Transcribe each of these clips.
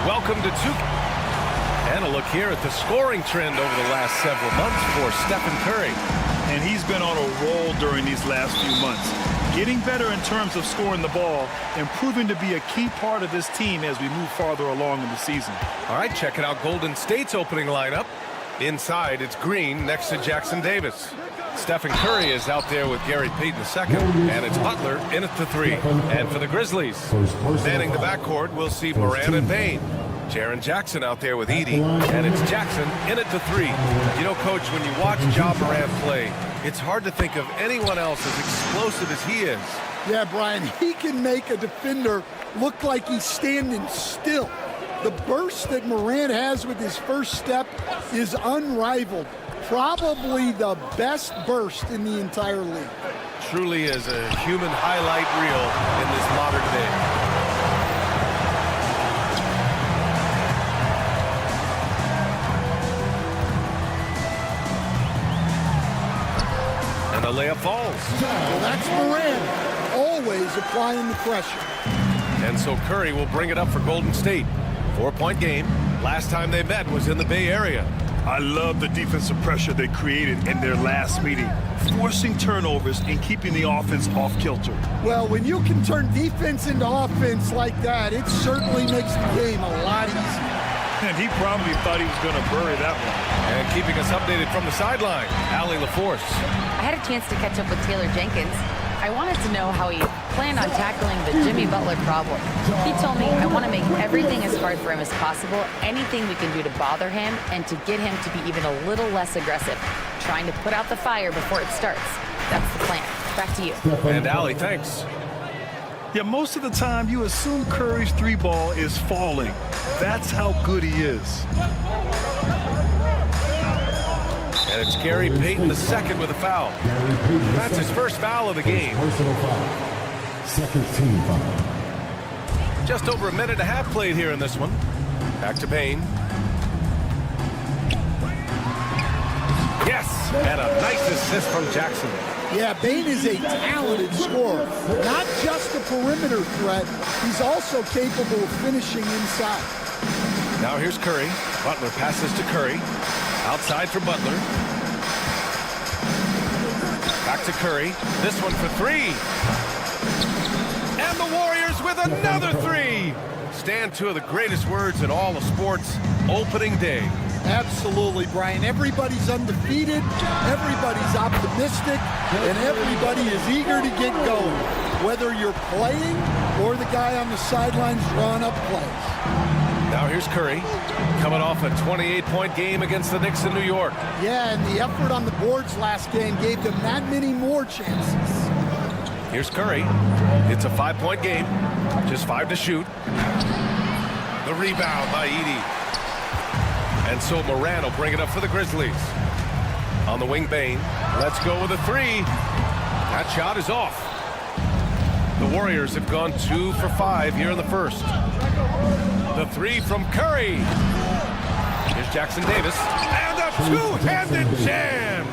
Welcome to two. And a look here at the scoring trend over the last several months for Stephen Curry. And he's been on a roll during these last few months. Getting better in terms of scoring the ball and proving to be a key part of this team as we move farther along in the season. All right, checking out Golden State's opening lineup. Inside, it's Green next to Jackson Davis. Stephen Curry is out there with Gary Payton II, and it's Butler in at the 3. And for the Grizzlies, manning the backcourt, we'll see Moran and Payne. Jaren Jackson out there with Edey, and it's Jackson in at the 3. You know, Coach, when you watch Ja Morant play, it's hard to think of anyone else as explosive as he is. Yeah, Brian, he can make a defender look like he's standing still. The burst that Morant has with his first step is unrivaled. Probably the best burst in the entire league. Truly is a human highlight reel in this modern day. And the layup falls. Well, that's Morant, always applying the pressure. And so Curry will bring it up for Golden State. 4-point game. Last time they met was in the Bay Area. I love the defensive pressure they created in their last meeting, forcing turnovers and keeping the offense off kilter. Well, when you can turn defense into offense like that, it certainly makes the game a lot easier. And he probably thought he was going to bury that one. And keeping us updated from the sideline, Allie LaForce. I had a chance to catch up with Taylor Jenkins. I wanted to know how he planned on tackling the Jimmy Butler problem. He told me, I want to make everything as hard for him as possible, anything we can do to bother him and to get him to be even a little less aggressive, trying to put out the fire before it starts. That's the plan. Back to you. And Allie, thanks. Yeah, most of the time you assume Curry's 3-ball is falling. That's how good he is. And it's Gary Payton II with a foul. That's his first foul of the game. Second team foul. Just over a minute and a half played here in this one. Back to Payne. Yes, and a nice assist from Jackson. Yeah, Payne is a talented scorer. Not just a perimeter threat, he's also capable of finishing inside. Now here's Curry. Butler passes to Curry. Outside for Butler. Back to Curry. This one for 3. And the Warriors with another 3. Stand two of the greatest words in all of sports, opening day. Absolutely, Brian. Everybody's undefeated, everybody's optimistic, and everybody is eager to get going, whether you're playing or the guy on the sidelines drawing up plays. Now here's Curry, coming off a 28-point game against the Knicks in New York. Yeah, and the effort on the boards last game gave them that many more chances. Here's Curry. It's a 5-point game, just 5 to shoot. The rebound by Edey. And so Moran will bring it up for the Grizzlies. On the wing, Payne. Let's go with a 3. That shot is off. The Warriors have gone 2 for 5 here in the first. The 3 from Curry. Here's Jackson Davis. And a two-handed jam.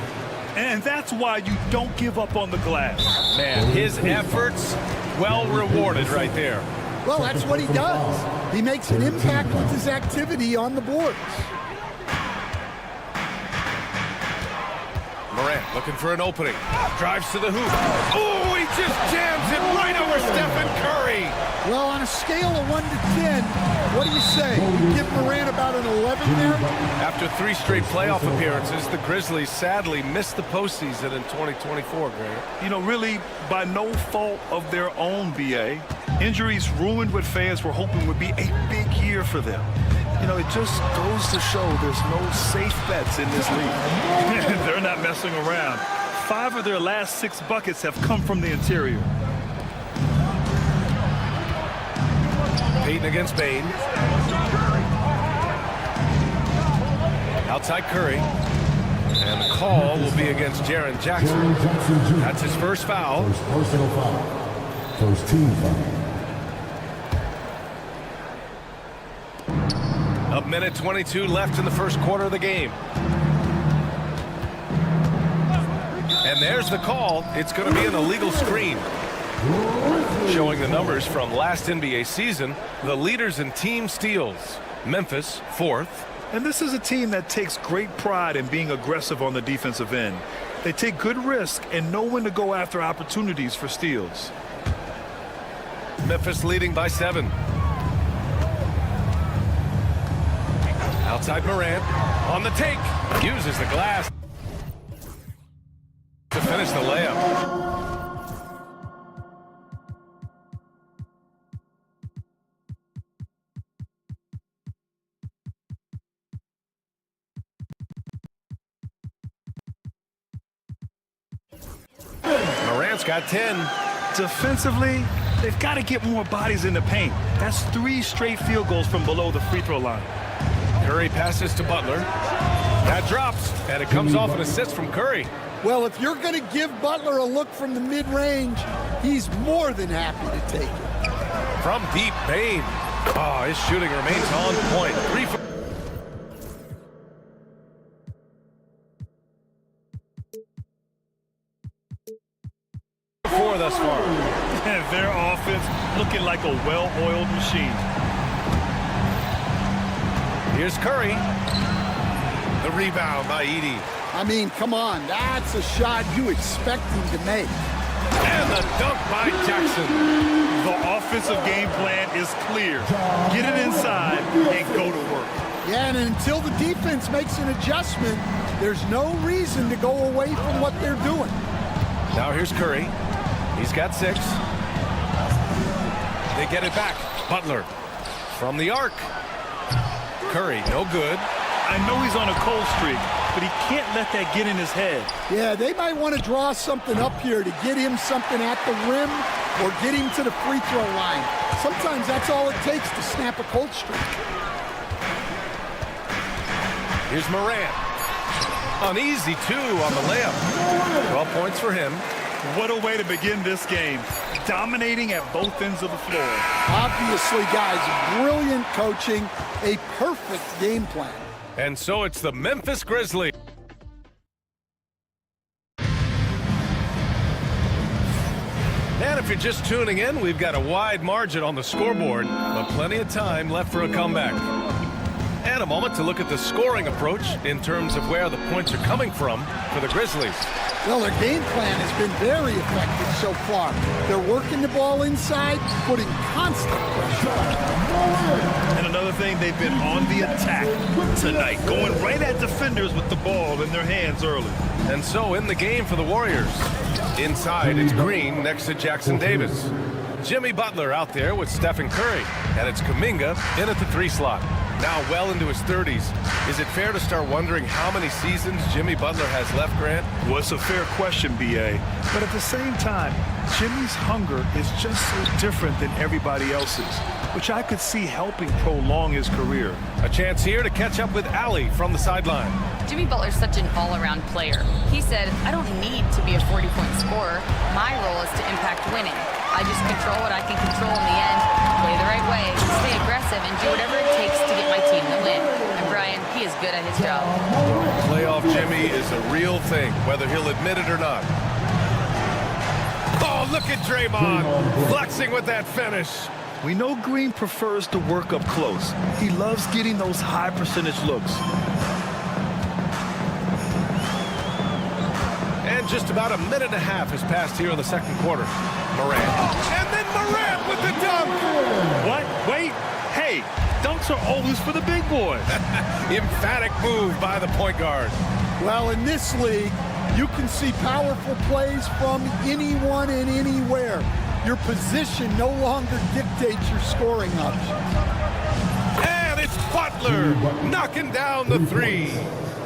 And that's why you don't give up on the glass. Man, his efforts well rewarded right there. Well, that's what he does. He makes an impact with his activity on the boards. Morant looking for an opening. Drives to the hoop. Oh, he just jams it right over Stephen Curry. Well, on a scale of 1 to 10, what What do you say? You give Morant about an 11 there? After 3 straight playoff appearances, the Grizzlies sadly missed the postseason in 2024, Grant. You know, really, by no fault of their own, B.A. Injuries ruined what fans were hoping would be a big year for them. You know, it just goes to show there's no safe bets in this league. They're not messing around. 5 of their last 6 buckets have come from the interior. Payton against Bain. Outside Curry. And the call will be against Jaren Jackson. That's his first foul. First personal foul. First team foul. A minute 22 left in the first quarter of the game. And there's the call. It's going to be an illegal screen. Showing the numbers from last NBA season, the leaders in team steals. Memphis, 4th. And this is a team that takes great pride in being aggressive on the defensive end. They take good risk and know when to go after opportunities for steals. Memphis leading by 7. Outside Morant. On the take. Uses the glass to finish the layup. Morant's got 10. Defensively, they've got to get more bodies in the paint. That's 3 straight field goals from below the free throw line. Curry passes to Butler. That drops, and it comes off an assist from Curry. Well, if you're going to give Butler a look from the mid-range, he's more than happy to take it. From deep, Bain. Oh, his shooting remains on point. 3 for 4 thus far. And their offense looking like a well-oiled machine. Here's Curry. The rebound by Edey. I mean, come on, that's a shot you expect him to make. And the dunk by Jackson. The offensive game plan is clear. Get it inside and go to work. Yeah, and until the defense makes an adjustment, there's no reason to go away from what they're doing. Now here's Curry. He's got 6. They get it back. Butler from the arc. Curry, no good. I know he's on a cold streak, but he can't let that get in his head. Yeah, they might want to draw something up here to get him something at the rim or get him to the free throw line. Sometimes that's all it takes to snap a cold streak. Here's Morant. An easy 2 on the layup. 12 points for him. What a way to begin this game. Dominating at both ends of the floor. Obviously, guys, brilliant coaching, a perfect game plan. And so it's the Memphis Grizzlies. And if you're just tuning in, we've got a wide margin on the scoreboard, but plenty of time left for a comeback. And a moment to look at the scoring approach in terms of where the points are coming from for the Grizzlies. Well, their game plan has been very effective so far. They're working the ball inside, putting constant pressure on it. And another thing, they've been on the attack tonight, going right at defenders with the ball in their hands early. And so in the game for the Warriors. Inside, it's Green next to Jackson Davis. Jimmy Butler out there with Stephen Curry. And it's Kuminga in at the 3 slot. Now well into his 30s. Is it fair to start wondering how many seasons Jimmy Butler has left, Grant? Well, it's a fair question, B.A. But at the same time, Jimmy's hunger is just so different than everybody else's, which I could see helping prolong his career. A chance here to catch up with Allie from the sideline. Jimmy Butler's such an all-around player. He said, I don't need to be a 40-point scorer. My role is to impact winning. I just control what I can control in the end, play the right way, stay aggressive, and do whatever it takes to get my team to win. And Brian, he is good at his job. Playoff Jimmy is a real thing, whether he'll admit it or not. Oh, look at Draymond flexing with that finish. We know Green prefers to work up close. He loves getting those high percentage looks. And just about a minute and a half has passed here in the second quarter. Morant. And then Morant with the dunk. What? Wait. Hey, don't dunks are always for the big boys. Emphatic move by the point guard. Well, in this league, you can see powerful plays from anyone and anywhere. Your position no longer dictates your scoring options. And it's Butler knocking down the three.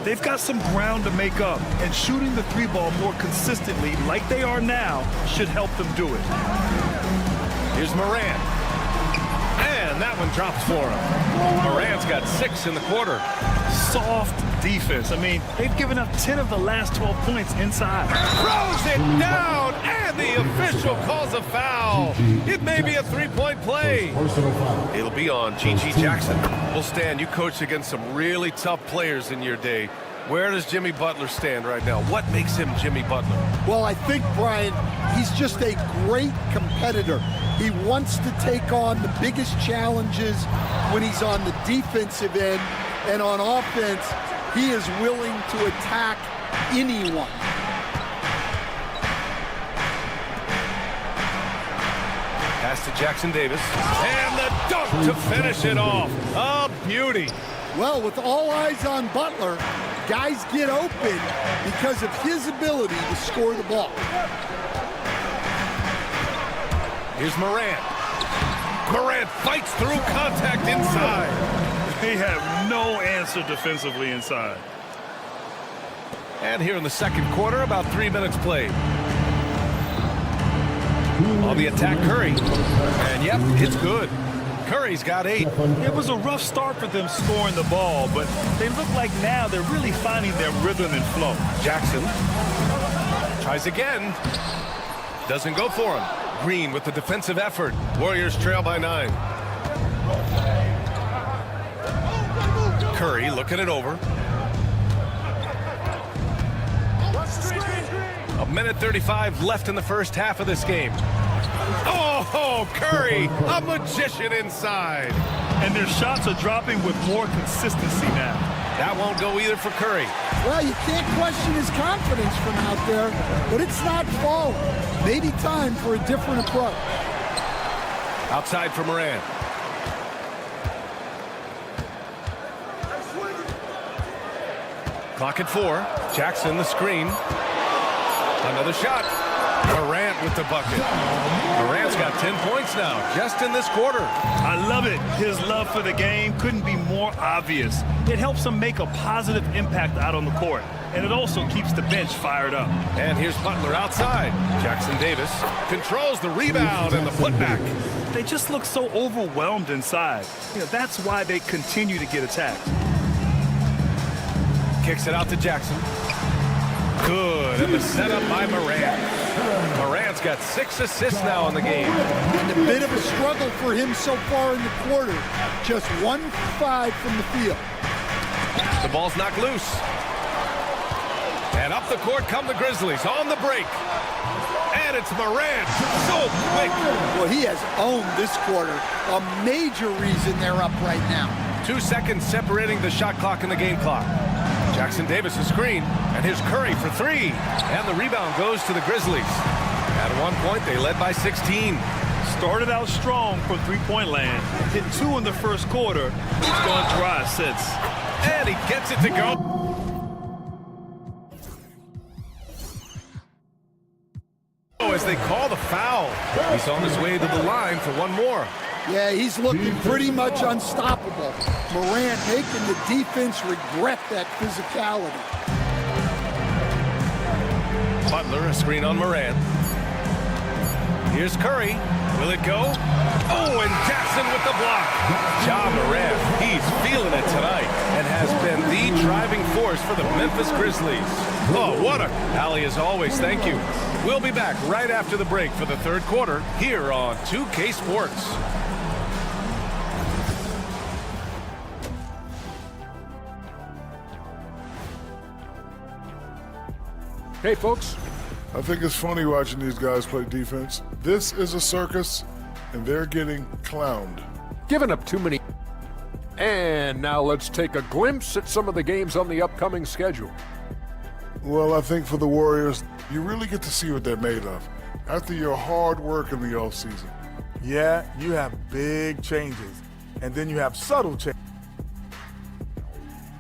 They've got some ground to make up, and shooting the three ball more consistently like they are now should help them do it. Here's Morant. And that one drops for him. Morant's got 6 in the quarter. Soft defense. I mean, they've given up 10 of the last 12 points inside. Throws it down, and the official calls a foul. It may be a three-point play. Personal foul. It'll be on G.G. Jackson. Well, Stan, you coached against some really tough players in your day. Where does Jimmy Butler stand right now? What makes him Jimmy Butler? Well, I think, Brian, he's just a great competitor. He wants to take on the biggest challenges when he's on the defensive end, and on offense, he is willing to attack anyone. Pass to Jackson Davis. And the dunk to finish it off. A beauty. Well, with all eyes on Butler, guys get open because of his ability to score the ball. Here's Morant. Morant fights through contact inside. They have no answer defensively inside. And here in the second quarter, about 3 minutes played. On the attack, Curry. And yep, it's good. Curry's got 8. It was a rough start for them scoring the ball, but they look like now they're really finding their rhythm and flow. Jackson tries again. Doesn't go for him. Green with the defensive effort. Warriors trail by 9. Curry looking it over. A minute 35 left in the first half of this game. Oh, Curry, a magician inside. And their shots are dropping with more consistency now. That won't go either for Curry. Well, you can't question his confidence from out there, but it's not falling. Maybe time for a different approach. Outside for Morant. Clock at 4. Jackson the screen. Another shot. Morant with the bucket. Morant's got 10 points now, just in this quarter. I love it. His love for the game couldn't be more obvious. It helps him make a positive impact out on the court, and it also keeps the bench fired up. And here's Butler outside. Jackson Davis controls the rebound and the putback. They just look so overwhelmed inside. You know, that's why they continue to get attacked. Kicks it out to Jackson. Good, and the setup by Morant. Morant's got 6 assists now in the game. And a bit of a struggle for him so far in the quarter. Just 1 for 5 from the field. The ball's knocked loose. And up the court come the Grizzlies on the break. And it's Morant. So quick. Well, he has owned this quarter. A major reason they're up right now. 2 seconds separating the shot clock and the game clock. Jackson Davis a screen, and here's Curry for 3. And the rebound goes to the Grizzlies. At one point, they led by 16. Started out strong from three-point land. Hit 2 in the first quarter. He's gone dry since. And he gets it to go. As they call the foul. He's on his way to the line for one more. Yeah, he's looking pretty much unstoppable. Morant making the defense regret that physicality. Butler, a screen on Morant. Here's Curry. Will it go? Oh, and Jackson with the block. Ja Morant, he's feeling it tonight and has been the driving force for the Memphis Grizzlies. Oh, what a alley as always. Thank you. We'll be back right after the break for the third quarter here on 2K Sports. Hey, folks. I think it's funny watching these guys play defense. This is a circus, and they're getting clowned. Giving up too many. And now let's take a glimpse at some of the games on the upcoming schedule. Well, I think for the Warriors, you really get to see what they're made of after your hard work in the offseason. Yeah, you have big changes. and then you have subtle change.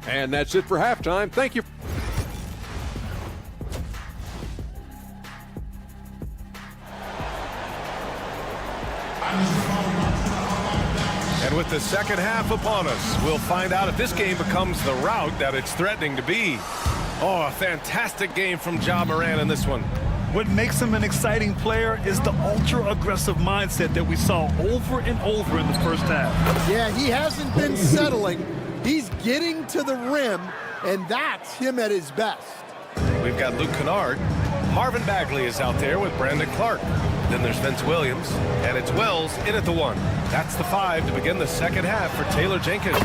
And that's it for halftime. Thank you. And with the second half upon us, we'll find out if this game becomes the rout that it's threatening to be. Oh, a fantastic game from Ja Morant in this one. What makes him an exciting player is the ultra-aggressive mindset that we saw over and over in the first half. Yeah, he hasn't been settling. He's getting to the rim, and that's him at his best. We've got Luke Kennard. Marvin Bagley is out there with Brandon Clark. Then there's Vince Williams, and it's Wells in at the 1. That's the 5 to begin the second half for Taylor Jenkins.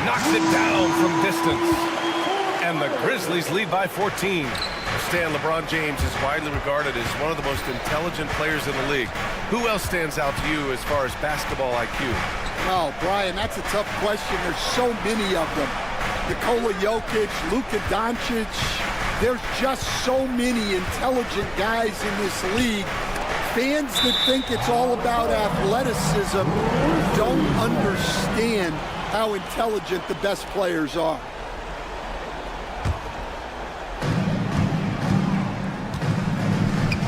Knocks it down from distance. And the Grizzlies lead by 14. Stan, LeBron James is widely regarded as one of the most intelligent players in the league. Who else stands out to you as far as basketball IQ? Well, Brian, that's a tough question. There's so many of them. Nikola Jokic, Luka Doncic. There's just so many intelligent guys in this league. Fans that think it's all about athleticism don't understand how intelligent the best players are.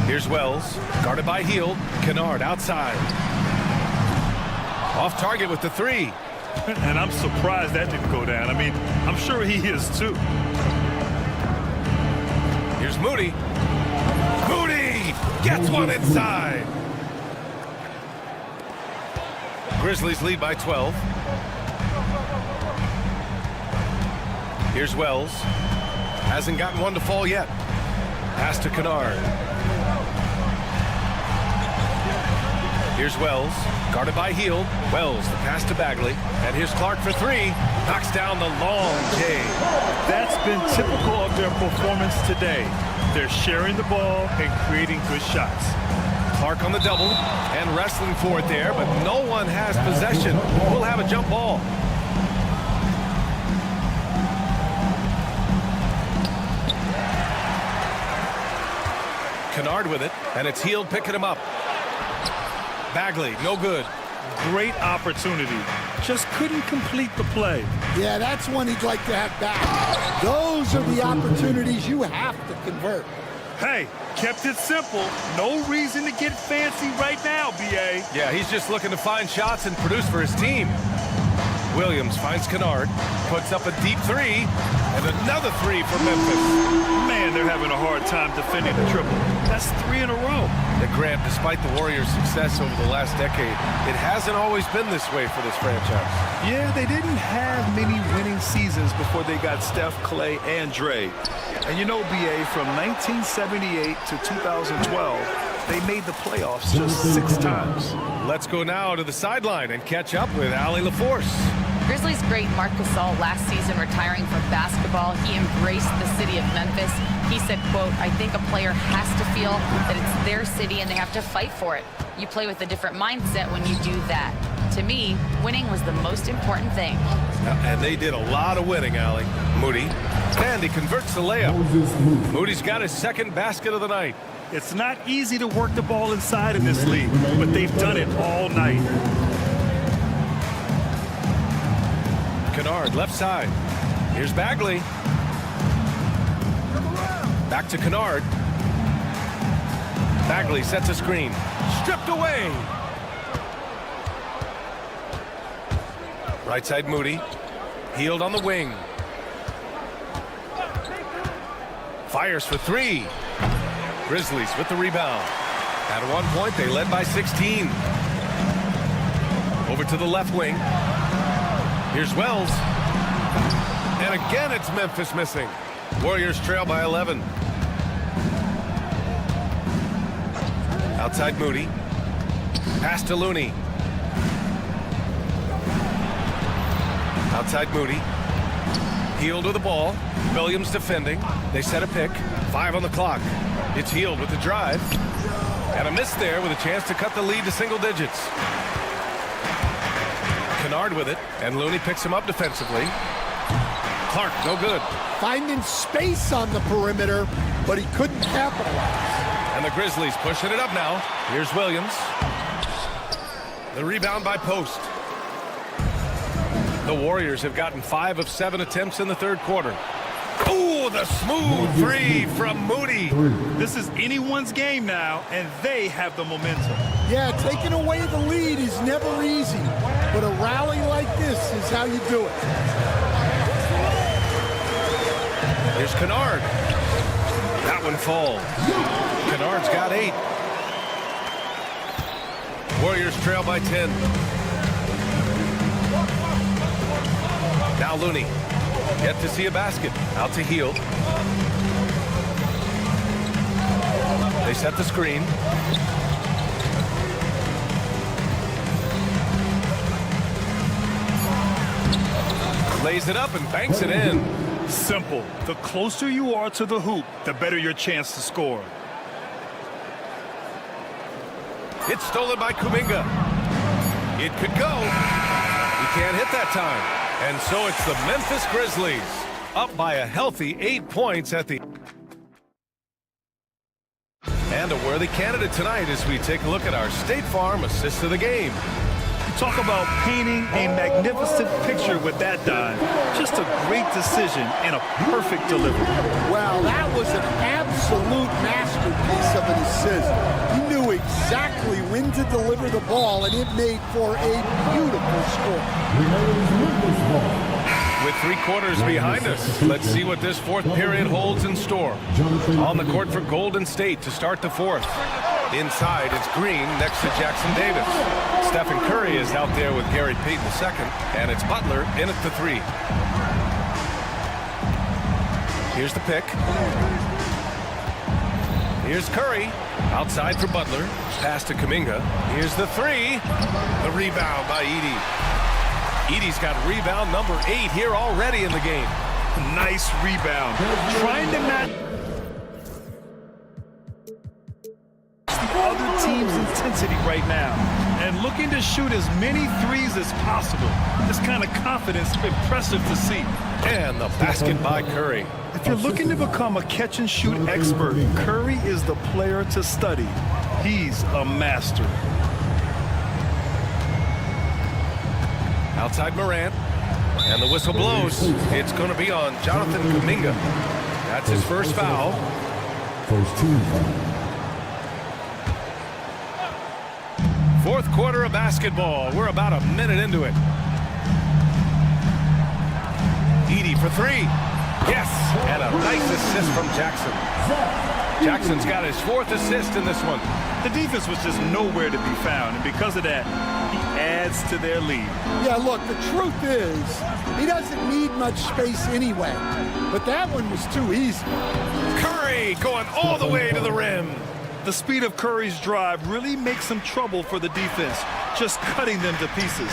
Here's Wells, guarded by Hield. Kennard outside. Off target with the 3. And I'm surprised that didn't go down. I mean, I'm sure he is too. Here's Moody. Moody gets one inside. Grizzlies lead by 12. Here's Wells. Hasn't gotten one to fall yet. Pass to Kennard. Here's Wells, guarded by Hield. Wells, the pass to Bagley. And here's Clark for 3. Knocks down the long J. That's been typical of their performance today. They're sharing the ball and creating good shots. Clark on the double and wrestling for it there, but no one has possession. We'll have a jump ball. Kennard with it, and it's Hield picking him up. Bagley, no good. Great opportunity. Just couldn't complete the play. Yeah, that's one he'd like to have back. Those are the opportunities you have to convert. Hey, kept it simple. No reason to get fancy right now, B.A. Yeah, he's just looking to find shots and produce for his team. Williams finds Kennard, puts up a deep 3, and another 3 for Memphis. Man, they're having a hard time defending the triple. That's 3 in a row. And Grant, despite the Warriors' success over the last decade, it hasn't always been this way for this franchise. Yeah, they didn't have many winning seasons before they got Steph, Clay, and Dre. And you know, B.A., from 1978 to 2012, they made the playoffs just 6 times. Let's go now to the sideline and catch up with Allie LaForce. Grizzlies great Marc Gasol last season retiring from basketball. He embraced the city of Memphis. He said, quote, "I think a player has to feel that it's their city and they have to fight for it. You play with a different mindset when you do that. To me, winning was the most important thing." And they did a lot of winning, Allie. Moody. And he converts the layup. Moody's got his second basket of the night. It's not easy to work the ball inside in this league, but they've done it all night. Kennard, left side. Here's Bagley. Back to Kennard. Bagley sets a screen. Stripped away. Right side Moody. Hield on the wing. Fires for 3. Grizzlies with the rebound. At one point, they led by 16. Over to the left wing. Here's Wells. And again, it's Memphis missing. Warriors trail by 11. Outside Moody. Pass to Looney. Outside Moody. Hield with the ball. Williams defending. They set a pick. 5 on the clock. It's Hield with the drive. And a miss there with a chance to cut the lead to single digits. Kennard with it, and Looney picks him up defensively. Clark, no good. Finding space on the perimeter, but he couldn't capitalize. And the Grizzlies pushing it up now. Here's Williams. The rebound by Post. The Warriors have gotten 5 of 7 attempts in the third quarter. Ooh, the smooth three from Moody. This is anyone's game now, and they have the momentum. Yeah, taking away the lead is never easy, but a rally like this is how you do it. Here's Kennard. That one falls. Kennard's got 8. Warriors trail by 10. Now Looney. Yet to see a basket. Out to Hield. They set the screen. Lays it up and banks it in. Simple. The closer you are to the hoop, the better your chance to score. It's stolen by Kuminga. It could go. He can't hit that time. And so it's the Memphis Grizzlies up by a healthy 8 points at the... And a worthy candidate tonight as we take a look at our State Farm assist of the game. Talk about painting a magnificent picture with that dive. Just a great decision and a perfect delivery. Well, that was an absolute masterpiece of an assist. He knew exactly when to deliver the ball, and it made for a beautiful score. With 3 quarters behind us, let's see what this fourth period holds in store. On the court for Golden State to start the fourth. Inside, it's Green next to Jackson Davis. Stephen Curry is out there with Gary Payton II, and it's Butler in at the 3. Here's the pick. Here's Curry. Outside for Butler. Pass to Kuminga. Here's the 3. The rebound by Edey. Edey's got rebound number 8 here already in the game. Nice rebound. Trying to match the other team's intensity right now and looking to shoot as many threes as possible. This kind of confidence, impressive to see. And the basket by Curry. If you're looking to become a catch-and-shoot expert, Curry is the player to study. He's a master. Outside Morant. And the whistle blows. It's going to be on Jonathan Kuminga. That's his first foul. First team foul. Fourth quarter of basketball. We're about a minute into it. Edey for 3. Yes, and a nice assist from Jackson. Jackson's got his 4th assist in this one. The defense was just nowhere to be found, and because of that, he adds to their lead. Yeah, look, the truth is, he doesn't need much space anyway, but that one was too easy. Curry going all the way to the rim. The speed of Curry's drive really makes some trouble for the defense, just cutting them to pieces.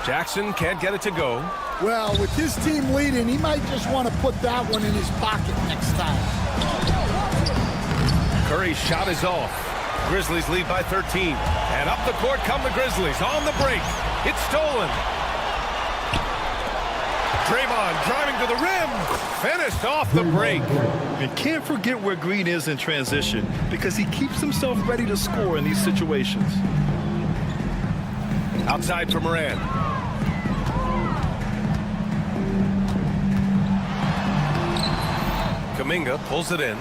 Jackson can't get it to go. Well, with his team leading, he might just want to put that one in his pocket next time. Curry's shot is off. Grizzlies lead by 13. And up the court come the Grizzlies on the break. It's stolen. Draymond driving to the rim. Finished off the break. And can't forget where Green is in transition because he keeps himself ready to score in these situations. Outside for Morant. Kuminga pulls it in.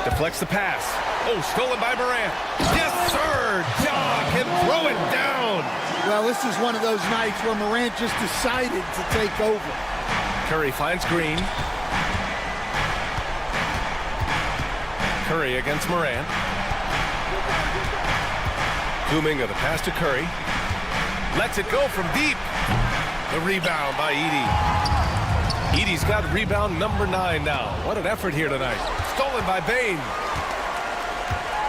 Deflects the pass. Oh, stolen by Morant. Yes, sir! Ja can throw it down. Well, this is one of those nights where Morant just decided to take over. Curry finds Green. Curry against Morant. Kuminga, the pass to Curry. Lets it go from deep. The rebound by Edey. Edey's got rebound number 9 now. What an effort here tonight. Stolen by Bane.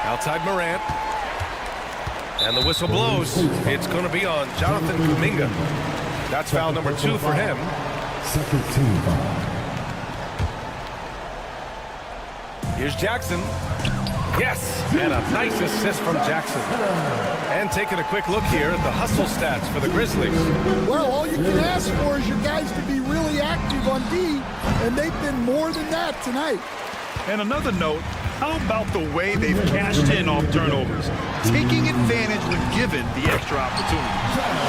Outside Morant. And the whistle blows. It's going to be on Jonathan Kuminga. That's foul number 2 for him. Second team foul. Here's Jackson. Yes, and a nice assist from Jackson. And taking a quick look here at the hustle stats for the Grizzlies. Well, all you can ask for is your guys to be really active on D, and they've been more than that tonight. And another note, how about the way they've cashed in off turnovers, taking advantage when given the extra opportunity.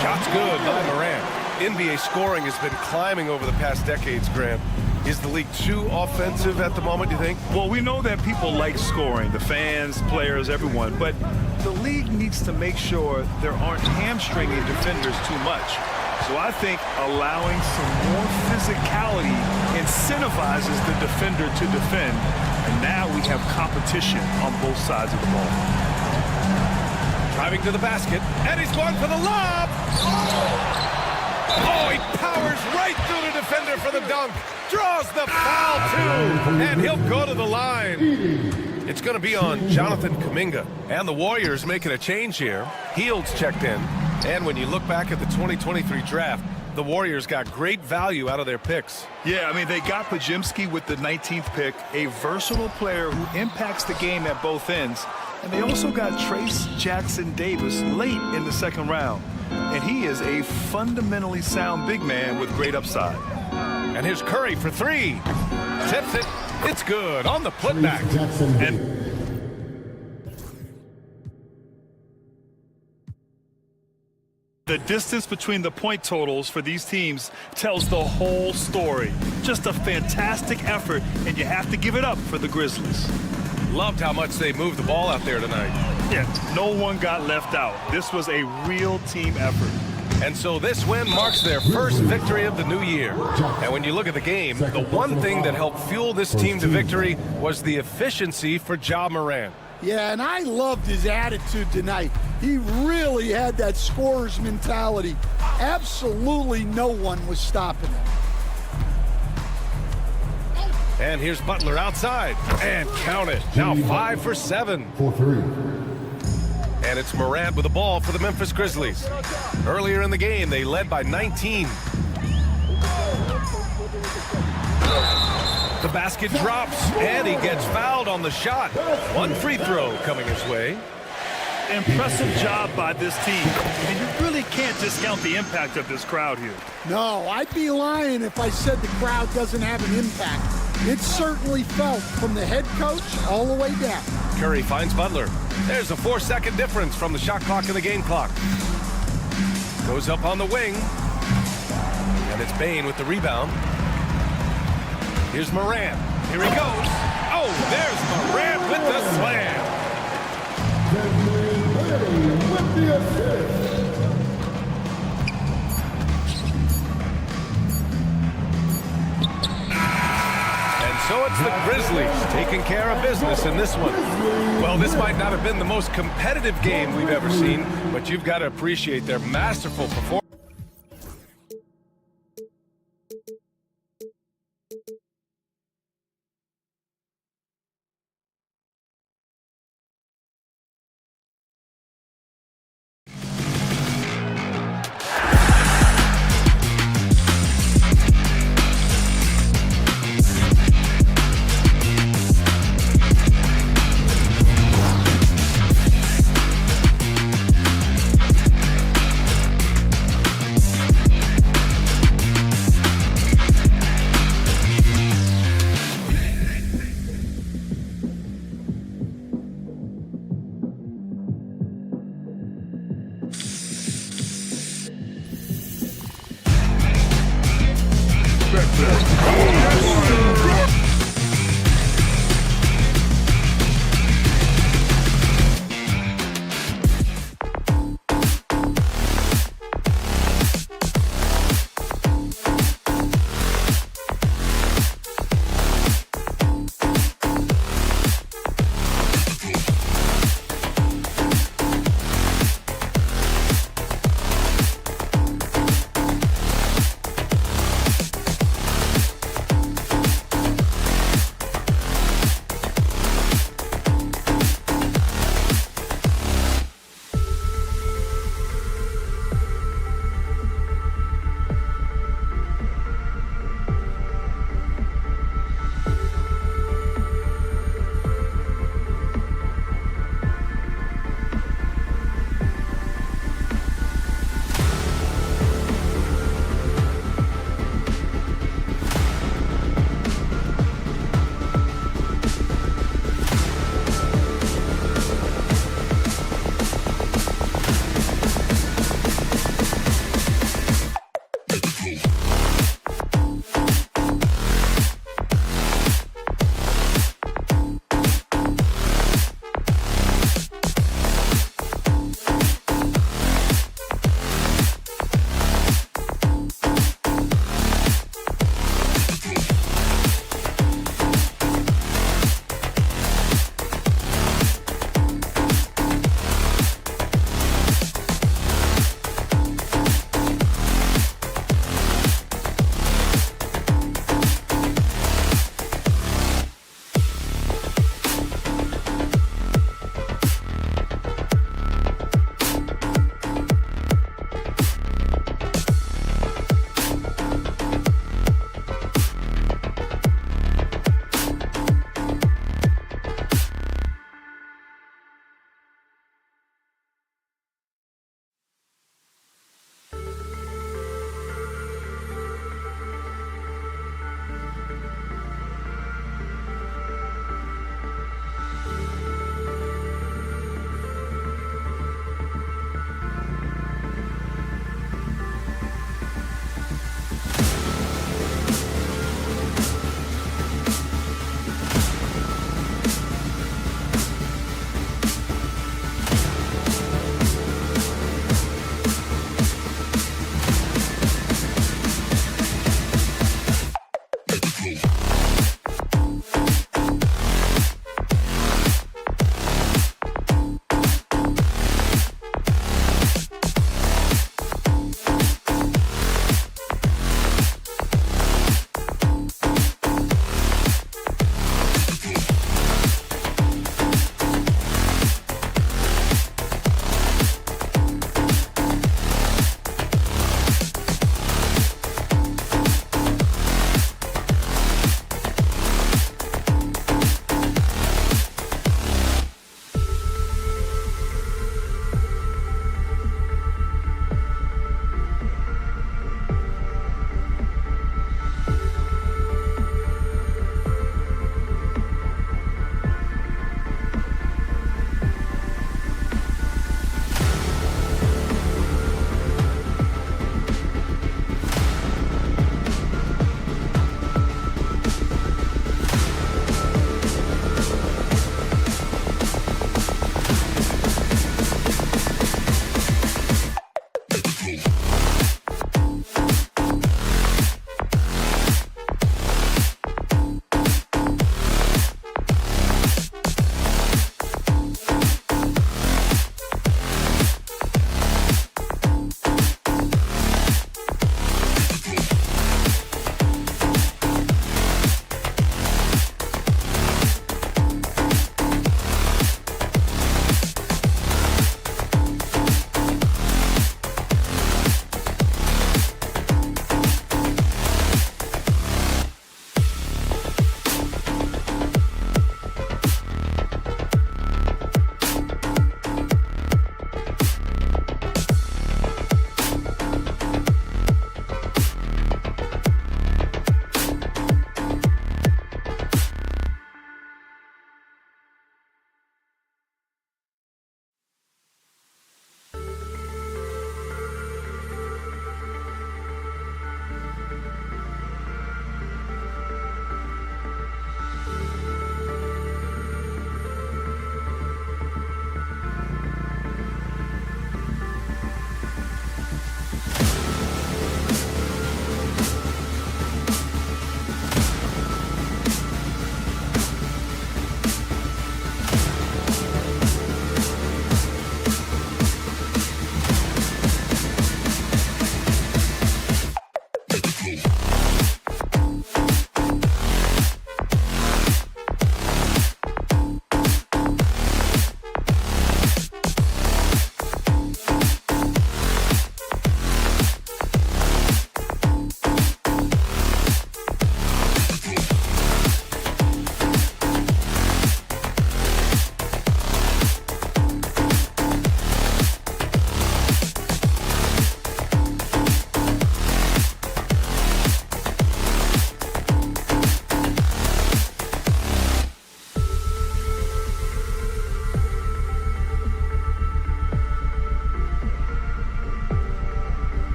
Shots good by Morant. NBA scoring has been climbing over the past decades, Grant. Is the league too offensive at the moment, do you think? Well, we know that people like scoring, the fans, players, everyone, but the league needs to make sure there aren't hamstringing defenders too much. So I think allowing some more physicality incentivizes the defender to defend, and now we have competition on both sides of the ball. Driving to the basket, and he's going for the lob! Oh, he powers right through the defender for the dunk. Draws the foul, too, and he'll go to the line. It's going to be on Jonathan Kuminga, and the Warriors making a change here. Hields checked in, and when you look back at the 2023 draft, the Warriors got great value out of their picks. Yeah, I mean, they got Pajimski with the 19th pick, a versatile player who impacts the game at both ends. And they also got Trace Jackson Davis late in the second round. And he is a fundamentally sound big man with great upside. And here's Curry for three. Tips it. It's good on the putback. And the distance between the point totals for these teams tells the whole story. Just a fantastic effort, and you have to give it up for the Grizzlies. loved how much they moved the ball out there tonight. Yeah, no one got left out. This was a real team effort. And so this win marks their first victory of the new year. And when you look at the game, the one thing that helped fuel this team to victory was the efficiency for Ja Morant. Yeah, and I loved his attitude tonight. He really had that scorer's mentality. Absolutely no one was stopping him. And here's Butler outside. And count it. Now 5 for 7. 4-3. And it's Morant with the ball for the Memphis Grizzlies. Earlier in the game, they led by 19. The basket drops, and he gets fouled on the shot. One free throw coming his way. Impressive job by this team. And you really can't discount the impact of this crowd here. No, I'd be lying if I said the crowd doesn't have an impact. It certainly felt from the head coach all the way down. Curry finds Butler. There's a 4-second difference from the shot clock and the game clock. Goes up on the wing. And it's Bane with the rebound. Here's Morant. Here he goes. Oh, there's Morant with the slam. With the assist. So it's the Grizzlies taking care of business in this one. Well, this might not have been the most competitive game we've ever seen, but you've got to appreciate their masterful performance.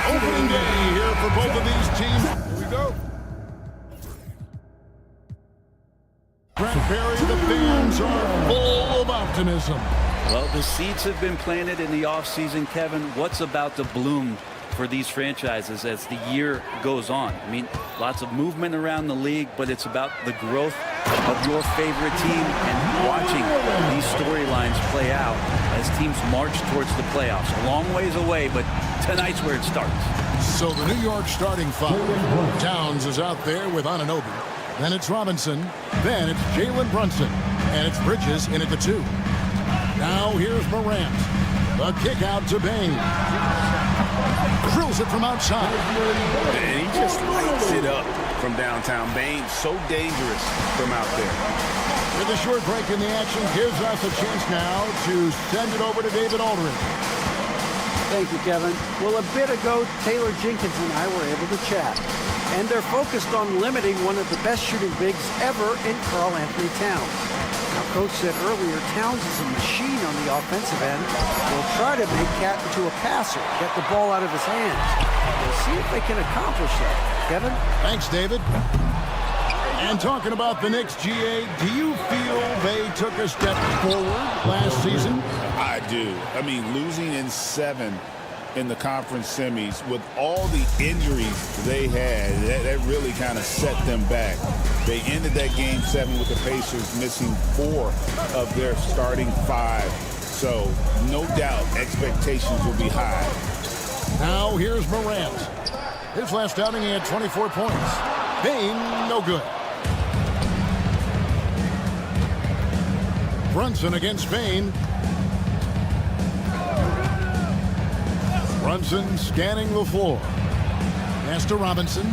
Opening day here for both of these teams. Here we go. Brent Berry, the fans are full of optimism. Well, the seeds have been planted in the offseason, Kevin. What's about to bloom for these franchises as the year goes on? I mean, lots of movement around the league, but it's about the growth of your favorite team and watching these storylines play out as teams march towards the playoffs. A long ways away, but tonight's where it starts. So the New York starting five. Towns is out there with Anunoby. Then it's Robinson. Then it's Jalen Brunson. And it's Bridges in at the 2. Now here's Morant. The kick out to Bain. Drills it from outside. And he just lights it up from downtown. Bain, so dangerous from out there. With a short break in the action, gives us a chance now to send it over to David Aldridge. Thank you, Kevin. Well, a bit ago, Taylor Jenkins and I were able to chat. And they're focused on limiting one of the best shooting bigs ever in Karl Anthony Towns. Now, Coach said earlier, Towns is a machine on the offensive end. They'll try to make Cat into a passer, get the ball out of his hands. We'll see if they can accomplish that. Kevin? Thanks, David. And talking about the Knicks, GA, do you feel they took a step forward last season? I do. I mean, losing in 7 in the conference semis with all the injuries they had, that really kind of set them back. They ended that game 7 with the Pacers missing 4 of their starting 5. So no doubt expectations will be high. Now here's Morant. His last outing, he had 24 points. Bain, no good. Brunson against Bain. Brunson scanning the floor. Pass to Robinson.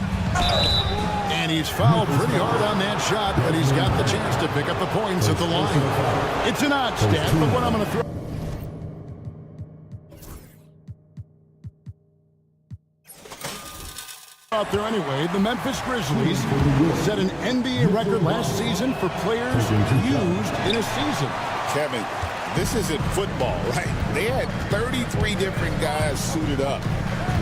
And he's fouled pretty hard on that shot, but he's got the chance to pick up the points at the line. It's an odd stat, but what I'm going to throw. Out there anyway, the Memphis Grizzlies set an NBA record last season for players used in a season. Kevin, this isn't football, right? They had 33 different guys suited up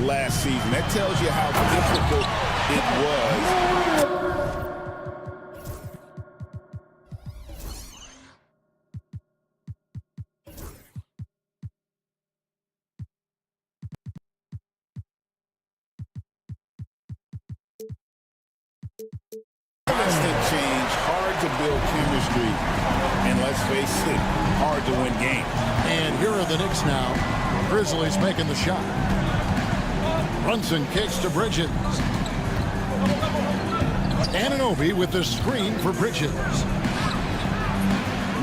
last season. That tells you how difficult it was. Constant change, hard to build chemistry, and let's face it, hard to win games. And here are the Knicks now. Grizzlies making the shot. Brunson kicks to Bridges. Anunoby with the screen for Bridges.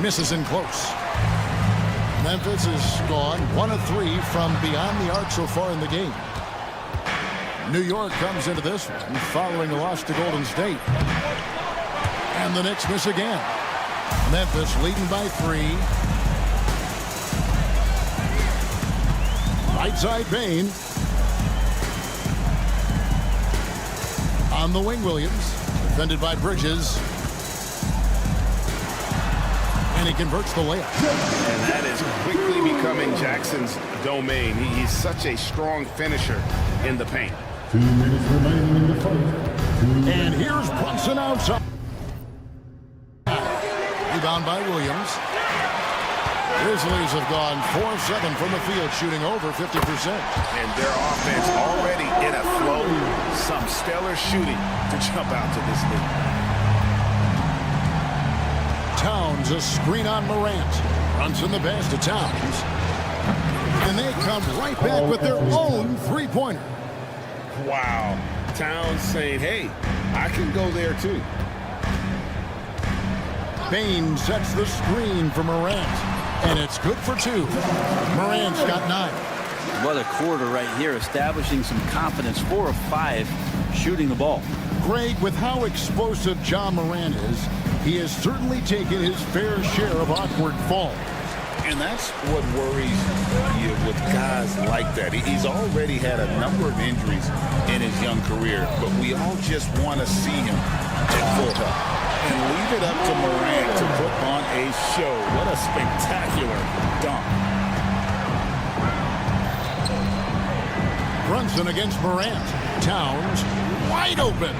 Misses in close. Memphis has gone 1 of 3 from beyond the arc so far in the game. New York comes into this one following a loss to Golden State. And the Knicks miss again. Memphis leading by 3. Right side Bain. On the wing, Williams. Defended by Bridges. And he converts the layup. And that is quickly becoming Jackson's domain. He's such a strong finisher in the paint. 2 minutes remaining in the fight. And here's Brunson outside. Rebound by Williams. Grizzlies have gone 4 of 7 from the field, shooting over 50%. And their offense already in a flow. Some stellar shooting to jump out to this lead. Towns, a screen on Morant. Brunson the pass to Towns. And they come right back with their own three-pointer. Wow. Towns saying, hey, I can go there too. Bain sets the screen for Morant, and it's good for 2. Morant's got 9. What a quarter right here, establishing some confidence. 4 of 5 shooting the ball. Greg, with how explosive Ja Morant is, he has certainly taken his fair share of awkward falls. And that's what worries you with guys like that. He's already had a number of injuries in his young career, but we all just want to see him at full health. And leave it up to Morant to put on a show. What a spectacular dunk. Brunson against Morant. Towns wide open.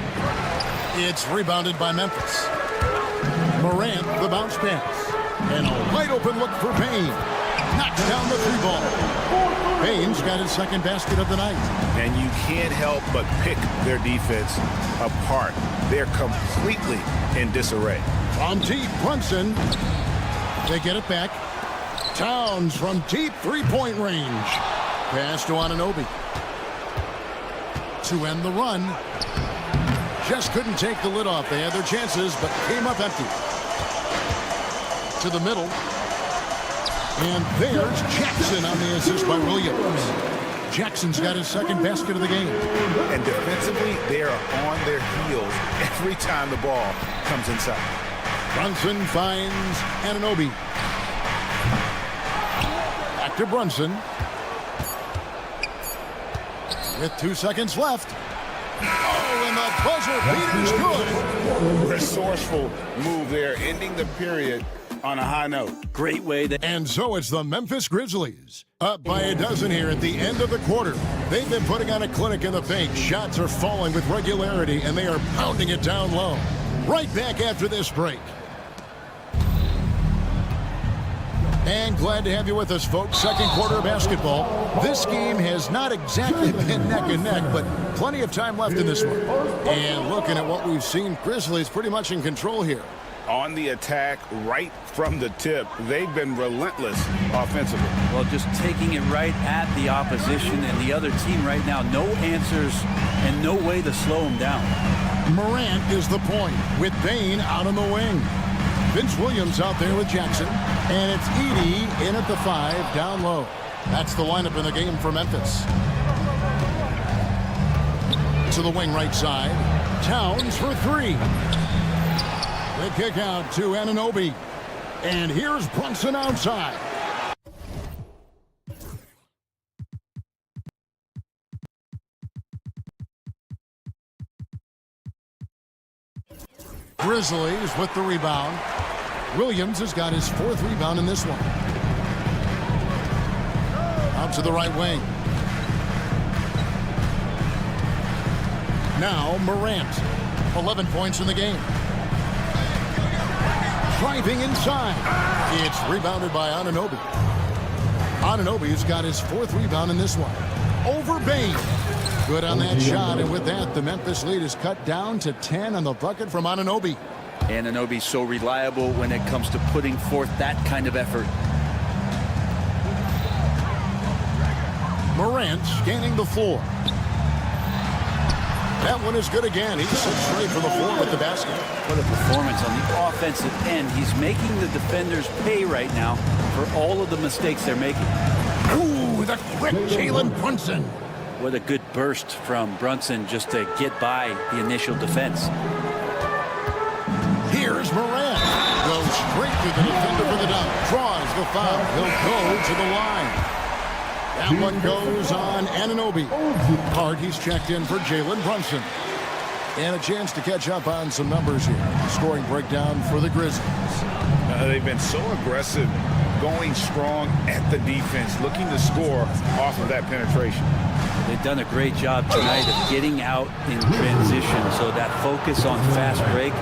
It's rebounded by Memphis. Morant, the bounce pass. And a wide open look for Bain. Knocks down the 3-ball. Bain's got his second basket of the night. And you can't help but pick their defense apart. They're completely in disarray. From deep, Brunson. They get it back. Towns from deep 3-point range. Pass to Anunoby. To end the run. Just couldn't take the lid off. They had their chances, but came up empty. To the middle. And there's Jackson on the assist by Williams. Jackson's got his second basket of the game. And defensively, they are on their heels every time the ball comes inside. Brunson finds Anunoby. Back to Brunson. With 2 seconds left. Oh, and the buzzer beater's good. Resourceful move there, ending the period on a high note. Great way to... And so it's the Memphis Grizzlies. Up by a dozen here at the end of the quarter. They've been putting on a clinic in the paint. Shots are falling with regularity, and they are pounding it down low. Right back after this break. And glad to have you with us, folks. Second quarter of basketball. This game has not exactly been neck and neck, but plenty of time left in this one. And looking at what we've seen, Grizzlies pretty much in control here. On the attack right from the tip. They've been relentless offensively. Well, just taking it right at the opposition and the other team right now. No answers and no way to slow them down. Morant is the point with Bain out on the wing. Vince Williams out there with Jackson. And it's Edey in at the 5 down low. That's the lineup in the game for Memphis. To the wing right side. Towns for 3. The kick out to Anunoby. And here's Brunson outside. Grizzlies with the rebound. Williams has got his 4th rebound in this one. Out to the right wing. Now Morant. 11 points in the game. Driving inside. It's rebounded by Anunoby. Anunoby's got his 4th rebound in this one. Over Bain. Good on that shot, and with that, the Memphis lead is cut down to 10 on the bucket from Anunoby. Anunoby's so reliable when it comes to putting forth that kind of effort. Morant scanning the floor. That one is good again. He's straight for the floor with the basket. What a performance on the offensive end. He's making the defenders pay right now for all of the mistakes they're making. Ooh, the quick Jalen Brunson. What a good burst from Brunson just to get by the initial defense. Here's Morant. Goes straight to the defender for the dunk. Draws the foul. He'll go to the line. That one goes on Anunoby. Hard, he's checked in for Jalen Brunson. And a chance to catch up on some numbers here. Scoring breakdown for the Grizzlies. They've been so aggressive, going strong at the defense, looking to score off of that penetration. They've done a great job tonight of getting out in transition, so that focus on fast break,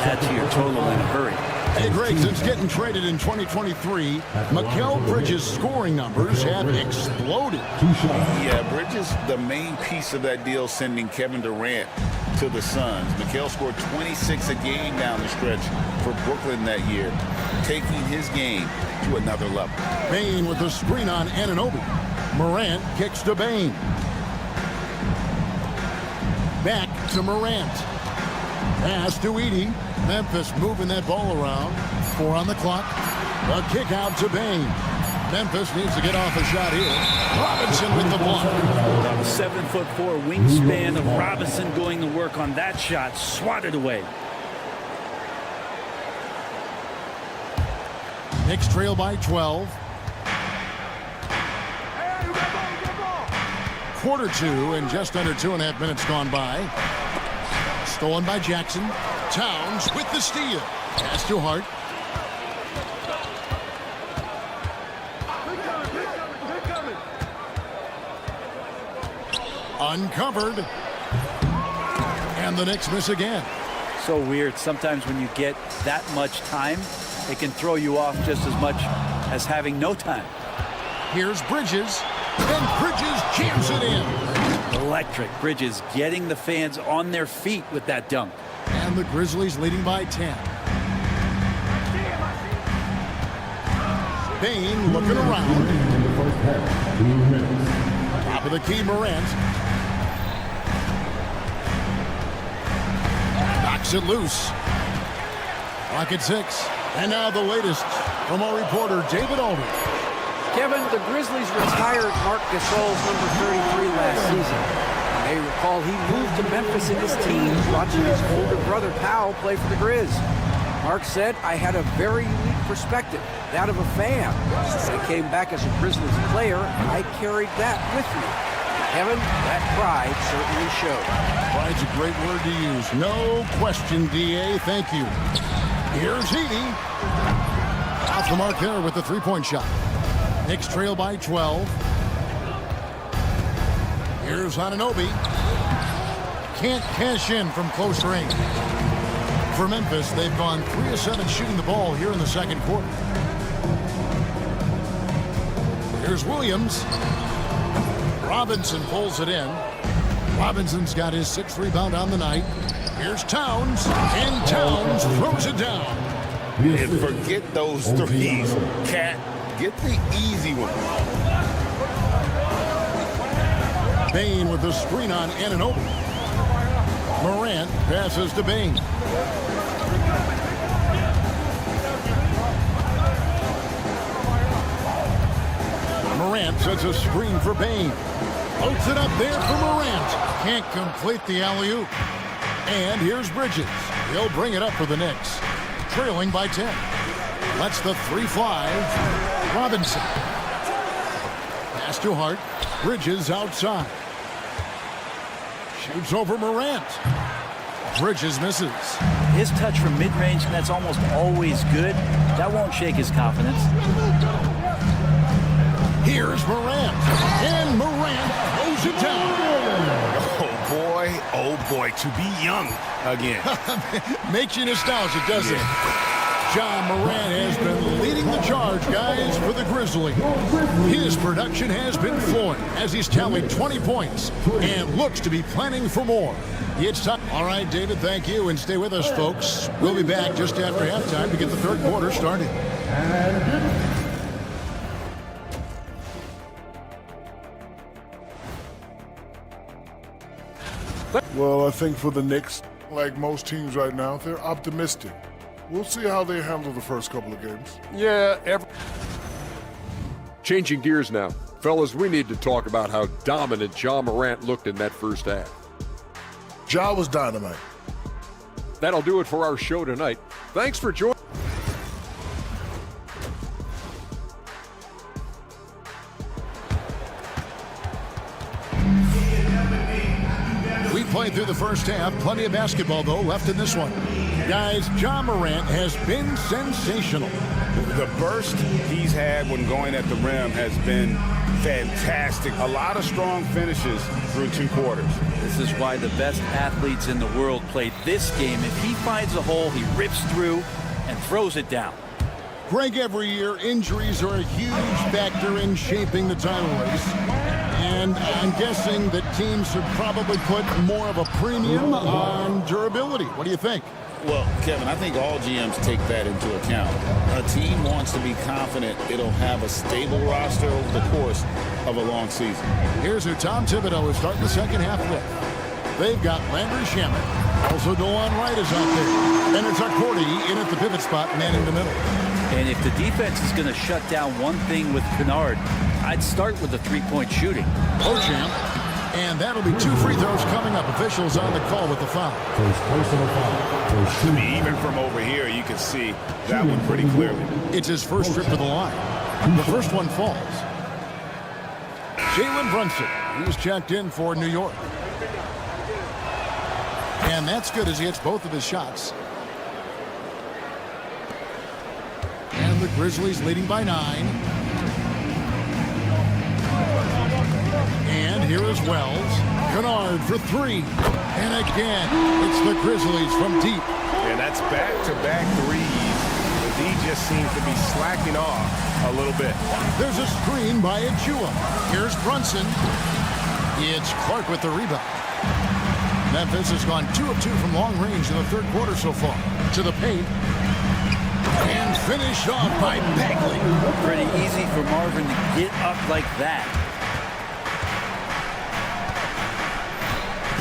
add to your total in a hurry. Hey, Greg, since getting traded in 2023, Mikal Bridges' scoring numbers have exploded. Yeah, Bridges, the main piece of that deal, sending Kevin Durant to the Suns. Mikal scored 26 a game down the stretch for Brooklyn that year, taking his game to another level. Bain with the screen on Anunoby. Morant kicks to Bain. Back to Morant. Pass to Edey. Memphis moving that ball around. 4 on the clock. A kick out to Bane. Memphis needs to get off a shot here. Robinson with the block. About a 7'4" wingspan of Robinson going to work on that shot. Swatted away. Knicks trail by 12. Quarter 2 and just under 2.5 minutes gone by. Stolen by Jackson. Towns with the steal. Pass to Hart. Uncovered. And the Knicks miss again. So weird. Sometimes when you get that much time, it can throw you off just as much as having no time. Here's Bridges. And Bridges jams it in. Electric. Bridges getting the fans on their feet with that dunk. And the Grizzlies leading by 10. Bane looking around. Top of the key, Morant. Knocks it loose. Clock at 6. And now the latest from our reporter, David Aldridge. Kevin, the Grizzlies retired Marc Gasol's number 33 last season. You may recall he moved to Memphis in his teens, watching his older brother Powell play for the Grizz. Marc said, "I had a very unique perspective, that of a fan. Since I came back as a Grizzlies player, I carried that with me." Kevin, that pride certainly showed. Pride's a great word to use. No question, D.A. Thank you. Here's Edey. Off the mark there with the three-point shot. Knicks trail by 12. Here's Anunoby. Can't cash in from close range. For Memphis, they've gone 3 of 7 shooting the ball here in the second quarter. Here's Williams. Robinson pulls it in. Robinson's got his 6th rebound on the night. Here's Towns, and Towns throws it down. And forget those threes, Cat. Get the easy one. Bane with the screen on Anunoby. Morant passes to Bane. Morant sets a screen for Bane. Floats it up there for Morant. Can't complete the alley-oop. And here's Bridges. He'll bring it up for the Knicks. Trailing by 10. Lets the 3 fly. Robinson. Pass to Hart. Bridges outside. Shoots over Morant. Bridges misses. His touch from mid-range, that's almost always good. That won't shake his confidence. Here's Morant. And Morant throws it down. Oh boy, to be young again. Makes you nostalgic, doesn't it? John Morant has been leading the charge, guys, for the Grizzlies. His production has been flowing as he's tallied 20 points and looks to be planning for more. It's time. All right, David, thank you, and stay with us, folks. We'll be back just after halftime to get the third quarter started. Well, I think for the Knicks, like most teams right now, they're optimistic. We'll see how they handle the first couple of games. Yeah, Changing gears now. Fellas, we need to talk about how dominant Ja Morant looked in that first half. Ja was dynamite. That'll do it for our show tonight. Thanks for joining. We played through the first half. Plenty of basketball, though, left in this one. Guys, Ja Morant has been sensational. The burst he's had when going at the rim has been fantastic. A lot of strong finishes through 2 quarters. This is why the best athletes in the world play this game. If he finds a hole, he rips through and throws it down. Greg, every year, injuries are a huge factor in shaping the title race. And I'm guessing that teams should probably put more of a premium on durability. What do you think? Well, Kevin, I think all GMs take that into account. A team wants to be confident it'll have a stable roster over the course of a long season. Here's who Tom Thibodeau is starting the second half with. They've got Landry Shamet. Also, DeLon Wright is out there. And it's Accordi in at the pivot spot, man in the middle. And if the defense is going to shut down one thing with Kennard, I'd start with the three-point shooting. Beauchamp. And that'll be 2 free throws coming up. Officials on the call with the foul. First personal foul. Even from over here, you can see that one pretty clearly. It's his first trip to the line. The first one falls. Jalen Brunson, who's checked in for New York. And that's good as he hits both of his shots. And the Grizzlies leading by 9. And here is Wells. Kennard for 3. And again, it's the Grizzlies from deep. And that's back-to-back threes. He just seems to be slacking off a little bit. There's a screen by Achua. Here's Brunson. It's Clark with the rebound. Memphis has gone 2 of 2 from long range in the third quarter so far. To the paint. And finished off by Bagley. Pretty easy for Marvin to get up like that.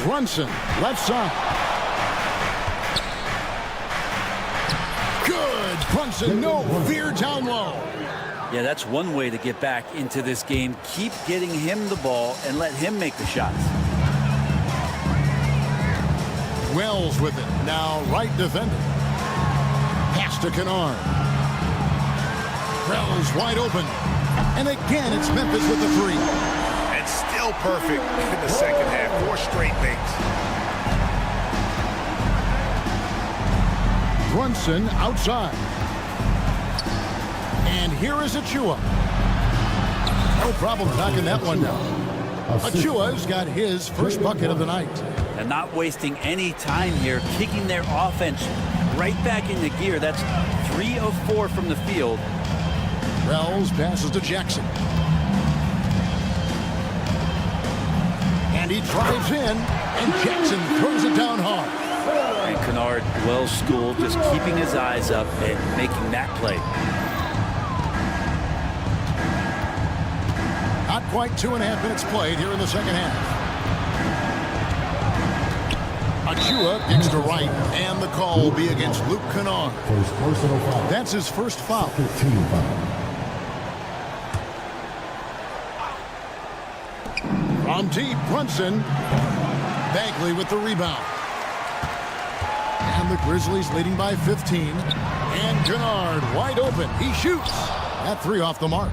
Brunson, left side. Good. Brunson, no fear down low. Yeah, that's one way to get back into this game. Keep getting him the ball and let him make the shots. Wells with it. Now right defender. Pass to Kennard. Wells wide open. And again, it's Memphis with the 3. And still perfect in the second half. 4 straight makes. Brunson outside. And here is Achua. No problem knocking that one down. Achua's got his first bucket of the night. And not wasting any time here, kicking their offense right back into gear. That's 3 of 4 from the field. Wells passes to Jackson. And he drives in, and Jackson throws it down hard. And Kennard, well schooled, just keeping his eyes up and making that play. Not quite 2.5 minutes played here in the second half. Achua kicks to right, and the call will be against Luke Kennard. First personal foul. That's his first foul. 15 foul. From deep, Brunson. Bagley with the rebound. And the Grizzlies leading by 15. And Kennard wide open. He shoots. That 3 off the mark.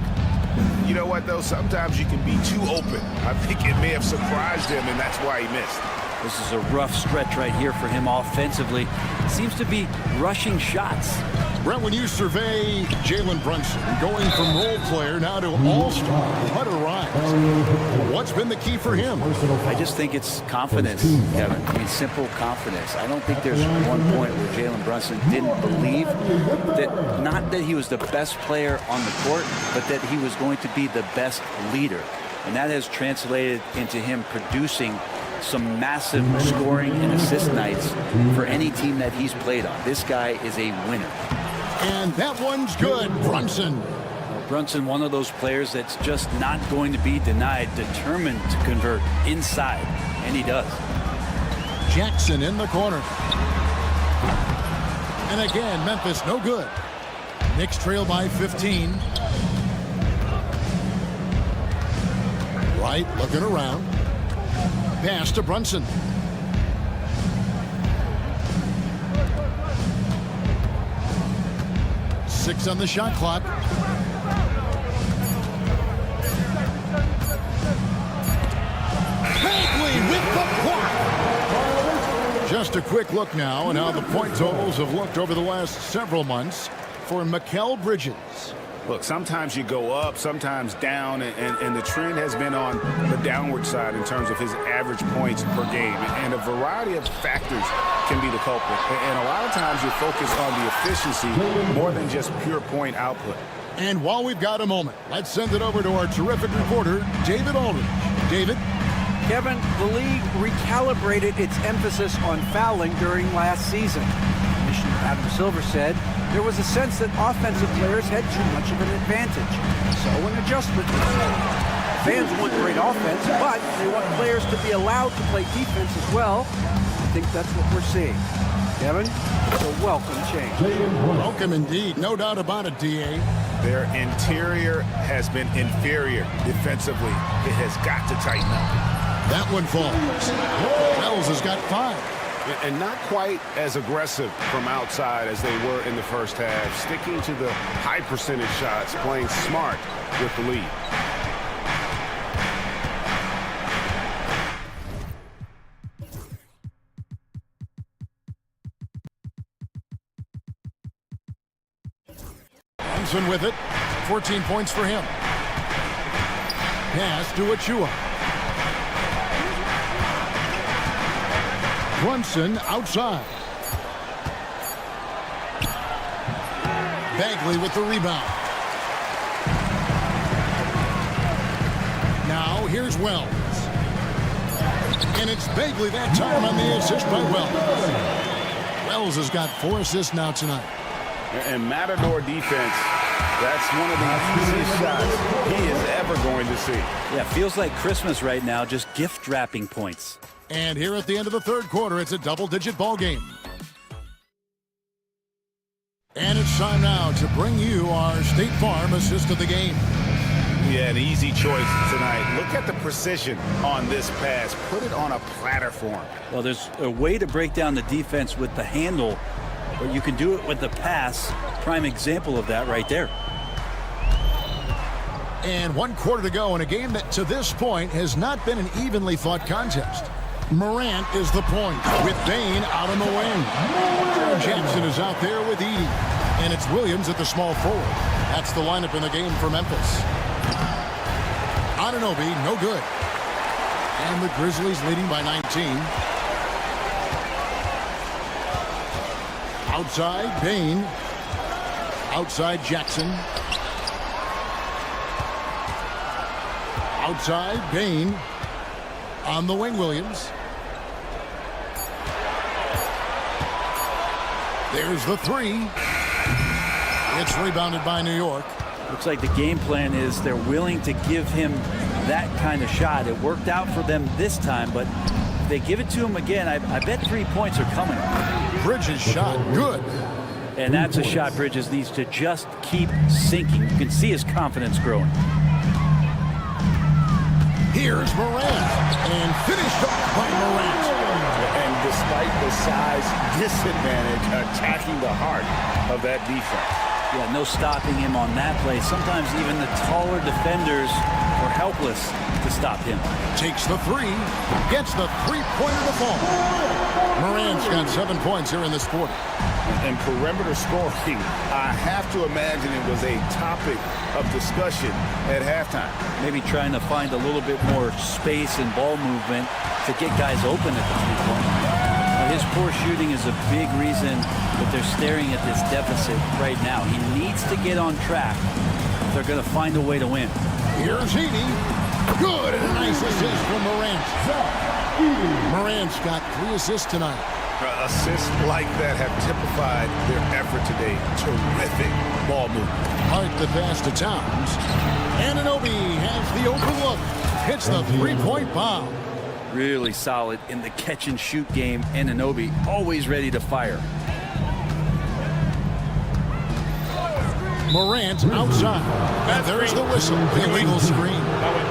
You know what, though? Sometimes you can be too open. I think it may have surprised him, and that's why he missed. This is a rough stretch right here for him offensively. Seems to be rushing shots. Brent, when you survey Jalen Brunson, going from role player now to all-star, what a rise. What's been the key for him? I just think it's confidence, Kevin. I mean, simple confidence. I don't think there's one point where Jalen Brunson didn't believe that, not that he was the best player on the court, but that he was going to be the best leader. And that has translated into him producing some massive scoring and assist nights for any team that he's played on. This guy is a winner. And that one's good. Brunson. Brunson, one of those players that's just not going to be denied, determined to convert inside, and he does. Jackson in the corner. And again, Memphis no good. Knicks trail by 15. Wright looking around. Pass to Brunson. Six on the shot clock. Bagley with the block. Just a quick look now and how the point totals have looked over the last several months for Mikal Bridges. Look, sometimes you go up, sometimes down, and the trend has been on the downward side in terms of his average points per game. And a variety of factors can be the culprit. And a lot of times you're focused on the efficiency more than just pure point output. And while we've got a moment, let's send it over to our terrific reporter, David Aldridge. David? Kevin, the league recalibrated its emphasis on fouling during last season. Commissioner Adam Silver said there was a sense that offensive players had too much of an advantage. So an adjustment. Fans want great offense, but they want players to be allowed to play defense as well. I think that's what we're seeing. Kevin, it's a welcome change. Welcome indeed. No doubt about it, D.A. Their interior has been inferior defensively. It has got to tighten up. That one falls. Wells has got 5. And not quite as aggressive from outside as they were in the first half. Sticking to the high percentage shots, playing smart with the lead. Brunson with it. 14 points for him. Pass to Achua. Brunson outside. Bagley with the rebound. Now here's Wells. And it's Bagley that time on the assist by Wells. Wells has got 4 assists now tonight. And Matador defense, that's one of the easiest shots he is ever going to see. Yeah, feels like Christmas right now, just gift wrapping points. And here at the end of the third quarter, it's a double-digit ball game. And it's time now to bring you our State Farm assist of the game. Yeah, an easy choice tonight. Look at the precision on this pass. Put it on a platter for him. Well, there's a way to break down the defense with the handle, but you can do it with the pass. Prime example of that right there. And 1 quarter to go in a game that to this point has not been an evenly fought contest. Morant is the point with Bain out on the wing. Jackson is out there with Edey. And it's Williams at the small forward. That's the lineup in the game for Memphis. Anunoby, no good. And the Grizzlies leading by 19. Outside, Bain. Outside, Jackson. Outside, Bain. On the wing, Williams. There's the 3. It's rebounded by New York. Looks like the game plan is they're willing to give him that kind of shot. It worked out for them this time, but if they give it to him again, I bet 3 points are coming. Bridges shot good. And that's a shot Bridges needs to just keep sinking. You can see his confidence growing. Here's Morant. And finished off by Morant. And despite the size disadvantage, attacking the heart of that defense. Yeah, no stopping him on that play. Sometimes even the taller defenders were helpless to stop him. Takes the 3. Gets the three-pointer to fall. Morant's got 7 points here in this quarter. And perimeter scoring, I have to imagine it was a topic of discussion at halftime. Maybe trying to find a little bit more space and ball movement to get guys open at the three-point line. His poor shooting is a big reason that they're staring at this deficit right now. He needs to get on track if they're going to find a way to win. Here's Edey. Good, and a nice assist from Morant. Morant's got 3 assists tonight. Assists like that have typified their effort today. Terrific ball movement. Hart the pass to Towns. Anunoby has the open look. Hits the three-point bomb. Really solid in the catch-and-shoot game. Anunoby always ready to fire. Morant outside. And there's the whistle. The illegal screen.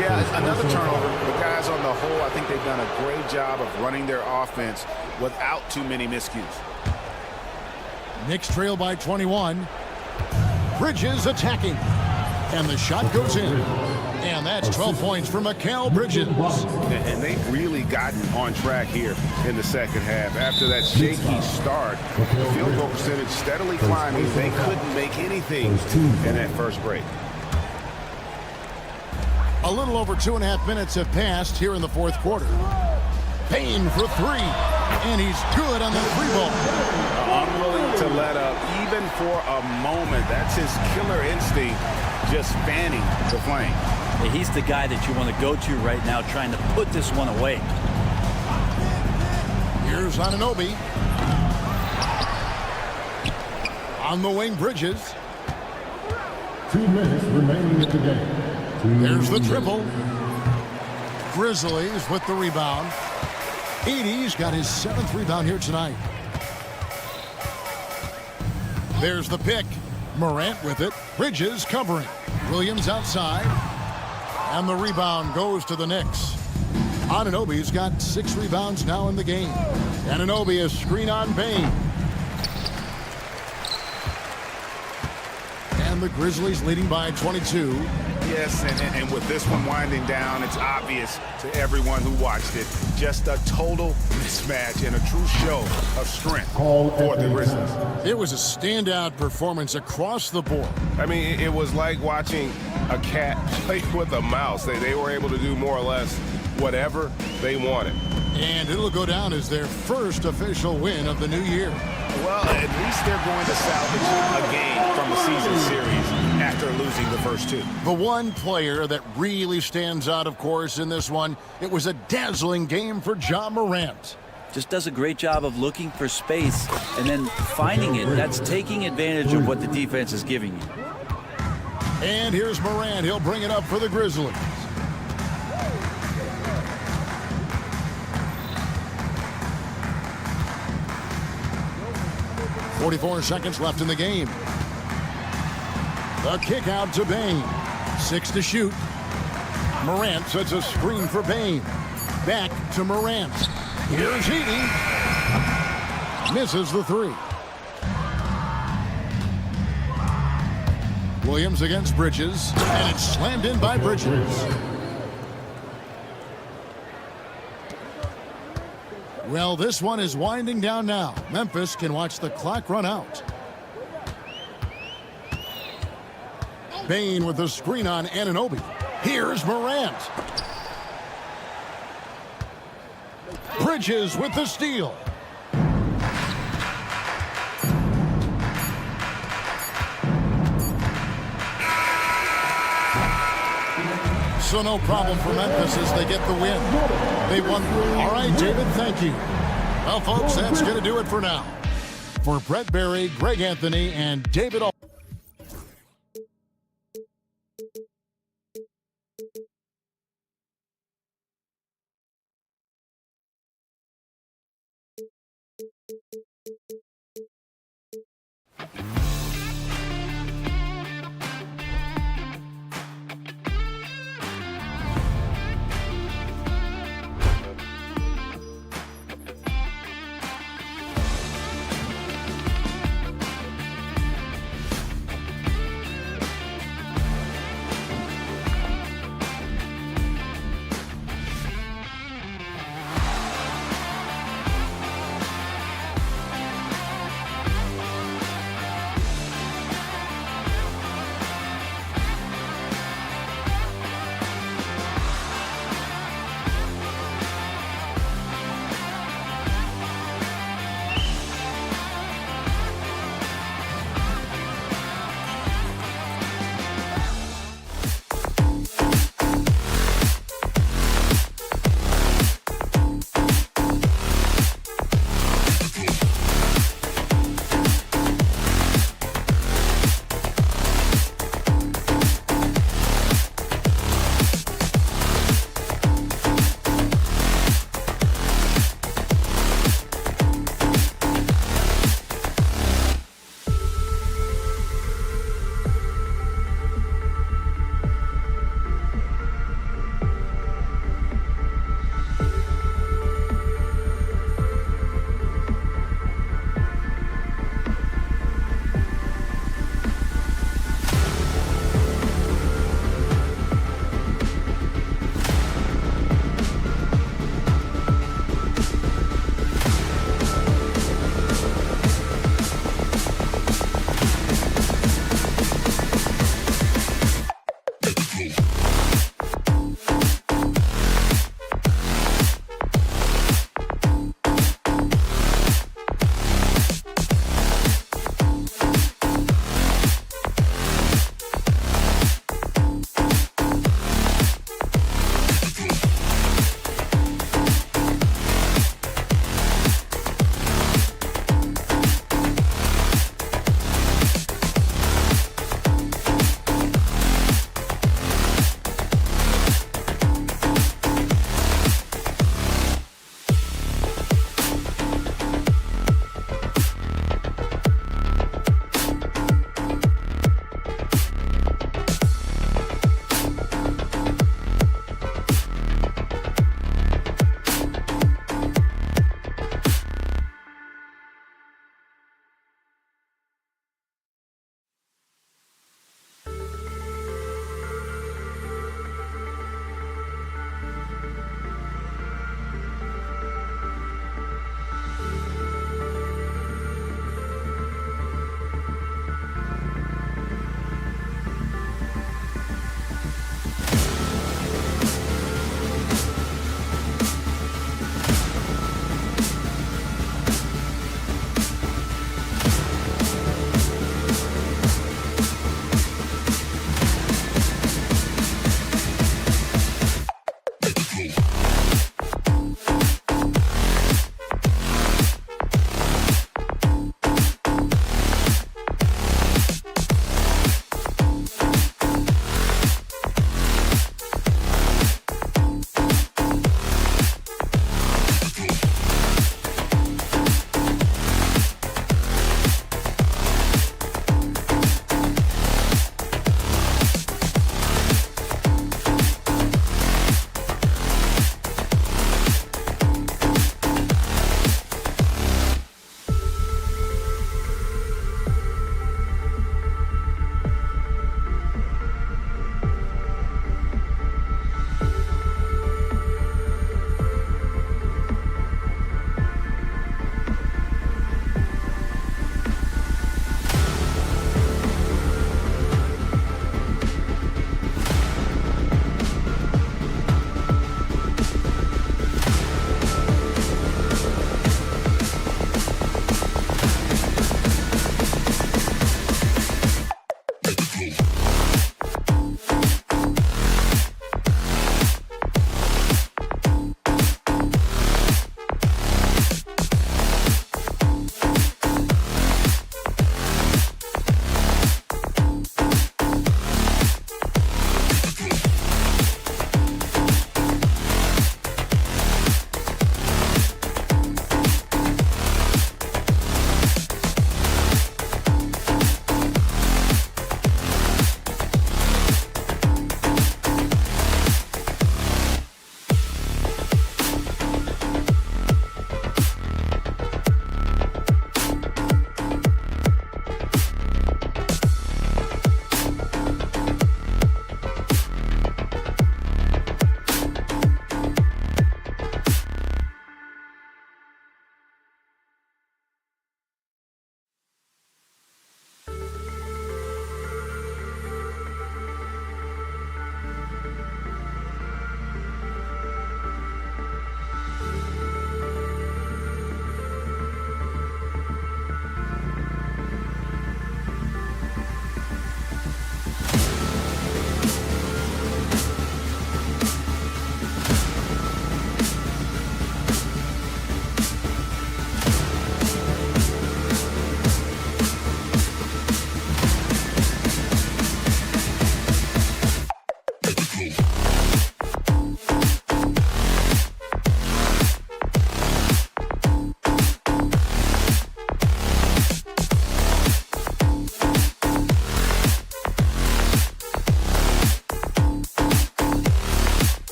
Yeah, another turnover. The guys on the whole, I think they've done a great job of running their offense without too many miscues. Knicks trail by 21. Bridges attacking. And the shot goes in. And that's 12 points for Mikal Bridges. And they've really gotten on track here in the second half. After that shaky start, the field goal percentage steadily climbing. They couldn't make anything in that first break. A little over 2.5 minutes have passed here in the fourth quarter. Payne for 3. And he's good on the 3-ball. Unwilling to let up even for a moment. That's his killer instinct, just fanning the flame. He's the guy that you want to go to right now, trying to put this one away. Here's Anunoby. On the wing, Bridges. 2 minutes remaining in the game. There's the triple. Grizzlies with the rebound. Edey's got his 7th rebound here tonight. There's the pick. Morant with it. Bridges covering. Williams outside. And the rebound goes to the Knicks. Anunoby's got 6 rebounds now in the game. Anunoby, a screen on Bane. And the Grizzlies leading by 22. Yes, and with this one winding down, it's obvious to everyone who watched it. Just a total mismatch and a true show of strength for the Grizzlies. It was a standout performance across the board. I mean, it was like watching a cat play with a mouse. They were able to do more or less whatever they wanted. And it'll go down as their first official win of the new year. Well, at least they're going to salvage a game from the season series after losing the first 2. The one player that really stands out, of course, in this one, it was a dazzling game for Ja Morant. Just does a great job of looking for space and then finding it. That's taking advantage of what the defense is giving you. And here's Morant. He'll bring it up for the Grizzlies. .44 seconds left in the game. The kick out to Bane. 6 to shoot. Morant sets a screen for Bane. Back to Morant. Here's Edey. Misses the 3. Williams against Bridges. And it's slammed in by Bridges. Well, this one is winding down now. Memphis can watch the clock run out. Bane with the screen on Anunoby. Here's Morant. Bridges with the steal. So no problem for Memphis as they get the win. They won. All right, David, thank you. Well, folks, that's going to do it for now. For Brett Berry, Greg Anthony, and David Al.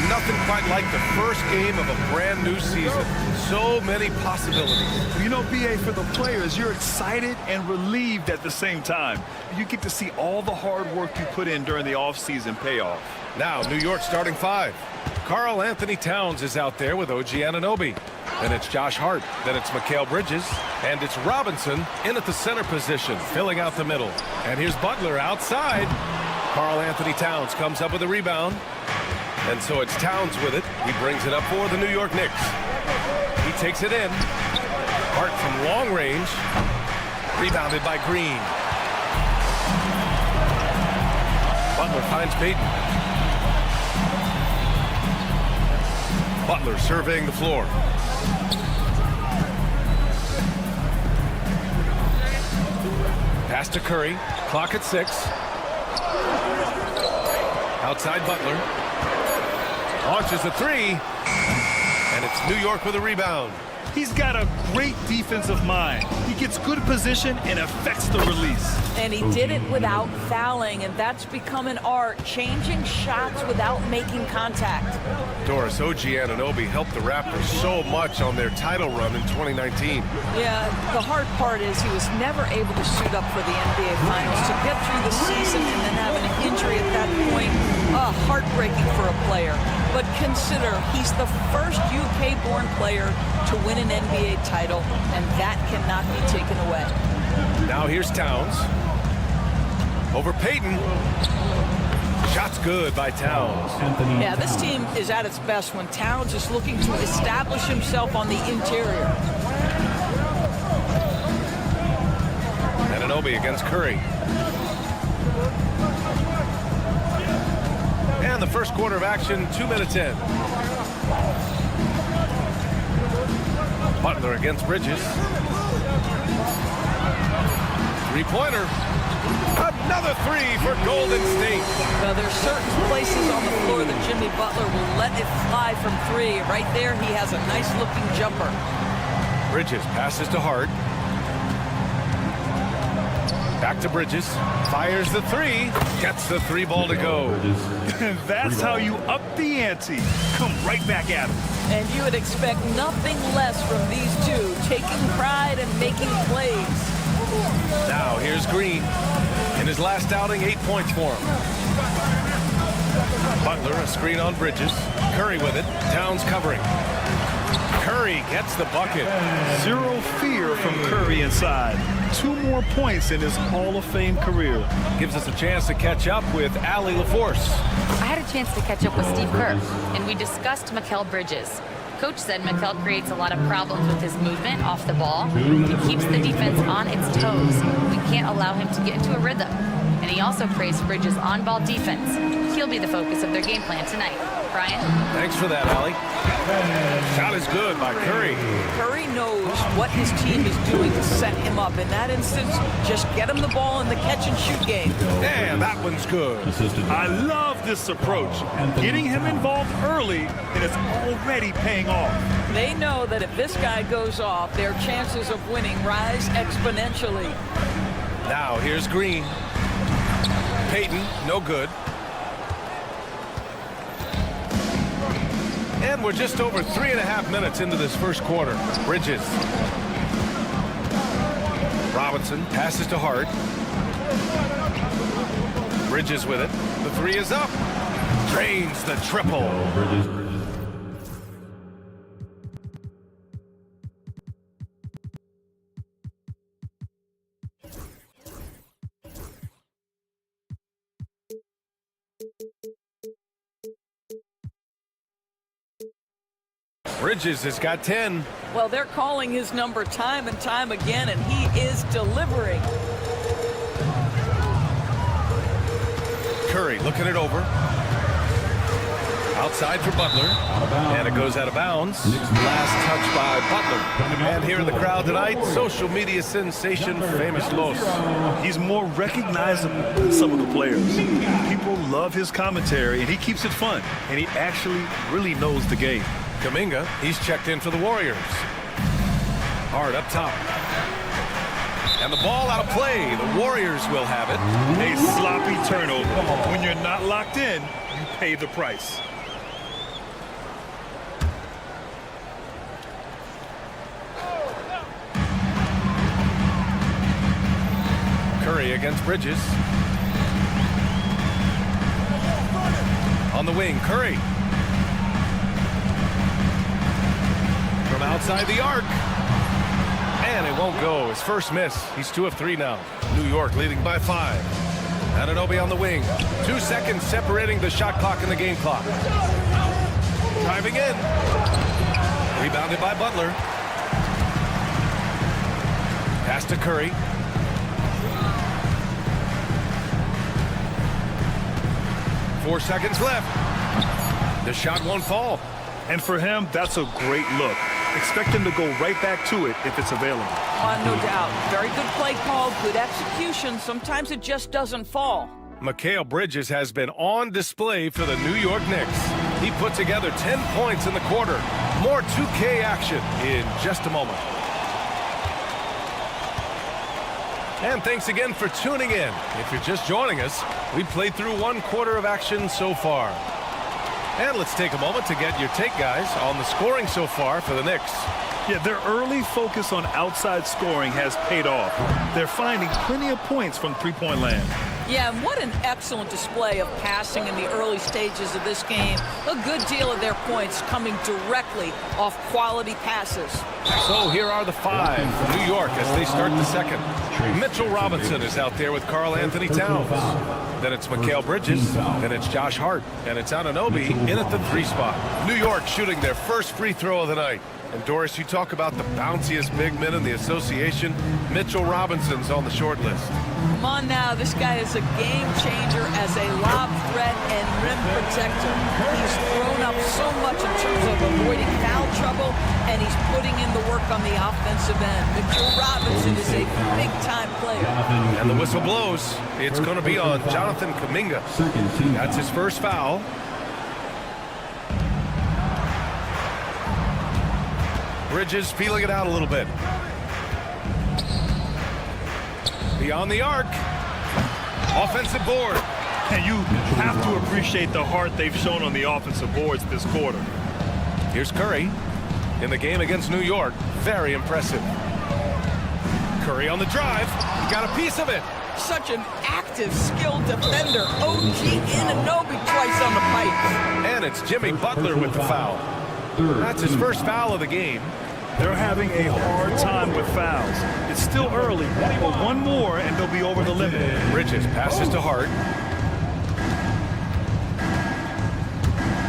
Nothing quite like the first game of a brand new season. So many possibilities. You know, BA, for the players, you're excited and relieved at the same time. You get to see all the hard work you put in during the offseason pay off. Now, New York starting five. Karl Anthony Towns is out there with OG Anunoby. Then it's Josh Hart. Then it's Mikal Bridges. And it's Robinson in at the center position, filling out the middle. And here's Butler outside. Karl Anthony Towns comes up with a rebound. And so it's Towns with it. He brings it up for the New York Knicks. He takes it in. Hart from long range. Rebounded by Green. Butler finds Payton. Butler surveying the floor. Pass to Curry. Clock at 6. Outside Butler. Launches a three, and it's New York with a rebound. He's got a great defensive mind. He gets good position and affects the release. And he did it without fouling, and that's become an art, changing shots without making contact. Doris, OG Anunoby helped the Raptors so much on their title run in 2019. Yeah, the hard part is he was never able to suit up for the NBA Finals. To get through the season and then have an injury at that point, heartbreaking for a player. But consider, he's the first UK-born player to win an NBA title, and that cannot be taken away. Now here's Towns. Over Payton. Shot's good by Towns. Yeah, this team is at its best when Towns is looking to establish himself on the interior. Anunoby against Curry. And the first quarter of action, 2 minutes in. Butler against Bridges. Three-pointer. Another three for Golden State. Now, there's certain places on the floor that Jimmy Butler will let it fly from three. Right there, he has a nice-looking jumper. Bridges passes to Hart. Back to Bridges. Fires the three. Gets the three ball to go. That's how you up the ante. Come right back at him. And you would expect nothing less from these two, taking pride and making plays. Now here's Green. In his last outing, 8 points for him. Butler, a screen on Bridges. Curry with it. Towns covering. Curry gets the bucket. Zero fear from Curry inside. 2 more points in his Hall of Fame career. Gives us a chance to catch up with Allie LaForce. I had a chance to catch up with Steve Kerr, and we discussed Mikal Bridges. Coach said Mikal creates a lot of problems with his movement off the ball. He keeps the defense on its toes. We can't allow him to get into a rhythm. And he also praised Bridges' on-ball defense. He'll be the focus of their game plan tonight. Brian? Thanks for that, Allie. Shot is good by Curry. Curry knows what his team is doing to set him up. In that instance, just get him the ball in the catch-and-shoot game. And that one's good. I love this approach. Getting him involved early, and it's already paying off. They know that if this guy goes off, their chances of winning rise exponentially. Now here's Green. Payton, no good. And we're just over 3.5 minutes into this first quarter. Bridges. Robinson passes to Hart. Bridges with it. The three is up. Drains the triple. Bridges has got 10. Well, they're calling his number time and time again, and he is delivering. Curry looking it over. Outside for Butler. And it goes out of bounds. Last touch by Butler. And here in the crowd tonight, social media sensation, Famous Los. He's more recognizable than some of the players. People love his commentary, and he keeps it fun. And he actually really knows the game. Kuminga, he's checked in for the Warriors. Hard up top. And the ball out of play. The Warriors will have it. A sloppy turnover. When you're not locked in, you pay the price. Curry against Bridges. On the wing, Curry. From outside the arc. And it won't go. His first miss. He's 2 of 3 now. New York leading by 5. Anunoby on the wing. 2 seconds separating the shot clock and the game clock. Driving in. Rebounded by Butler. Pass to Curry. Four seconds left. The shot won't fall. And for him, that's a great look. Expect him to go right back to it if it's available. No doubt. Very good play call, good execution. Sometimes it just doesn't fall. Mikal Bridges has been on display for the New York Knicks. He put together 10 points in the quarter. More 2K action in just a moment. And thanks again for tuning in. If you're just joining us, we played through 1 quarter of action so far. And let's take a moment to get your take, guys, on the scoring so far for the Knicks. Yeah, their early focus on outside scoring has paid off. They're finding plenty of points from three-point land. Yeah, and what an excellent display of passing in the early stages of this game. A good deal of their points coming directly off quality passes. So here are the 5 from New York as they start the second. Mitchell Robinson is out there with Karl Anthony Towns. Then it's Mikal Bridges. Then it's Josh Hart. And it's Anunoby in at the 3 spot. New York shooting their first free throw of the night. And Doris, you talk about the bounciest big men in the association. Mitchell Robinson's on the short list. Come on now, this guy is a game changer as a lob threat and rim protector. He's thrown up so much in terms of avoiding foul trouble, and he's putting in the work on the offensive end. Mitchell Robinson is a big-time player. And the whistle blows. It's going to be on Jonathan Kuminga. That's his first foul. Bridges feeling it out a little bit. Beyond the arc. Offensive board. And you have to appreciate the heart they've shown on the offensive boards this quarter. Here's Curry in the game against New York. Very impressive. Curry on the drive. He got a piece of it. Such an active, skilled defender. OG Anunoby twice on the pipe. And it's Jimmy Butler with the foul. That's his first foul of the game. They're having a hard time with fouls. It's still early, but 1 more and they'll be over the limit. Bridges passes to Hart.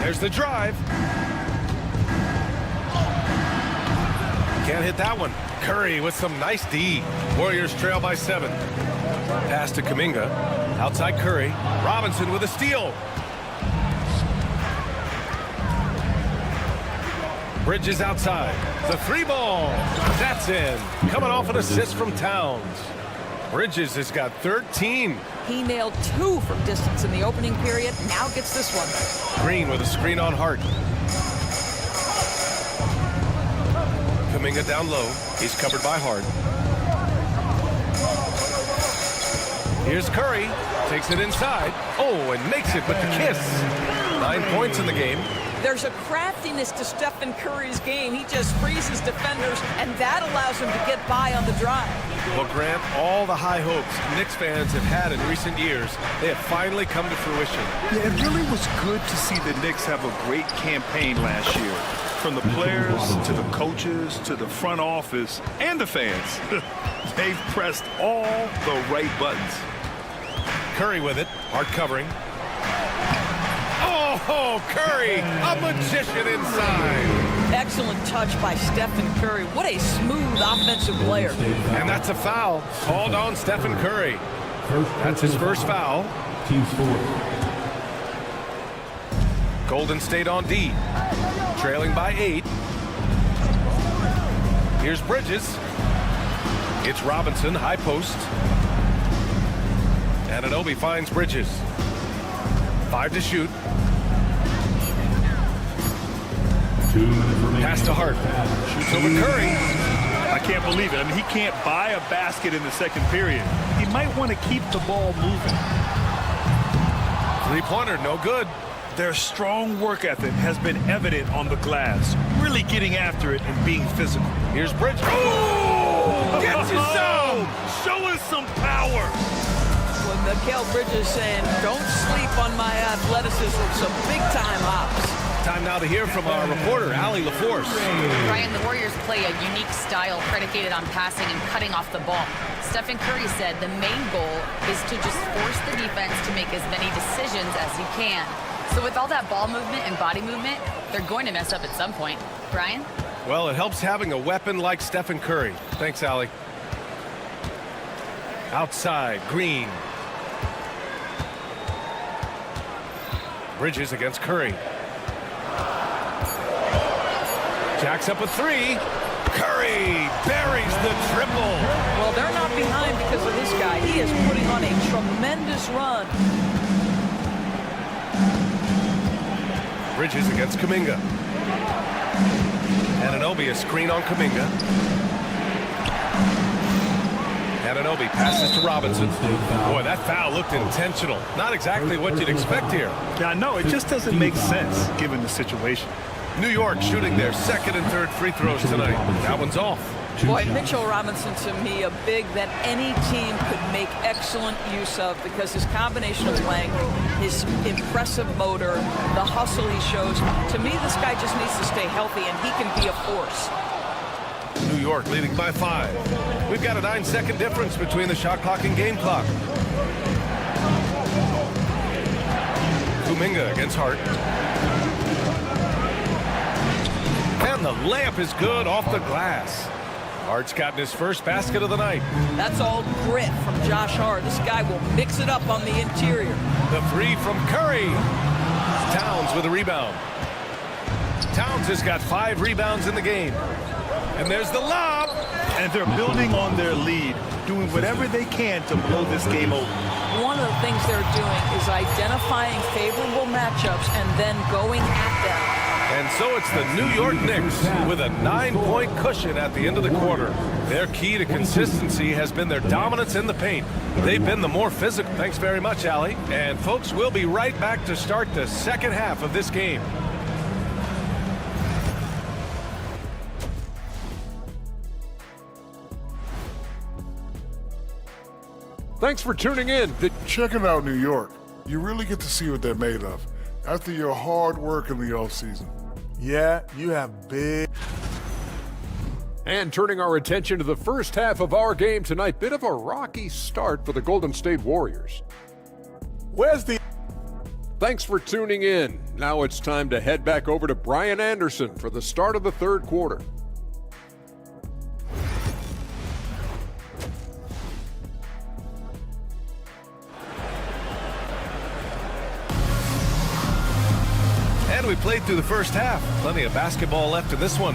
There's the drive. Can't hit that one. Curry with some nice D. Warriors trail by 7. Pass to Kuminga. Outside Curry. Robinson with a steal. Bridges outside. The 3 ball. That's in. Coming off an assist from Towns. Bridges has got 13. He nailed 2 from distance in the opening period. Now gets this one. Green with a screen on Hart. Kuminga down low. He's covered by Hart. Here's Curry. Takes it inside. Oh, and makes it with the kiss. 9 points in the game. There's a craftiness to Stephen Curry's game. He just freezes defenders, and that allows him to get by on the drive. Well, Grant, all the high hopes Knicks fans have had in recent years, they have finally come to fruition. Yeah, it really was good to see the Knicks have a great campaign last year. From the players to the coaches to the front office and the fans. They've pressed all the right buttons. Curry with it, hard covering. Oh, Curry, a magician inside. Excellent touch by Stephen Curry. What a smooth offensive player. And that's a foul called on Stephen Curry. That's his first foul. Team sport. Golden State on D, trailing by 8. Here's Bridges. It's Robinson, high post. Anunoby finds Bridges. 5 to shoot. Pass to Hart. Shoots over Curry. I can't believe it. I mean, he can't buy a basket in the second period. He might want to keep the ball moving. Three-pointer, no good. Their strong work ethic has been evident on the glass, really getting after it and being physical. Here's Bridges. Oh! Gets you some! Show us some power! Well, Mikal Bridges saying, don't sleep on my athleticism, some big-time hops. Time now to hear from our reporter, Allie LaForce. Ryan, the Warriors play a unique style predicated on passing and cutting off the ball. Stephen Curry said the main goal is to just force the defense to make as many decisions as he can. So with all that ball movement and body movement, they're going to mess up at some point. Brian? Well, it helps having a weapon like Stephen Curry. Thanks, Allie. Outside, Green. Bridges against Curry. Jacks up a 3. Curry buries the triple. Well, they're not behind because of this guy. He is putting on a tremendous run. Bridges against Kuminga. Anunoby, a screen on Kuminga. Anunoby passes to Robinson. Boy, that foul looked intentional. Not exactly what you'd expect here. Yeah, I know. It just doesn't make sense given the situation. New York shooting their second and third free throws tonight. That one's off. Boy, Mitchell Robinson, to me, a big that any team could make excellent use of because his combination of length, his impressive motor, the hustle he shows. To me, this guy just needs to stay healthy, and he can be a force. New York leading by 5. We've got a 9-second difference between the shot clock and game clock. Kuminga against Hart. And the layup is good off the glass. Hart's gotten his first basket of the night. That's all grit from Josh Hart. This guy will mix it up on the interior. The 3 from Curry. Towns with a rebound. Towns has got 5 rebounds in the game. And there's the lob. And they're building on their lead, doing whatever they can to blow this game open. One of the things they're doing is identifying favorable matchups and then going at them. And so it's the New York Knicks with a 9-point cushion at the end of the quarter. Their key to consistency has been their dominance in the paint. They've been the more physical. Thanks very much, Allie. And folks, we'll be right back to start the second half of this game. Thanks for tuning in. Checking out New York, you really get to see what they're made of after your hard work in the offseason. Yeah, you have big. And turning our attention to the first half of our game tonight, bit of a rocky start for the Golden State Warriors. Where's the... Thanks for tuning in. Now it's time to head back over to Brian Anderson for the start of the third quarter. And we played through the first half. Plenty of basketball left in this one.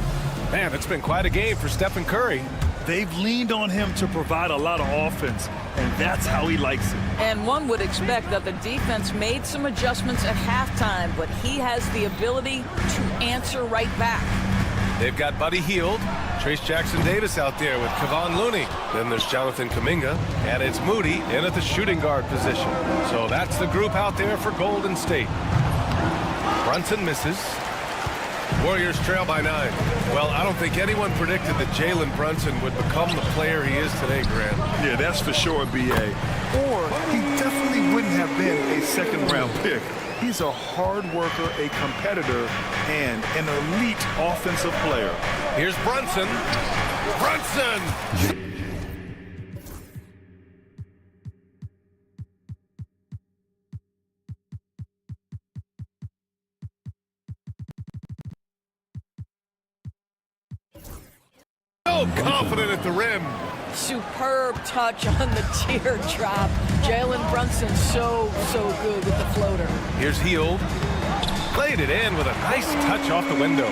Man, it's been quite a game for Stephen Curry. They've leaned on him to provide a lot of offense, and that's how he likes it. And one would expect that the defense made some adjustments at halftime, but he has the ability to answer right back. They've got Buddy Hield, Trace Jackson-Davis out there with Kevon Looney. Then there's Jonathan Kuminga, and it's Moody in at the shooting guard position. So that's the group out there for Golden State. Brunson misses. Warriors trail by 9. Well, I don't think anyone predicted that Jalen Brunson would become the player he is today, Grant. Yeah, that's for sure, B.A. Or he definitely wouldn't have been a second-round pick. He's a hard worker, a competitor, and an elite offensive player. Here's Brunson. Brunson! So confident at the rim. Superb touch on the teardrop. Jalen Brunson so good with the floater. Here's Hield. Played it in with a nice touch off the window.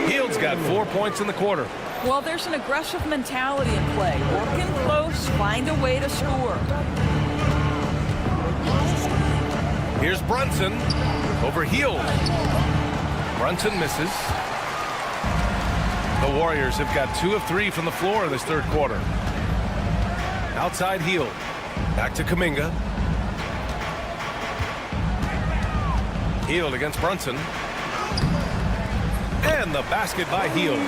Hield's got 4 points in the quarter. Well, there's an aggressive mentality in play. Work in close, find a way to score. Here's Brunson over Hield. Brunson misses. The Warriors have got 2 of 3 from the floor in this third quarter. Outside Hield. Back to Kuminga. Hield against Brunson. And the basket by Hield.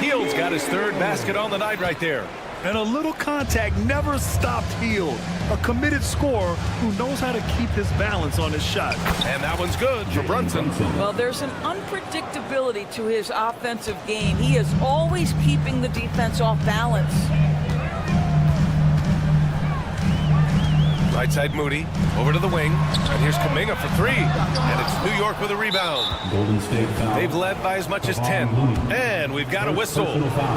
Hield's got his third basket on the night right there. And a little contact never stopped Hield. A committed scorer who knows how to keep his balance on his shot. And that one's good for Brunson. Well, there's an unpredictability to his offensive game. He is always keeping the defense off balance. Right side Moody, over to the wing, and here's Kuminga for 3, and it's New York with a rebound. Golden State foul. They've led by as much as 10, and we've got a whistle.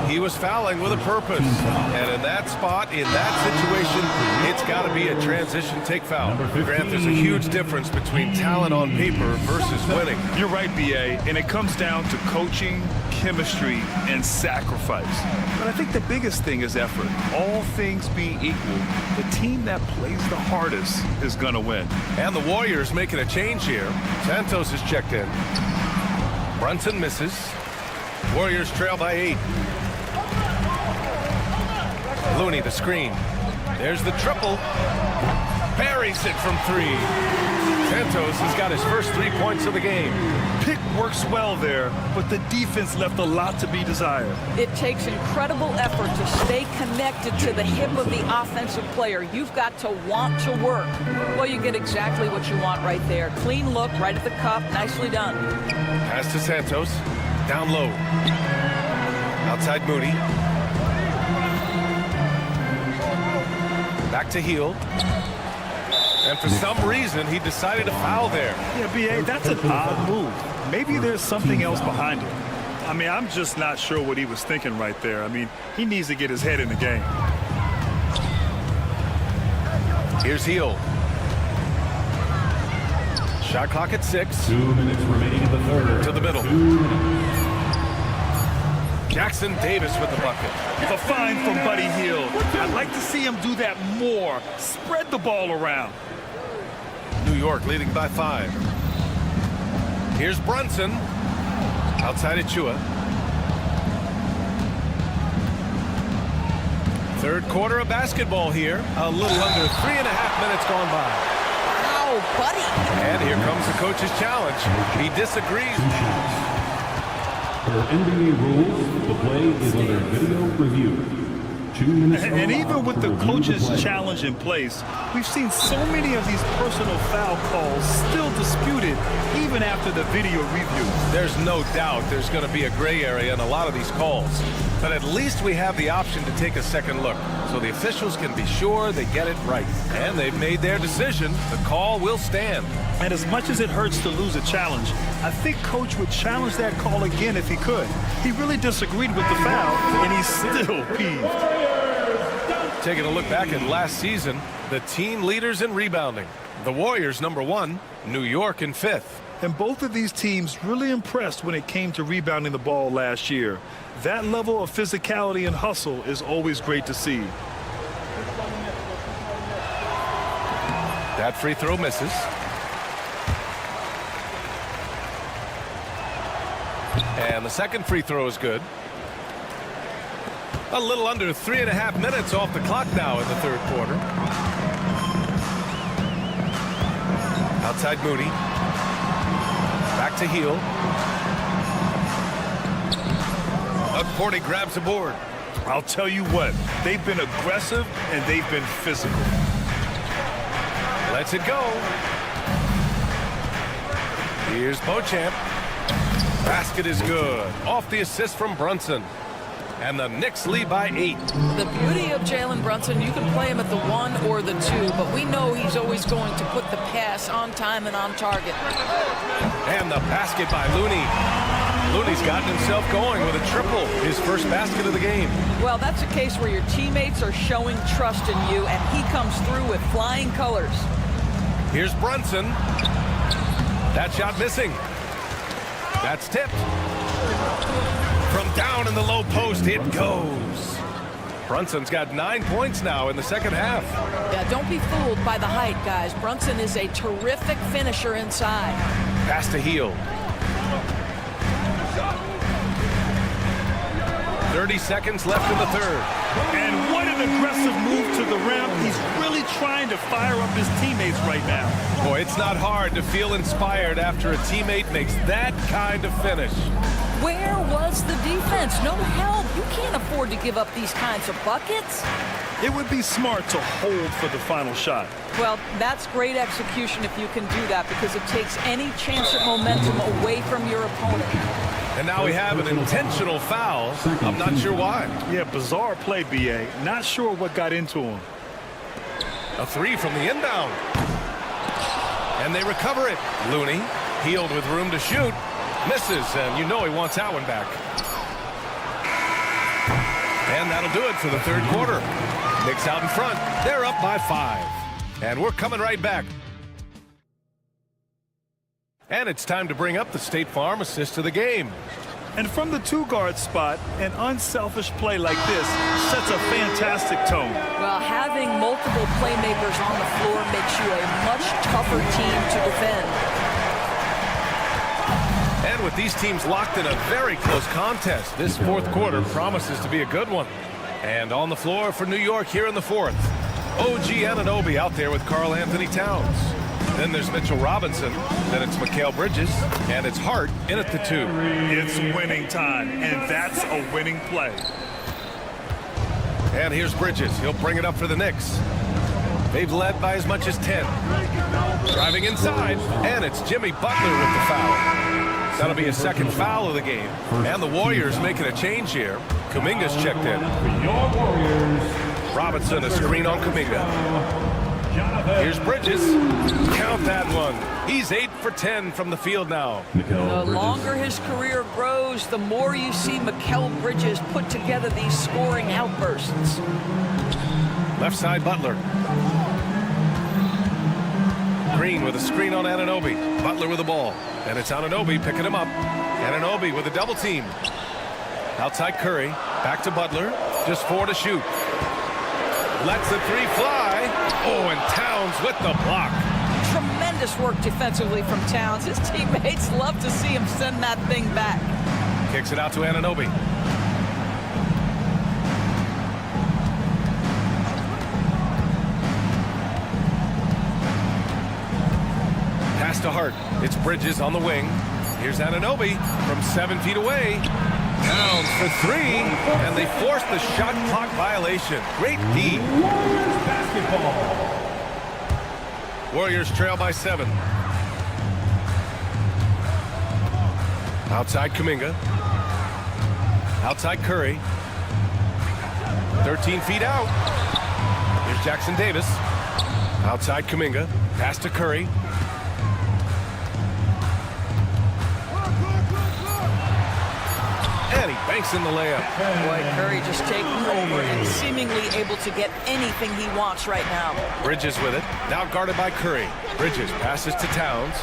He was fouling with a purpose, and in that spot, in that situation, it's got to be a transition take foul. Grant, there's a huge difference between talent on paper versus winning. You're right, B.A., and it comes down to coaching, chemistry, and sacrifice. But I think the biggest thing is effort. All things being equal, the team that plays the hardest is going to win. And the Warriors making a change here. Santos is checked in. Brunson misses. Warriors trail by 8. Looney the screen. There's the triple. Buries it from 3. Santos has got his first 3 points of the game. Pick works well there, but the defense left a lot to be desired. It takes incredible effort to stay connected to the hip of the offensive player. You've got to want to work. Well, you get exactly what you want right there. Clean look, right at the cup. Nicely done. Pass to Santos. Down low. Outside Moody. Back to Hield. And for some reason, he decided to foul there. Yeah, B.A., that's an odd move. Maybe there's something else behind it. I mean, I'm just not sure what he was thinking right there. I mean, he needs to get his head in the game. Here's Hield. Shot clock at 6. 2 minutes remaining in the third. To the middle. Jackson Davis with the bucket. The find from Buddy Hield. I'd like to see him do that more. Spread the ball around. New York leading by 5. Here's Brunson. Outside Achua. Third quarter of basketball here. A little under 3.5 minutes gone by. Wow, buddy. And here comes the coach's challenge. He disagrees. Per NBA rules, the play is under video review. 2 minutes. And even with the coach's challenge in place, we've seen so many of these personal foul calls still disputed even after the video review. There's no doubt there's going to be a gray area in a lot of these calls. But at least we have the option to take a second look, so the officials can be sure they get it right. And they've made their decision. The call will stand. And as much as it hurts to lose a challenge, I think Coach would challenge that call again if he could. He really disagreed with the foul, and he's still peeved. Taking a look back at last season, the team leaders in rebounding. The Warriors #1, New York in 5th. And both of these teams really impressed when it came to rebounding the ball last year. That level of physicality and hustle is always great to see. That free throw misses. And the second free throw is good. A little under 3.5 minutes off the clock now in the third quarter. Outside Moody. Back to Hield. McCourty grabs the board. I'll tell you what, they've been aggressive and they've been physical. Lets it go. Here's Beauchamp. Basket is good. Off the assist from Brunson. And the Knicks lead by 8. The beauty of Jalen Brunson, you can play him at the 1 or the 2, but we know he's always going to put the pass on time and on target. And the basket by Looney. Looney's gotten himself going with a triple, his first basket of the game. Well, that's a case where your teammates are showing trust in you, and he comes through with flying colors. Here's Brunson. That shot missing. That's tipped. From down in the low post, it goes. Brunson's got 9 points now in the second half. Yeah, don't be fooled by the height, guys. Brunson is a terrific finisher inside. Pass to Hield. 30 seconds left in the third. And what an aggressive move to the rim. He's really trying to fire up his teammates right now. Boy, it's not hard to feel inspired after a teammate makes that kind of finish. Where was the defense? No help. You can't afford to give up these kinds of buckets. It would be smart to hold for the final shot. Well, that's great execution if you can do that, because it takes any chance at momentum away from your opponent. And now we have an intentional foul. I'm not sure why. Yeah, bizarre play, B.A. Not sure what got into him. A 3 from the inbound. And they recover it. Looney, Hield with room to shoot. Misses, and you know he wants that one back. And that'll do it for the third quarter. Knicks out in front. They're up by 5. And we're coming right back. And it's time to bring up the State Farm assist of the game. And from the 2-guard spot, an unselfish play like this sets a fantastic tone. Well, having multiple playmakers on the floor makes you a much tougher team to defend. And with these teams locked in a very close contest, this fourth quarter promises to be a good one. And on the floor for New York here in the fourth, OG Anunoby out there with Karl Anthony Towns. Then there's Mitchell Robinson. Then it's Mikal Bridges. And it's Hart in at the 2. It's winning time, and that's a winning play. And here's Bridges. He'll bring it up for the Knicks. They've led by as much as 10. Driving inside, and it's Jimmy Butler with the foul. That'll be a second foul of the game. And the Warriors making a change here. Kuminga's checked in. Robinson, a screen on Kuminga. Here's Bridges. Count that one. He's 8 for 10 from the field now. The longer his career grows, the more you see Mikal Bridges put together these scoring outbursts. Left side, Butler. Green with a screen on Anunoby. Butler with the ball. And it's Anunoby picking him up. Anunoby with a double team. Outside Curry. Back to Butler. Just 4 to shoot. Lets the 3 fly. Oh, and Towns with the block. Tremendous work defensively from Towns. His teammates love to see him send that thing back. Kicks it out to Anunoby. Pass to Hart. It's Bridges on the wing. Here's Anunoby from 7 feet away. Towns for 3, and they force the shot clock violation. Great D. Warriors basketball. Warriors trail by 7. Outside Kuminga. Outside Curry. 13 feet out. Here's Jackson Davis. Outside Kuminga. Pass to Curry. And he banks in the layup. Boy, Curry just taking over and seemingly able to get anything he wants right now. Bridges with it. Now guarded by Curry. Bridges passes to Towns.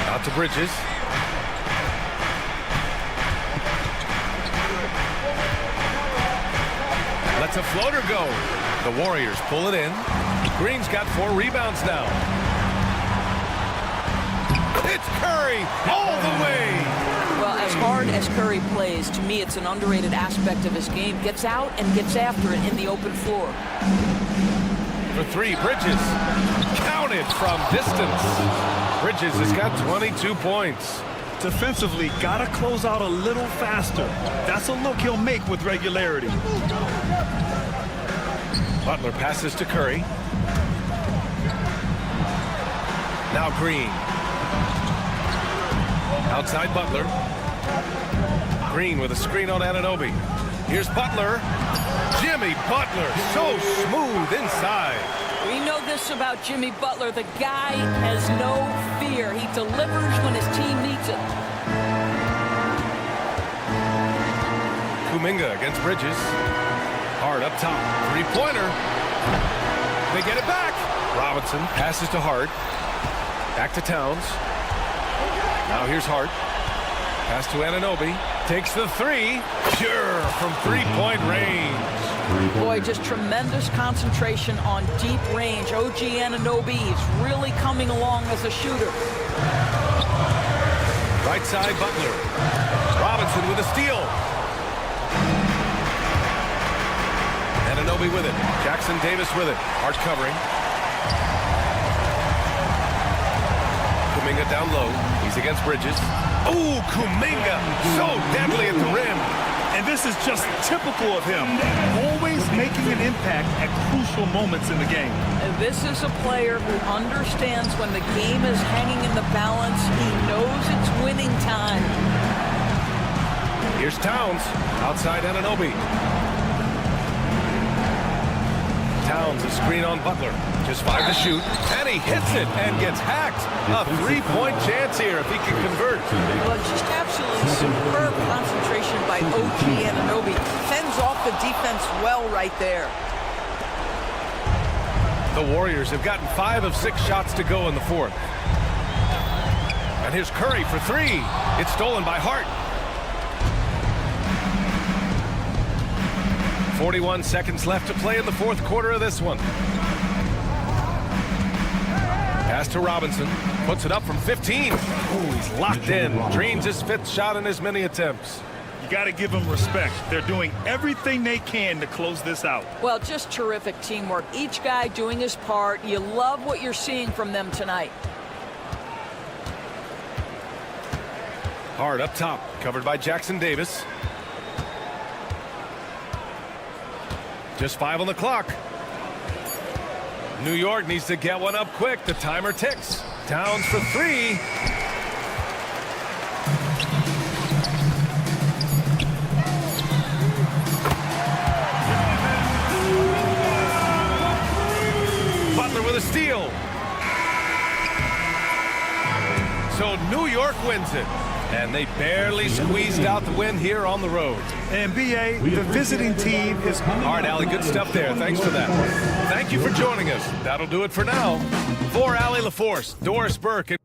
Out to Bridges. Lets a floater go. The Warriors pull it in. Green's got 4 rebounds now. It's Curry all the way. Well, as hard as Curry plays, to me it's an underrated aspect of his game. Gets out and gets after it in the open floor. For 3, Bridges. Counted from distance. Bridges has got 22 points. Defensively, got to close out a little faster. That's a look he'll make with regularity. Butler passes to Curry. Now Green. Outside Butler. Green with a screen on Anunoby. Here's Butler. Jimmy Butler, so smooth inside. We know this about Jimmy Butler. The guy has no fear. He delivers when his team needs it. Kuminga against Bridges. Hart up top. Three-pointer. They get it back. Robinson passes to Hart. Back to Towns. Now here's Hart. Pass to Anunoby. Takes the three. Pure from three-point range. Boy, just tremendous concentration on deep range. OG Anunoby is really coming along as a shooter. Right side, Butler. Robinson with a steal. Anunoby with it. Jackson Davis with it. Hart covering. Kuminga down low. He's against Bridges. Oh, Kuminga, so deadly at the rim. And this is just typical of him. Always making an impact at crucial moments in the game. And this is a player who understands when the game is hanging in the balance. He knows it's winning time. Here's Towns, outside Anunoby. Towns, a screen on Butler. Just 5 to shoot, and he hits it and gets hacked. A three-point chance here if he can convert. Well, just absolutely superb concentration by OG Anunoby. Fends off the defense well right there. The Warriors have gotten 5 of 6 shots to go in the fourth. And here's Curry for 3. It's stolen by Hart. 41 seconds left to play in the fourth quarter of this one. Pass to Robinson. Puts it up from 15. Ooh, he's locked in. Drains his 5th shot in as many attempts. You got to give them respect. They're doing everything they can to close this out. Well, just terrific teamwork. Each guy doing his part. You love what you're seeing from them tonight. Hart up top, covered by Jackson Davis. Just 5 on the clock. New York needs to get one up quick. The timer ticks. Towns for 3. Butler with a steal. So New York wins it. And they barely squeezed out the win here on the road. And BA, the visiting team is... All right, Allie, good stuff there. Thanks for that. Thank you for joining us. That'll do it for now. For Allie LaForce, Doris Burke, and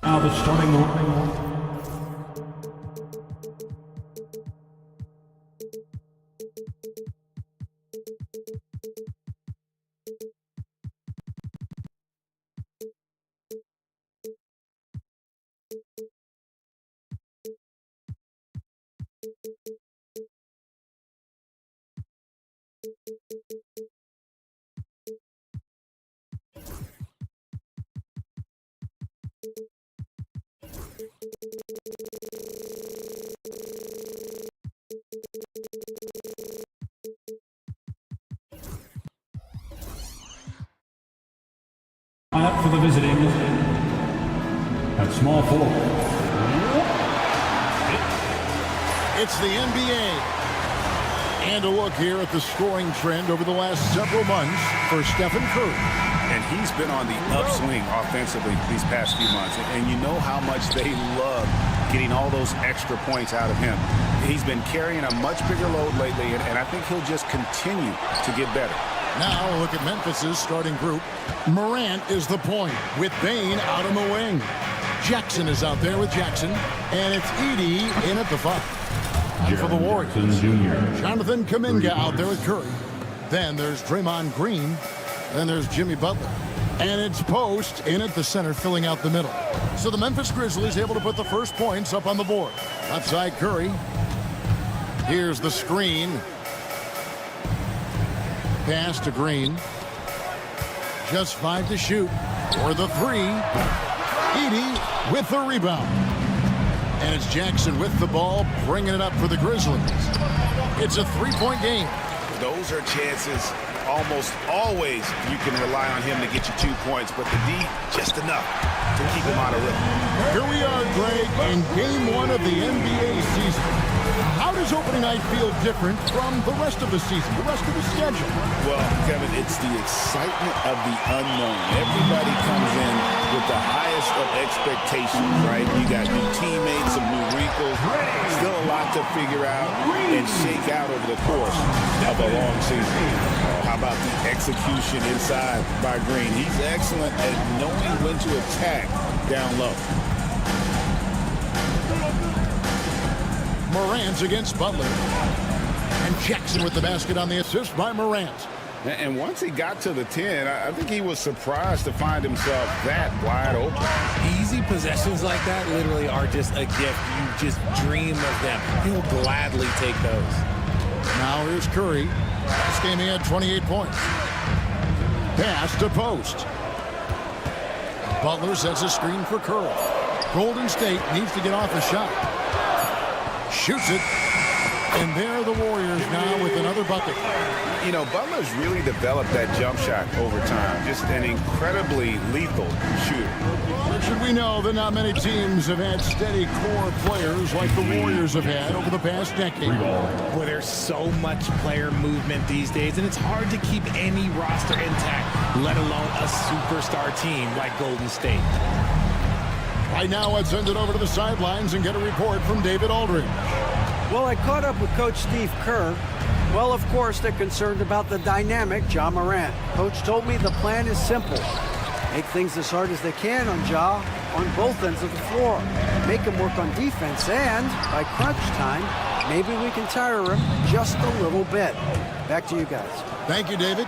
Now the starting line. Up for the visiting at small forward. It's the NBA. And a look here at the scoring trend over the last several months for Stephen Curry. And he's been on the upswing offensively these past few months. And you know how much they love getting all those extra points out of him. He's been carrying a much bigger load lately, and I think he'll just continue to get better. Now a look at Memphis's starting group. Morant is the point with Bane out on the wing. Jackson is out there with Jackson, and it's Edey in at the 5. And for the Warriors, Jonathan Kuminga out there with Curry. Then there's Draymond Green. Then there's Jimmy Butler. And it's Post in at the center, filling out the middle. So the Memphis Grizzlies able to put the first points up on the board. Left side Curry. Here's the screen. Pass to Green. Just 5 to shoot. For the 3. Edey with the rebound. And it's Jackson with the ball, bringing it up for the Grizzlies. It's a 3-point game. Those are chances almost always you can rely on him to get you 2 points, but the D, just enough to keep him out of rhythm. Here we are, Greg, in Game 1 of the NBA season. How does opening night feel different from the rest of the season, the rest of the schedule? Well, Kevin, it's the excitement of the unknown. Everybody comes in with the highest of expectations, right? You got new teammates, some new wrinkles, still a lot to figure out and shake out over the course of a long season. How about the execution inside by Green? He's excellent at knowing when to attack down low. Morant against Butler. And Jackson with the basket on the assist by Morant. And once he got to the 10, I think he was surprised to find himself that wide open. Easy possessions like that literally are just a gift. You just dream of them. He'll gladly take those. Now here's Curry. This game he had 28 points. Pass to Post. Butler sets a screen for Curry. Golden State needs to get off a shot. Shoots it. And there are the Warriors now with another bucket. You know, Butler's really developed that jump shot over time. Just an incredibly lethal shooter. Should we know that not many teams have had steady core players like the Warriors have had over the past decade? Well, there's so much player movement these days, and it's hard to keep any roster intact, let alone a superstar team like Golden State. Right now, let's send it over to the sidelines and get a report from David Aldridge. Well, I caught up with Coach Steve Kerr. Well, of course, they're concerned about the dynamic Ja Morant. Coach told me the plan is simple. Make things as hard as they can on Ja on both ends of the floor. Make him work on defense, and by crunch time, maybe we can tire him just a little bit. Back to you guys. Thank you, David.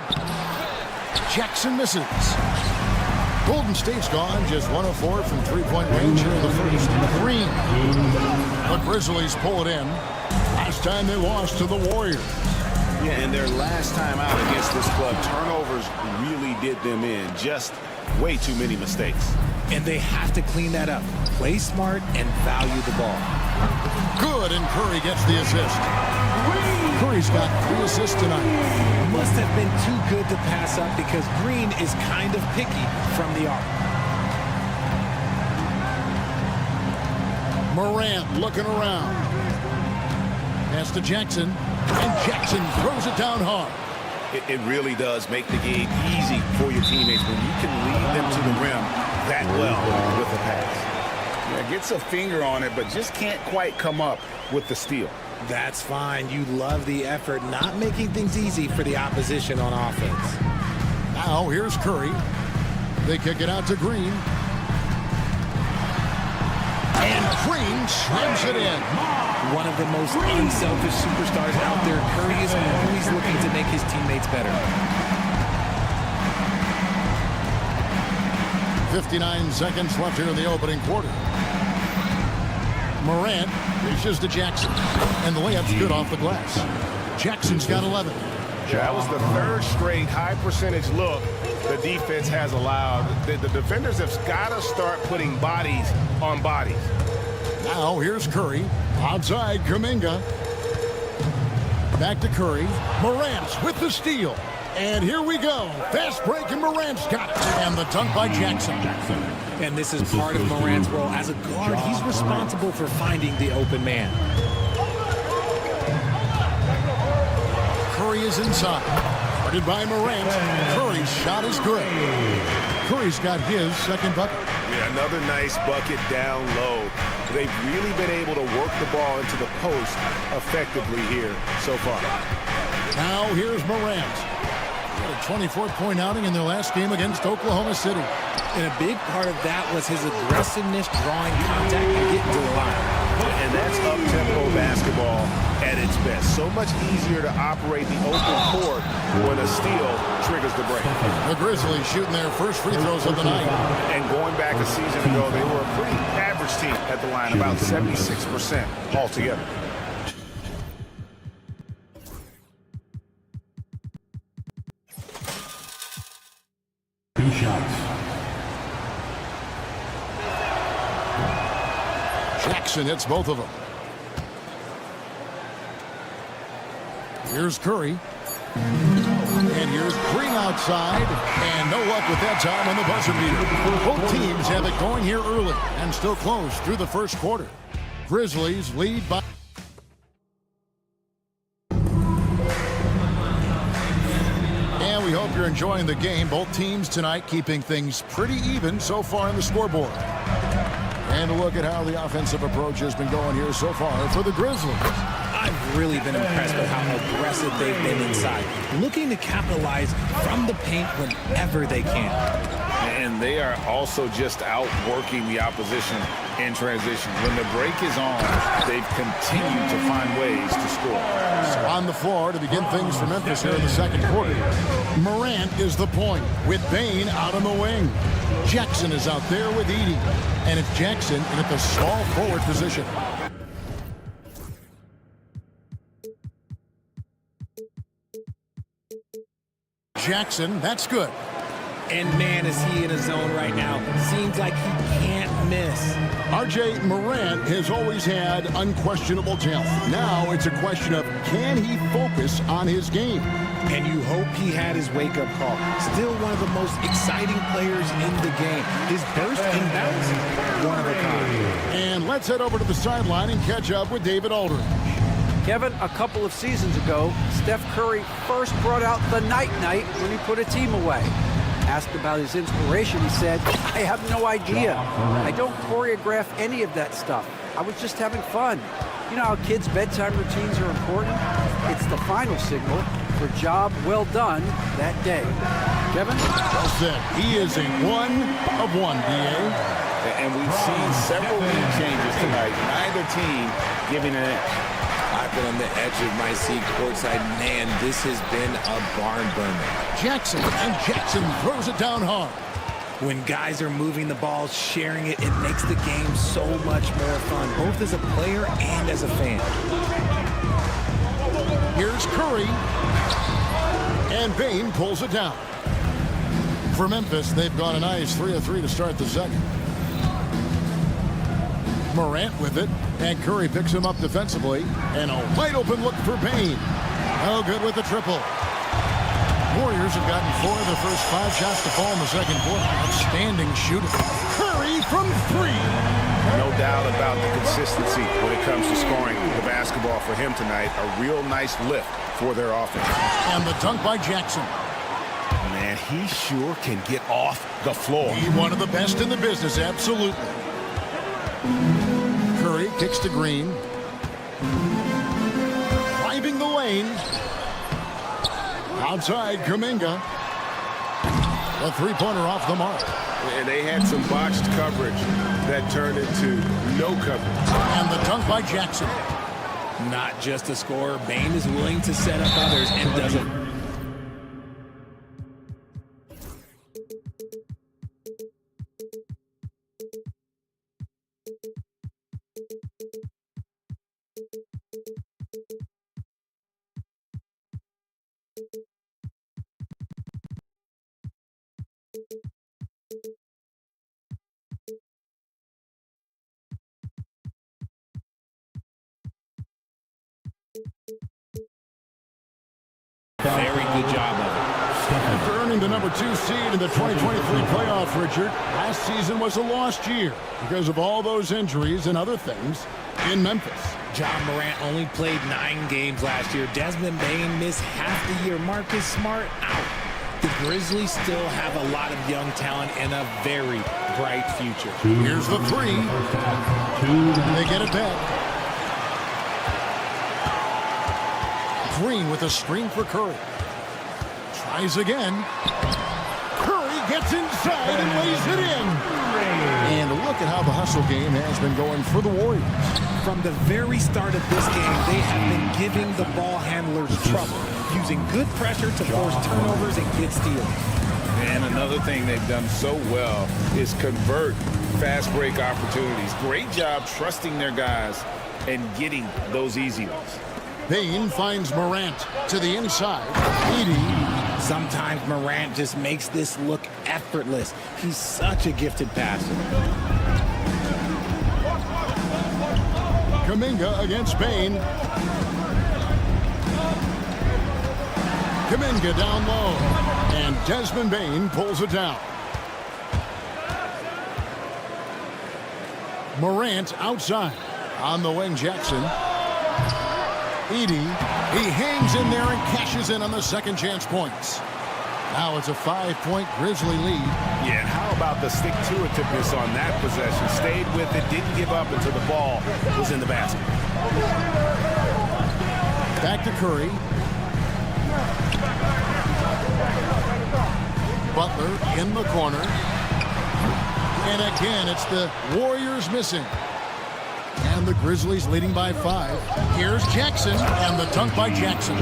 Jackson misses. Golden State's gone just 1 of 4 from three-point range here in the first. Green. The Grizzlies pull it in. Last time they lost to the Warriors. Yeah, and their last time out against this club, turnovers really did them in. Just way too many mistakes. And they have to clean that up. Play smart and value the ball. Good, and Curry gets the assist. Curry's got 3 assists tonight. Must have been too good to pass up because Green is kind of picky from the arc. Morant looking around. Pass to Jackson, and Jackson throws it down hard. It really does make the game easy for your teammates when you can lead them to the rim that well with a pass. Yeah, gets a finger on it, but just can't quite come up with the steal. That's fine. You love the effort, not making things easy for the opposition on offense. Now here's Curry. They kick it out to Green. And Green slams it in. One of the most unselfish superstars out there. Curry is always looking to make his teammates better. 59 seconds left here in the opening quarter. Morant reaches to Jackson. And the layup's good off the glass. Jackson's got 11. That was the third straight high percentage look the defense has allowed. The defenders have got to start putting bodies on bodies. Now here's Curry. Outside Kuminga. Back to Curry. Morant with the steal. And here we go. Fast break, and Morant's got it. And the dunk by Jackson. And this is part of Morant's role. As a guard, he's responsible for finding the open man. Curry is inside. Guarded by Morant. Curry's shot is good. Curry's got his second bucket. Yeah, another nice bucket down low. They've really been able to work the ball into the post effectively here so far. Now here's Morant. He had a 24-point outing in their last game against Oklahoma City. And a big part of that was his aggressiveness, drawing contact and getting to the line. And that's up-tempo basketball at its best. So much easier to operate the open court when a steal triggers the break. The Grizzlies shooting their first free throws of the night. And going back a season ago, they were a pretty average team at the line, about 76% altogether. Two shots. Jackson hits both of them. Here's Curry. And here's Green outside. And no luck with that time on the buzzer beater. Both teams have it going here early and still close through the first quarter. Grizzlies lead by... And we hope you're enjoying the game. Both teams tonight keeping things pretty even so far in the scoreboard. And a look at how the offensive approach has been going here so far for the Grizzlies. I've really been impressed with how aggressive they've been inside, looking to capitalize from the paint whenever they can. And they are also just outworking the opposition in transition. When the break is on, they've continued to find ways to score. On the floor to begin things for Memphis here in the second quarter. Morant is the point with Bane out on the wing. Jackson is out there with Edey. And it's Jackson in at the small forward position. Jackson, that's good. And man, is he in a zone right now. Seems like he can't miss. R.J. Morant has always had unquestionable talent. Now it's a question of, can he focus on his game? And you hope he had his wake-up call. Still one of the most exciting players in the game. His burst and bounce, one of a kind. And let's head over to the sideline and catch up with David Aldridge. Kevin, a couple of seasons ago, Steph Curry first brought out the night-night when he put a team away. Asked about his inspiration, he said, I have no idea. I don't choreograph any of that stuff. I was just having fun. You know how kids' bedtime routines are important? It's the final signal for job well done that day. Kevin? Well said. He is a one-of-one, D.A. And we've seen several lead changes tonight. Neither team giving an inch. I've been on the edge of my seat courtside. Man, this has been a barn burner. Jackson, and Jackson throws it down hard. When guys are moving the ball, sharing it, it makes the game so much more fun, both as a player and as a fan. Here's Curry. And Bane pulls it down. For Memphis, they've gone a nice 3 of 3 to start the second. Morant with it, and Curry picks him up defensively, and a wide open look for Bane. Oh, good with the triple. Warriors have gotten 4 of their first 5 shots to fall in the second quarter. Outstanding shooting. Curry from 3. No doubt about the consistency when it comes to scoring the basketball for him tonight. A real nice lift for their offense. And the dunk by Jackson. Man, he sure can get off the floor. He's one of the best in the business, absolutely. Curry kicks to Green. Driving the lane. Outside, Kuminga. A three-pointer off the mark. And they had some botched coverage that turned into no coverage. And the dunk by Jackson. Not just a scorer, Bane is willing to set up others and does it. Very good job of it. After earning the number 2 seed in the 2023 playoffs, Richard, last season was a lost year because of all those injuries and other things in Memphis. John Morant only played 9 games last year. Desmond Bane missed half the year. Marcus Smart out. The Grizzlies still have a lot of young talent and a very bright future. Here's the 3. They get it back. Green with a screen for Curry. Tries again. Curry gets inside and lays it in. And look at how the hustle game has been going for the Warriors. From the very start of this game, they have been giving the ball handlers trouble, using good pressure to force turnovers and get steals. And another thing they've done so well is convert fast break opportunities. Great job trusting their guys and getting those easy ones. Bane finds Morant to the inside. Sometimes Morant just makes this look effortless. He's such a gifted passer. Kuminga against Bane. Kuminga down low. And Desmond Bane pulls it down. Morant outside. On the wing, Jackson. Edey, he hangs in there and cashes in on the second chance points. Now it's a 5-point Grizzly lead. Yeah, and how about the stick-to-itiveness on that possession? Stayed with it, didn't give up until the ball was in the basket. Back to Curry. Butler in the corner. And again, it's the Warriors missing. And the Grizzlies leading by 5. Here's Jackson, and the dunk by Jackson.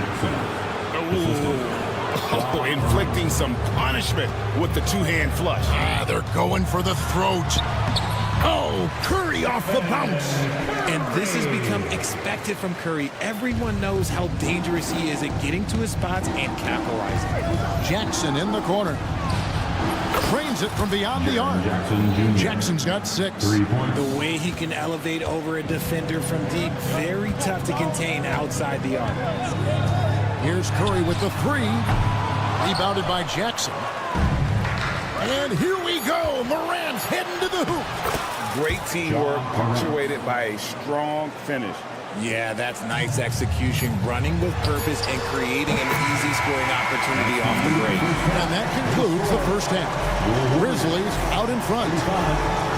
Oh, inflicting some punishment with the two-hand flush. They're going for the throat. Oh, Curry off the bounce. And this has become expected from Curry. Everyone knows how dangerous he is at getting to his spots and capitalizing. Jackson in the corner. Trains it from beyond the arc. Jackson's got 6. The way he can elevate over a defender from deep, very tough to contain outside the arc. Here's Curry with the 3. Rebounded by Jackson. And here we go. Morant's heading to the hoop. Great teamwork punctuated by a strong finish. Yeah, that's nice execution, running with purpose and creating an easy scoring opportunity off the break. And that concludes the first half. Grizzlies out in front.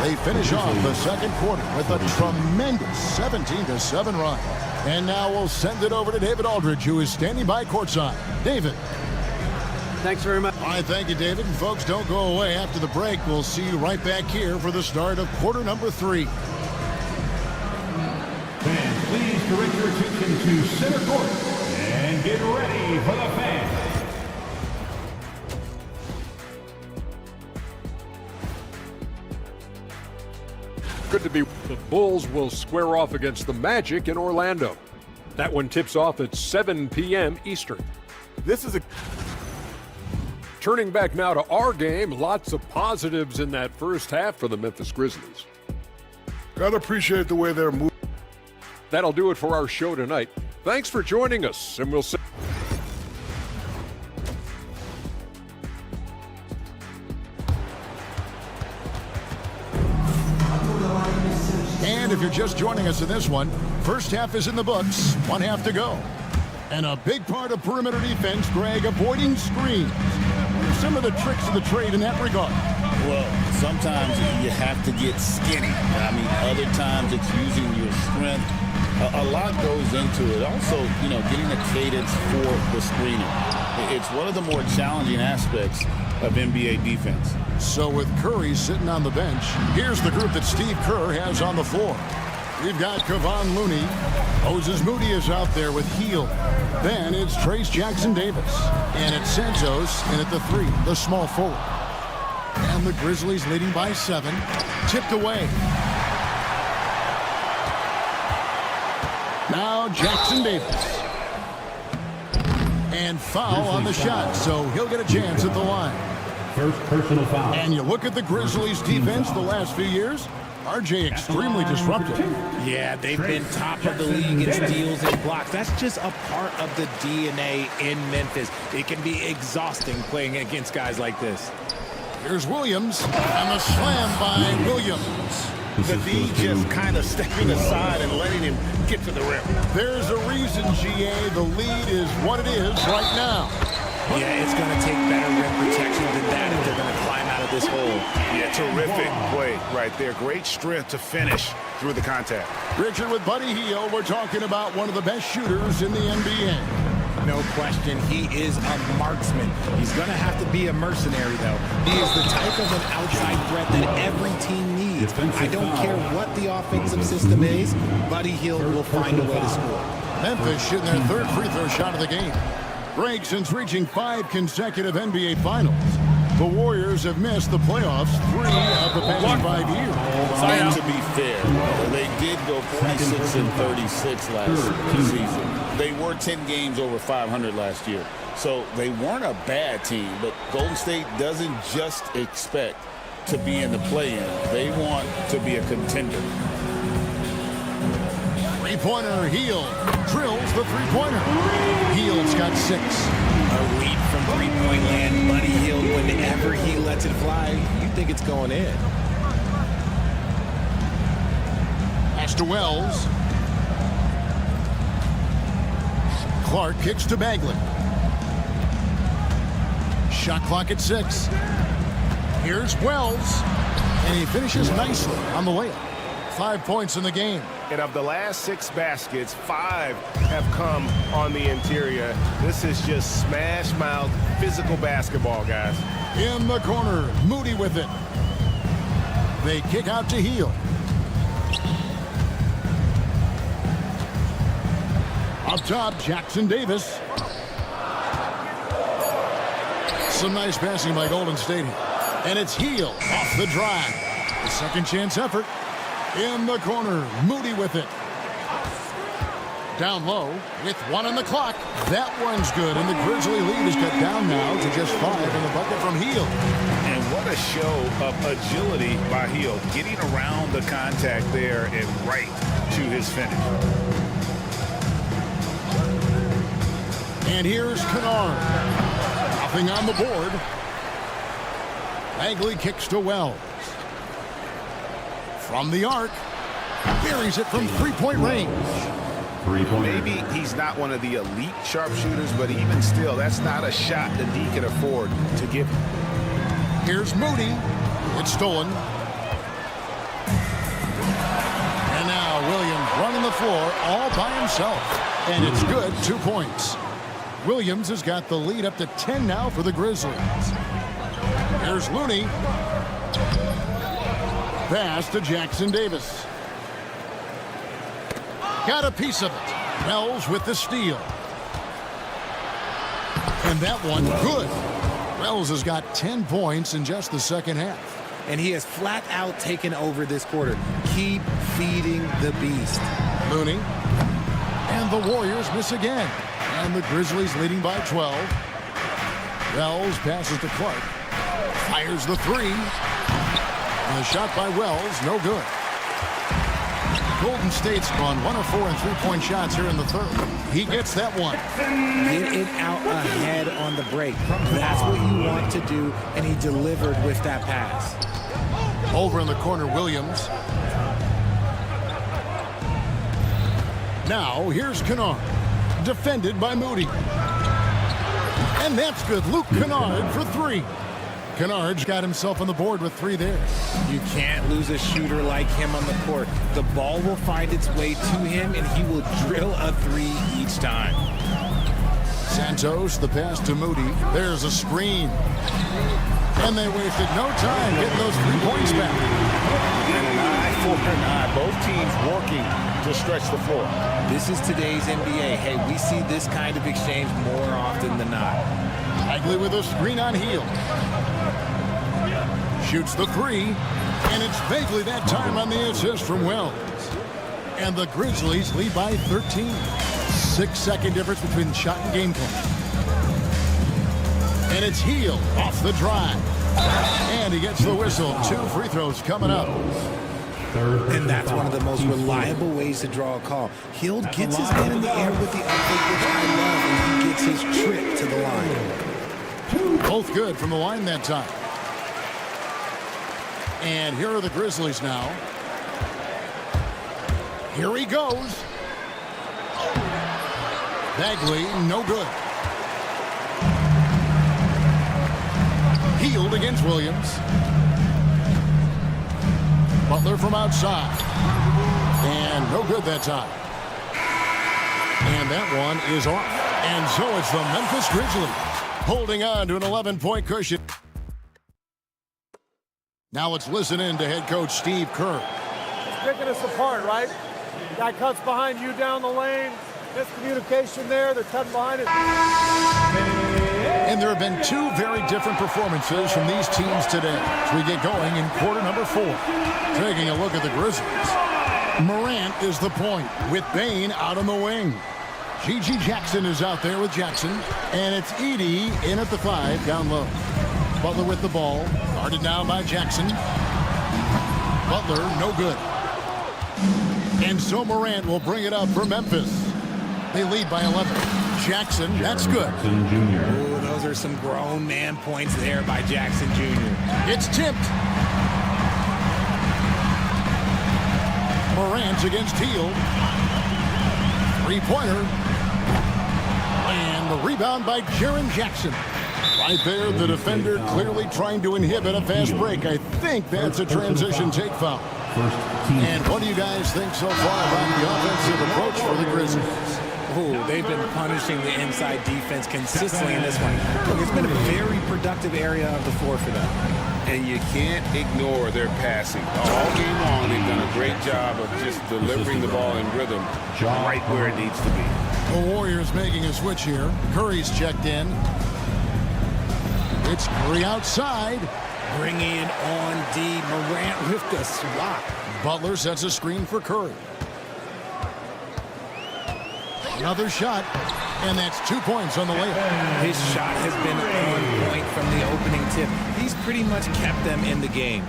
They finish off the second quarter with a tremendous 17-7 run. And now we'll send it over to David Aldridge, who is standing by courtside. David. Thanks very much. All right, thank you, David. And folks, don't go away. After the break, we'll see you right back here for the start of quarter number 3. Fans, please direct your attention to center court and get ready for the fans. Good to be. The Bulls will square off against the Magic in Orlando. That one tips off at 7 p.m. Eastern. This is a... Turning back now to our game, lots of positives in that first half for the Memphis Grizzlies. Gotta appreciate the way they're moving. That'll do it for our show tonight. Thanks for joining us, and we'll see. And if you're just joining us in this one, first half is in the books, 1 half to go. And a big part of perimeter defense, Greg, avoiding screens. Some of the tricks of the trade in that regard. Well, sometimes you have to get skinny. I mean, other times it's using your strength. A lot goes into it. Also, getting a cadence for the screening. It's one of the more challenging aspects of NBA defense. So with Curry sitting on the bench, here's the group that Steve Kerr has on the floor. We've got Kevon Looney. Moses Moody is out there with Hield. Then it's Trace Jackson-Davis. And it's Santos in at the 3, the small forward. And the Grizzlies leading by 7. Tipped away. Now Jackson-Davis. And foul on the shot, so he'll get a chance at the line. First personal foul. And you look at the Grizzlies defense the last few years, RJ extremely disruptive. Yeah, they've been top of the league in steals and blocks. That's just a part of the DNA in Memphis. It can be exhausting playing against guys like this. Here's Williams, and the slam by Williams. The D just kind of stepping aside and letting him get to the rim. There's a reason, GA, the lead is what it is right now. Yeah, it's going to take better rim protection than that if they're going to climb out of this hole. Yeah, terrific play right there. Great strength to finish through the contact. Richard, with Buddy Hield, we're talking about one of the best shooters in the NBA. No question, he is a marksman. He's going to have to be a mercenary, though. He is the type of an outside threat that every team needs. I don't care what the offensive system is, Buddy Hield will find a way to score. Memphis shooting their 3rd free throw shot of the game. Break since reaching 5 consecutive NBA Finals. The Warriors have missed the playoffs 3 of the past 5 years. And to be fair, they did go 46 and 36 last season. They were 10 games over 500 last year. So they weren't a bad team, but Golden State doesn't just expect to be in the play-in. They want to be a contender. Three-pointer, Hield drills the three-pointer. Hield's got 6. A lead from three-point land. Buddy Hield, whenever he lets it fly, you think it's going in. Pass to Wells. Clark kicks to Bagley. Shot clock at 6. Here's Wells. And he finishes nicely on the layup. 5 points in the game. And of the last 6 baskets, 5 have come on the interior. This is just smash-mouth physical basketball, guys. In the corner, Moody with it. They kick out to Hield. Up top, Jackson-Davis. Some nice passing by Golden State here. And it's Hield off the drive. A second chance effort. In the corner, Moody with it. Down low with 1 on the clock. That one's good, and the Grizzly lead is cut down now to just 5 in the bucket from Hield. And what a show of agility by Hield, getting around the contact there and right to his finish. And here's Kennard. Nothing on the board. Bagley kicks to Wells. From the arc. Buries it from three-point range. Maybe he's not one of the elite sharpshooters, but even still, that's not a shot that he can afford to give him. Here's Moody. It's stolen. And now Williams running the floor all by himself. And it's good, 2 points. Williams has got the lead up to 10 now for the Grizzlies. Here's Looney. Pass to Jackson-Davis. Got a piece of it. Wells with the steal. And that one good. Wells has got 10 points in just the second half. And he has flat out taken over this quarter. Keep feeding the beast. Looney. And the Warriors miss again. And the Grizzlies leading by 12. Wells passes to Clark. Fires the 3. And the shot by Wells, no good. Golden State's gone 1 of 4 in three-point shots here in the third. He gets that one. Get it out ahead on the break. That's what you want to do, and he delivered with that pass. Over in the corner, Williams. Now, here's Kennard. Defended by Moody. And that's good. Luke Kennard for 3. Kennard's got himself on the board with 3 there. You can't lose a shooter like him on the court. The ball will find its way to him, and he will drill a 3 each time. Santos, the pass to Moody. There's a screen. And they wasted no time getting those 3 points back. And an eye for an eye. Both teams working to stretch the floor. This is today's NBA. Hey, we see this kind of exchange more often than not. Bagley with a screen on Hield. Shoots the 3, and it's Bagley that time on the assist from Wells. And the Grizzlies lead by 13. 6-second difference between shot and game clock. And it's Hield off the drive. And he gets the whistle. 2 free throws coming up. And that's one of the most reliable ways to draw a call. Hield gets his hand in the air with the upfake, which I love, and he gets his trip to the line. Both good from the line that time. And here are the Grizzlies now. Here he goes. Bagley, no good. Hield against Williams. Butler from outside. And no good that time. And that one is off. And so it's the Memphis Grizzlies holding on to an 11-point cushion. Now let's listen in to head coach Steve Kerr. Picking us apart, right? Guy cuts behind you down the lane. Miscommunication there. They're cutting behind it. And there have been 2 very different performances from these teams today as we get going in quarter number 4. Taking a look at the Grizzlies. Morant is the point with Bane out on the wing. G.G. Jackson is out there with Jackson. And it's Edey in at the 5 down low. Butler with the ball. Guarded now by Jackson. Butler, no good. And so Morant will bring it up for Memphis. They lead by 11. Jackson, that's good. Ooh, those are some grown man points there by Jackson Jr. It's tipped. Morant against Hield. 3-pointer. And the rebound by Jaren Jackson. Right there, the defender clearly trying to inhibit a fast break. I think that's a transition take foul. And what do you guys think so far about the offensive approach for the Grizzlies? Ooh, they've been punishing the inside defense consistently in this one. Look, it's been a very productive area of the floor for them. And you can't ignore their passing. All game long, they've done a great job of just delivering the ball in rhythm right where it needs to be. The Warriors making a switch here. Curry's checked in. It's Curry outside. Bringing on D. Morant with the swat. Butler sets a screen for Curry. Another shot, and that's 2 points on the layup. His shot has been on point from the opening tip. He's pretty much kept them in the game.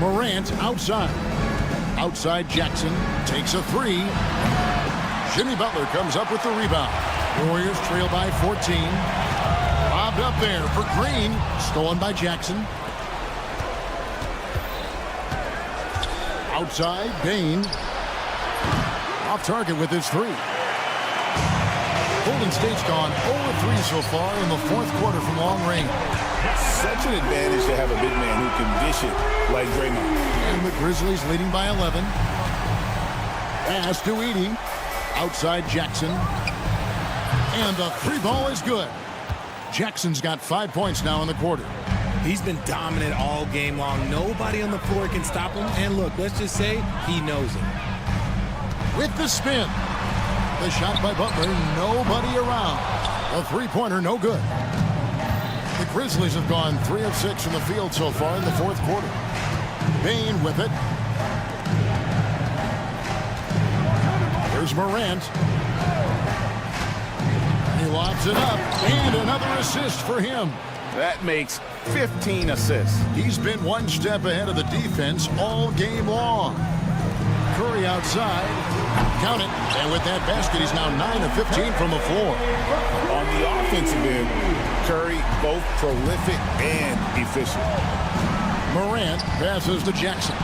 Morant outside. Outside Jackson takes a 3. Jimmy Butler comes up with the rebound. Warriors trail by 14. Bobbed up there for Green. Stolen by Jackson. Outside, Bane. Off target with his 3. Golden State's gone 0-3 so far in the 4th quarter from long range. Such an advantage to have a big man who can dish it like Draymond. And the Grizzlies leading by 11. Pass to Edey. Outside Jackson. And the 3 ball is good. Jackson's got 5 points now in the quarter. He's been dominant all game long. Nobody on the floor can stop him. And look, let's just say he knows it. With the spin. The shot by Butler. Nobody around. A 3-pointer, no good. The Grizzlies have gone 3 of 6 from the field so far in the 4th quarter. Bane with it. There's Morant. He lobs it up. And another assist for him. That makes 15 assists. He's been one step ahead of the defense all game long. Curry outside. Count it. And with that basket, he's now 9 of 15 from the floor. On the offensive end, Curry both prolific and efficient. Morant passes to Jackson.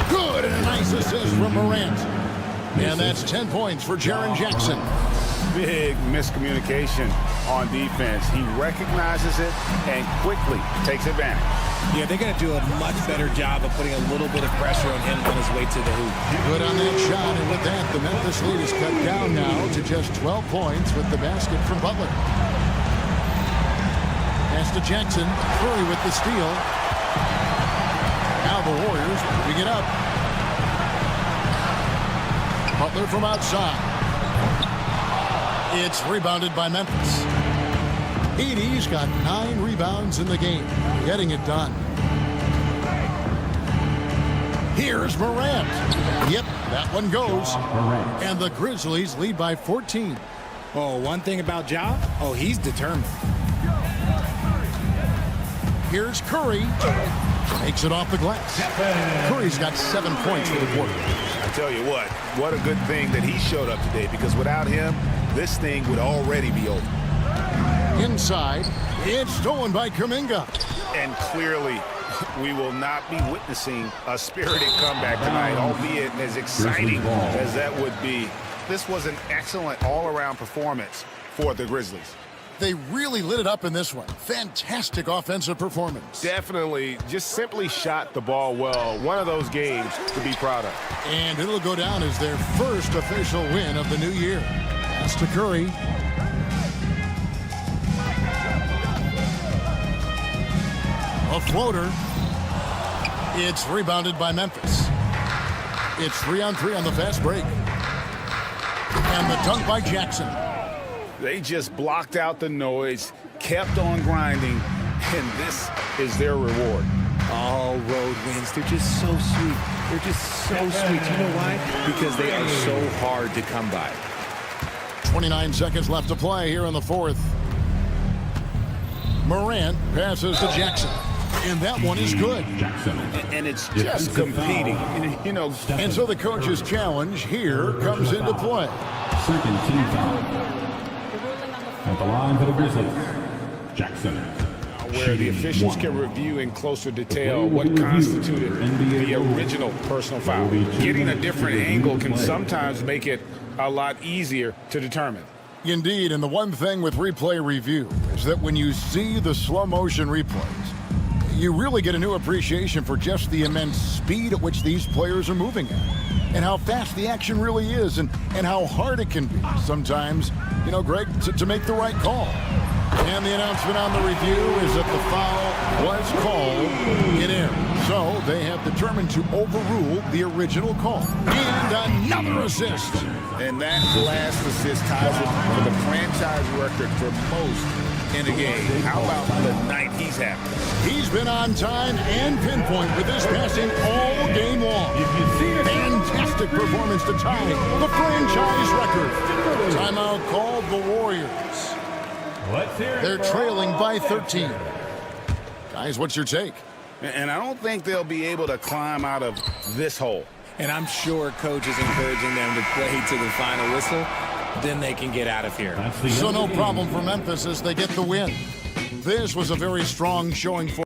Good, and a nice assist from Morant. And that's 10 points for Jaren Jackson. Big miscommunication on defense. He recognizes it and quickly takes advantage. Yeah, they're going to do a much better job of putting a little bit of pressure on him on his way to the hoop. Good on that shot, and with that, the Memphis lead is cut down now to just 12 points with the basket from Butler. Pass to Jackson. Curry with the steal. Now the Warriors moving it up. Butler from outside. It's rebounded by Memphis. Edey's got 9 rebounds in the game, getting it done. Here's Morant. Yep, that one goes. And the Grizzlies lead by 14. Oh, one thing about Ja, he's determined. Here's Curry. Makes it off the glass. Curry's got 7 points for the quarter. I tell you what a good thing that he showed up today, because without him, this thing would already be over. Inside, it's stolen by Kuminga. And clearly, we will not be witnessing a spirited comeback tonight, albeit as exciting as that would be. This was an excellent all-around performance for the Grizzlies. They really lit it up in this one. Fantastic offensive performance. Definitely just simply shot the ball well. One of those games to be proud of. And it'll go down as their first official win of the new year. Pass to Curry. A floater. It's rebounded by Memphis. It's 3-on-3 on the fast break. And the dunk by Jackson. They just blocked out the noise, kept on grinding, and this is their reward. All road wins. They're just so sweet. They're just so sweet. You know why? Because they are so hard to come by. 29 seconds left to play here in the fourth. Morant passes to Jackson. And that one is good. And it's just competing. You know. And so the coach's challenge here comes into play. Second team foul. At the line for the Grizzlies, Jackson. Where the officials can review in closer detail what constituted the original personal foul. Getting a different angle can sometimes make it a lot easier to determine. Indeed, and the one thing with replay review is that when you see the slow motion replays, you really get a new appreciation for just the immense speed at which these players are moving at, and how fast the action really is, and how hard it can be sometimes, you know, Greg, to make the right call. And the announcement on the review is that the foul was called in error. So they have determined to overrule the original call. And another assist. And that last assist ties it for the franchise record for most in a game. How about the night he's having? He's been on time and pinpoint with his passing all game long. Fantastic performance to tie the franchise record. Timeout called the Warriors. They're trailing by 13. Guys, what's your take? And I don't think they'll be able to climb out of this hole. And I'm sure coach is encouraging them to play to the final whistle. Then they can get out of here. So no problem for Memphis as they get the win. This was a very strong showing for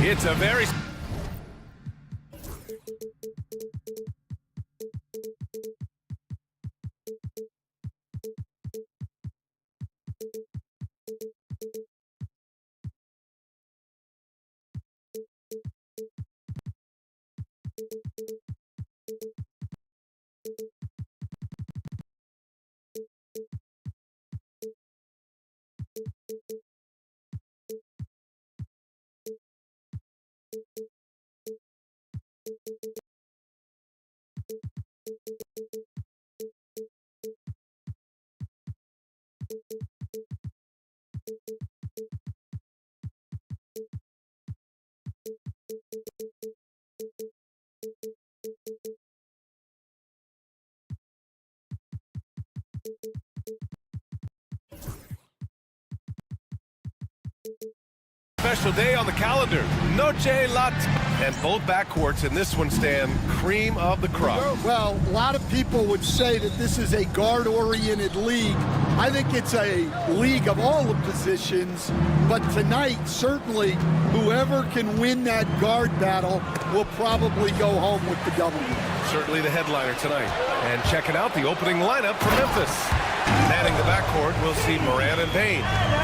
It's a very... Special day on the calendar. Noche Lat. And both backcourts in this one stand cream of the crop. Well, a lot of people would say that this is a guard-oriented league. I think it's a league of all the positions, but tonight, certainly, whoever can win that guard battle will probably go home with the W. Certainly the headliner tonight. And checking out the opening lineup for Memphis. Manning the backcourt, we'll see Moran and Payne.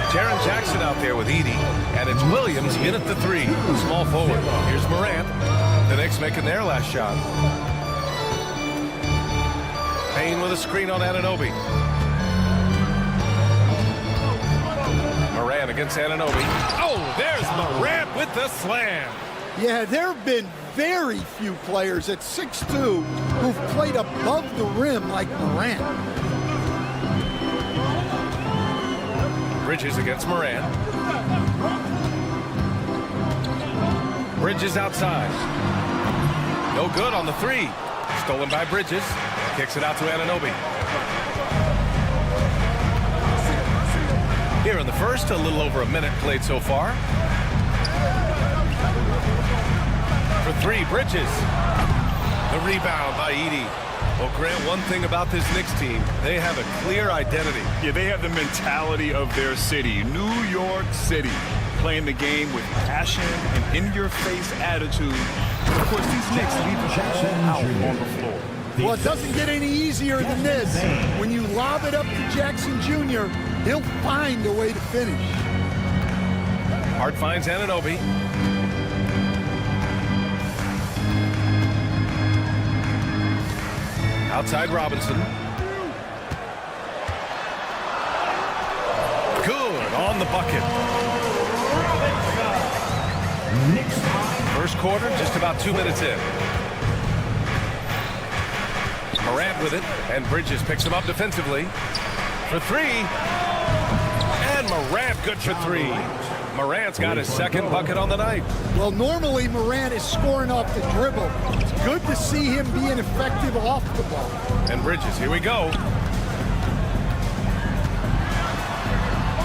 Jaren Jackson out there with Edey. And it's Williams in at the 3, small forward. Here's Moran. The Knicks making their last shot. Payne with a screen on Anunoby. Moran against Anunoby. Oh, there's Moran with the slam. Yeah, there have been very few players at 6'2" who've played above the rim like Moran. Bridges against Moran. Bridges outside. No good on the 3. Stolen by Bridges. Kicks it out to Anunoby. Here in the first, a little over a minute played so far. For 3, Bridges. The rebound by Edey. Well, Grant, one thing about this Knicks team, they have a clear identity. Yeah, they have the mentality of their city, New York City, playing the game with passion and in-your-face attitude. But of course, these Knicks leave the ball out on the floor. Well, it doesn't get any easier than this. When you lob it up to Jackson Jr., he'll find a way to finish. Hart finds Anunoby. Outside Robinson. Good on the bucket. First quarter, just about 2 minutes in. Morant with it, and Bridges picks him up defensively. For 3. And Morant good for 3. Morant's got his second bucket on the night. Well, normally Morant is scoring off the dribble. It's good to see him being effective off the ball. And Bridges, here we go.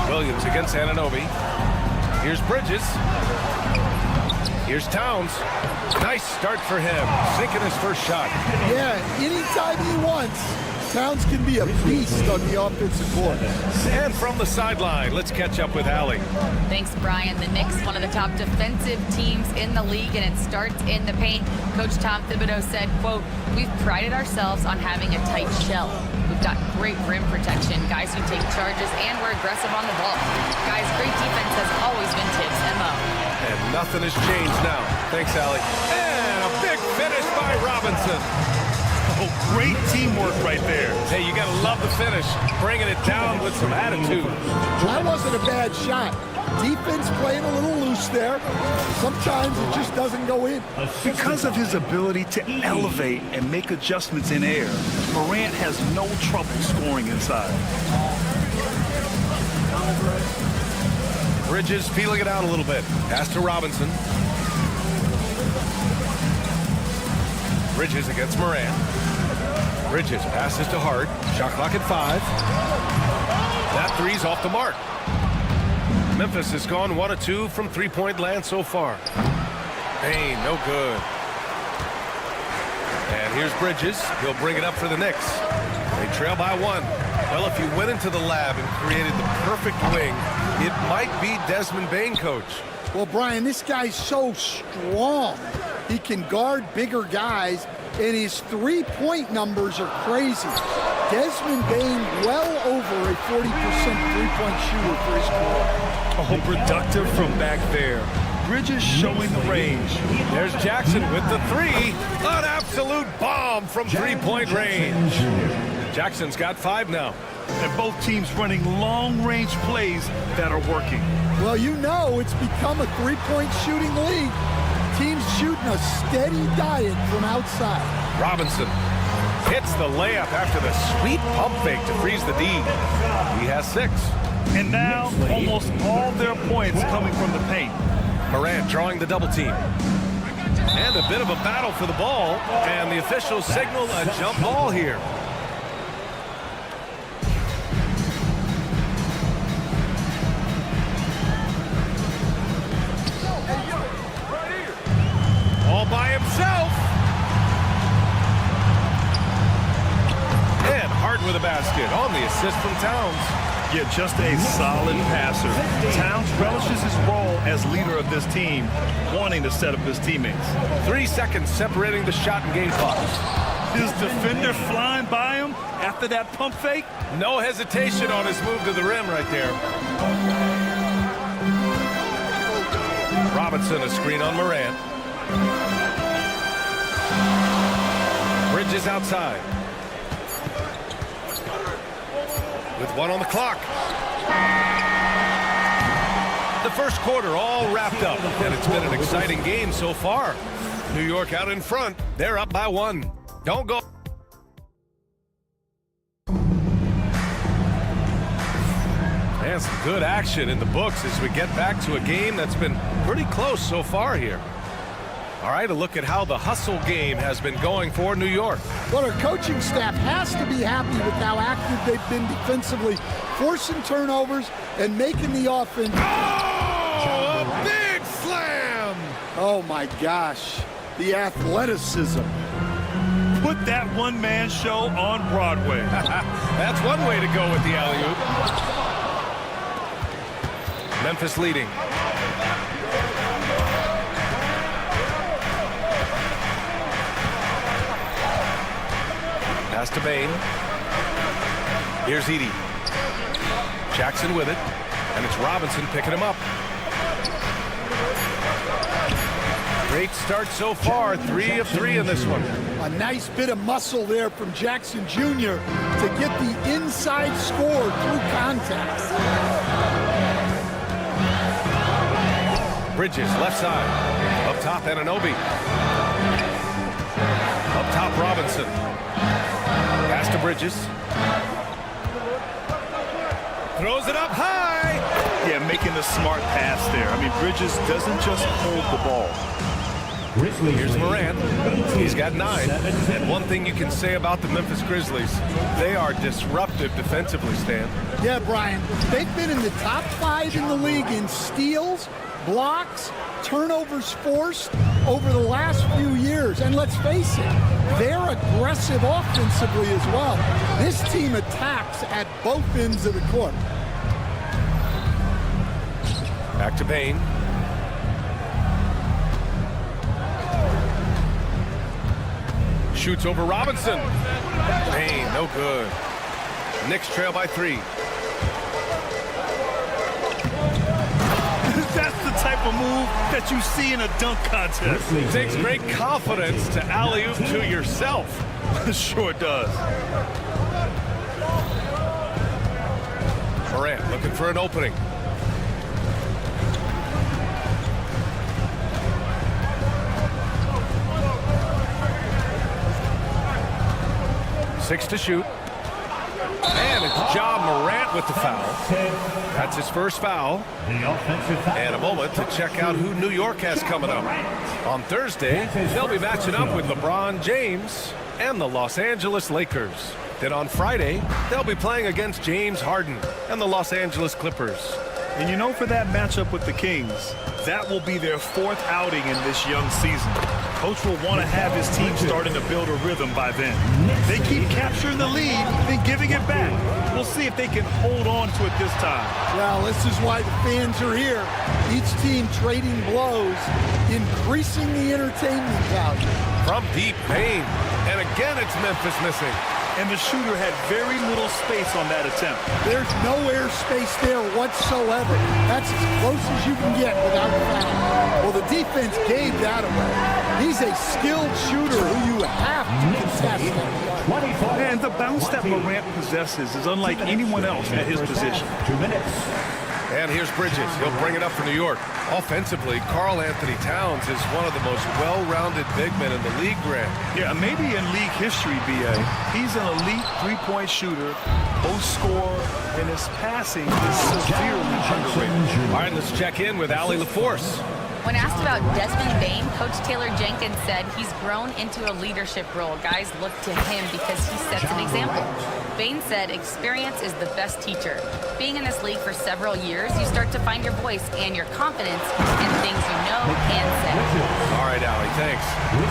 Williams against Anunoby. Here's Bridges. Here's Towns. Nice start for him. Sinking his first shot. Yeah, anytime he wants, Towns can be a beast on the offensive court. And from the sideline, let's catch up with Allie. Thanks, Brian. The Knicks, one of the top defensive teams in the league, and it starts in the paint. Coach Tom Thibodeau said, quote, "We've prided ourselves on having a tight shell. We've got great rim protection, guys who take charges, and we're aggressive on the ball. Guys, great defense has always been Tibbs' MO." And nothing has changed now. Thanks, Allie. And a big finish by Robinson. Oh, great teamwork right there. Hey, you got to love the finish. Bringing it down with some attitude. That wasn't a bad shot. Defense playing a little loose there. Sometimes it just doesn't go in. Because of his ability to elevate and make adjustments in air, Morant has no trouble scoring inside. Bridges feeling it out a little bit. Pass to Robinson. Bridges against Moran. Bridges passes to Hart. Shot clock at 5. That 3's off the mark. Memphis has gone 1 of 2 from three-point land so far. Payne, no good. And here's Bridges. He'll bring it up for the Knicks. They trail by 1. Well, if you went into the lab and created the perfect wing, it might be Desmond Bane, coach. Well, Brian, this guy's so strong. He can guard bigger guys, and his three-point numbers are crazy. Desmond Bane well over a 40% three-point shooter for his career. Oh, productive from back there. Bridges showing the range. There's Jackson with the three. An absolute bomb from three-point range. Jackson's got 5 now. And both teams running long-range plays that are working. Well, you know it's become a three-point shooting league. Teams shooting a steady diet from outside. Robinson hits the layup after the sweet pump fake to freeze the D. He has 6. And now almost all their points coming from the paint. Morant drawing the double team. And a bit of a battle for the ball. And the officials signal a jump ball here. All by himself. And Harden with a basket on the assist from Towns. Yeah, just a solid passer. Towns relishes his role as leader of this team, wanting to set up his teammates. 3 seconds separating the shot and game clock. His defender flying by him after that pump fake. No hesitation on his move to the rim right there. Robinson, a screen on Morant. Bridges outside. With 1 on the clock. The first quarter all wrapped up, and it's been an exciting game so far. New York out in front. They're up by 1. Don't go. And some good action in the books as we get back to a game that's been pretty close so far here. All right, a look at how the hustle game has been going for New York. Well, our coaching staff has to be happy with how active they've been defensively, forcing turnovers and making the offense. Oh, a big slam! Oh, my gosh. The athleticism. Put that one-man show on Broadway. That's one way to go with the alley-oop. Memphis leading. Pass to Bane. Here's Edey. Jackson with it. And it's Robinson picking him up. Great start so far. 3 of 3 in this one. A nice bit of muscle there from Jackson Jr. to get the inside score through contact. Bridges, left side. Up top, Anunoby. Up top, Robinson. Pass to Bridges. Throws it up high. Yeah, making the smart pass there. I mean, Bridges doesn't just hold the ball. Here's Morant. He's got 9. And one thing you can say about the Memphis Grizzlies, they are disruptive defensively, Stan. Yeah, Brian. They've been in the top 5 in the league in steals, blocks, turnovers forced over the last few years. And let's face it, they're aggressive offensively as well. This team attacks at both ends of the court. Back to Bane. Shoots over Robinson. Bane, no good. Knicks trail by 3. That's the type of move that you see in a dunk contest. It takes great confidence to alley-oop to yourself. Sure does. Morant looking for an opening. Six to shoot. And it's Ja Morant with the foul. That's his first foul. And a moment to check out who New York has coming up. On Thursday, they'll be matching up with LeBron James and the Los Angeles Lakers. Then on Friday, they'll be playing against James Harden and the Los Angeles Clippers. And you know, for that matchup with the Kings, that will be their 4th outing in this young season. Coach will want to have his team starting to build a rhythm by then. They keep capturing the lead, then giving it back. We'll see if they can hold on to it this time. Well, this is why the fans are here. Each team trading blows, increasing the entertainment value. From deep Payne. And again, it's Memphis missing. And the shooter had very little space on that attempt. There's no air space there whatsoever. That's as close as you can get without a foul. Well, the defense gave that away. He's a skilled shooter who you have to contest. And the bounce that Morant possesses is unlike anyone else at his position. 2 minutes. And here's Bridges. He'll bring it up for New York. Offensively, Karl Anthony Towns is one of the most well-rounded big men in the league, Grant. Yeah, maybe in league history, B.A. He's an elite three-point shooter, post scorer, and his passing is severely underrated. All right, let's check in with Allie LaForce. When asked about Desmond Bane, Coach Taylor Jenkins said he's grown into a leadership role. Guys look to him because he sets an example. Bane said experience is the best teacher. Being in this league for several years, you start to find your voice and your confidence in things you know and say. All right, Allie, thanks.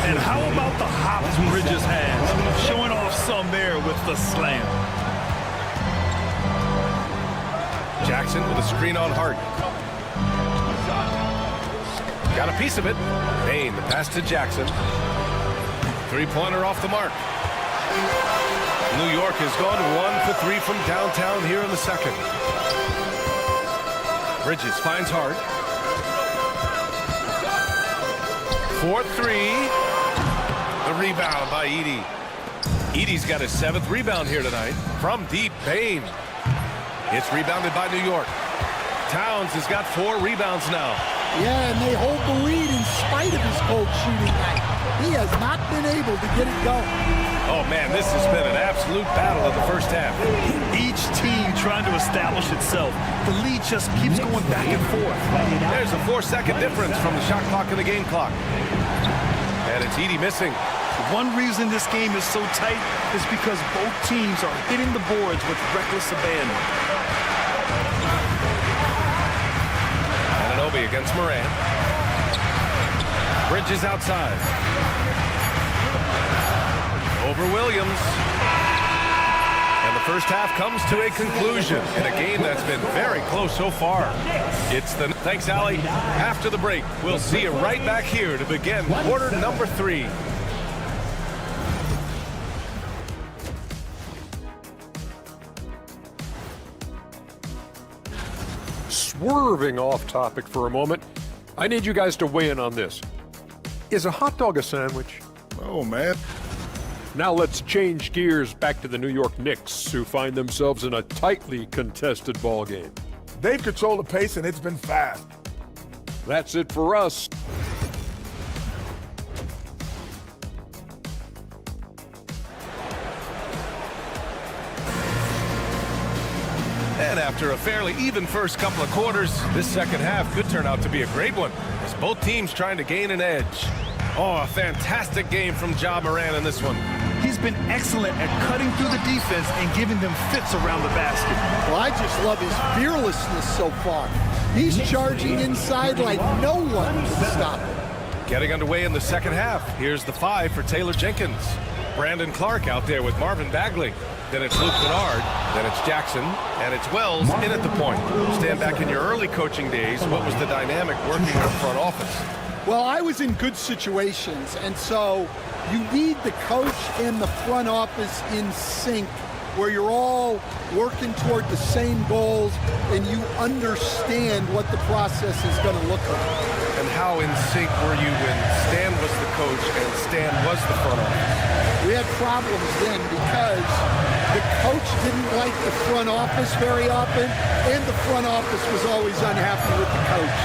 And how about the hops Bridges has? Showing off some there with the slam. Jackson with a screen on Hart. Got a piece of it. Payne, the pass to Jackson. Three-pointer off the mark. New York has gone 1 for 3 from downtown here in the second. Bridges finds Hart. 4-3. The rebound by Edey. Edey's got his 7th rebound here tonight. From deep, Payne. It's rebounded by New York. Towns has got 4 rebounds now. Yeah, and they hold the lead in spite of his cold shooting night. He has not been able to get it going. Oh, man, this has been an absolute battle in the first half. Each team trying to establish itself. The lead just keeps going back and forth. There's a 4-second difference from the shot clock and the game clock. And it's Edey missing. One reason this game is so tight is because both teams are hitting the boards with reckless abandon. Against Morant. Bridges outside. Over Williams. And the first half comes to a conclusion in a game that's been very close so far. It's the... Thanks, Allie. After the break, we'll see you right back here to begin quarter number 3. Swerving off topic for a moment, I need you guys to weigh in on this. Is a hot dog a sandwich? Oh, man. Now let's change gears back to the New York Knicks, who find themselves in a tightly contested ball game. They've controlled the pace, and it's been fast. That's it for us. And after a fairly even first couple of quarters, this second half could turn out to be a great one, as both teams trying to gain an edge. Oh, a fantastic game from Ja Morant in this one. He's been excellent at cutting through the defense and giving them fits around the basket. Well, I just love his fearlessness so far. He's charging inside like no one can stop him. Getting underway in the second half. Here's the 5 for Taylor Jenkins. Brandon Clark out there with Marvin Bagley. Then it's Luke Kennard, then it's Jackson, and it's Wells in at the point. Stand back in your early coaching days, what was the dynamic working in the front office? Well, I was in good situations, and so you need the coach and the front office in sync, where you're all working toward the same goals and you understand what the process is going to look like. And how in sync were you when Stan was the coach and Stan was the front office? We had problems then because the coach didn't like the front office very often, and the front office was always unhappy with the coach.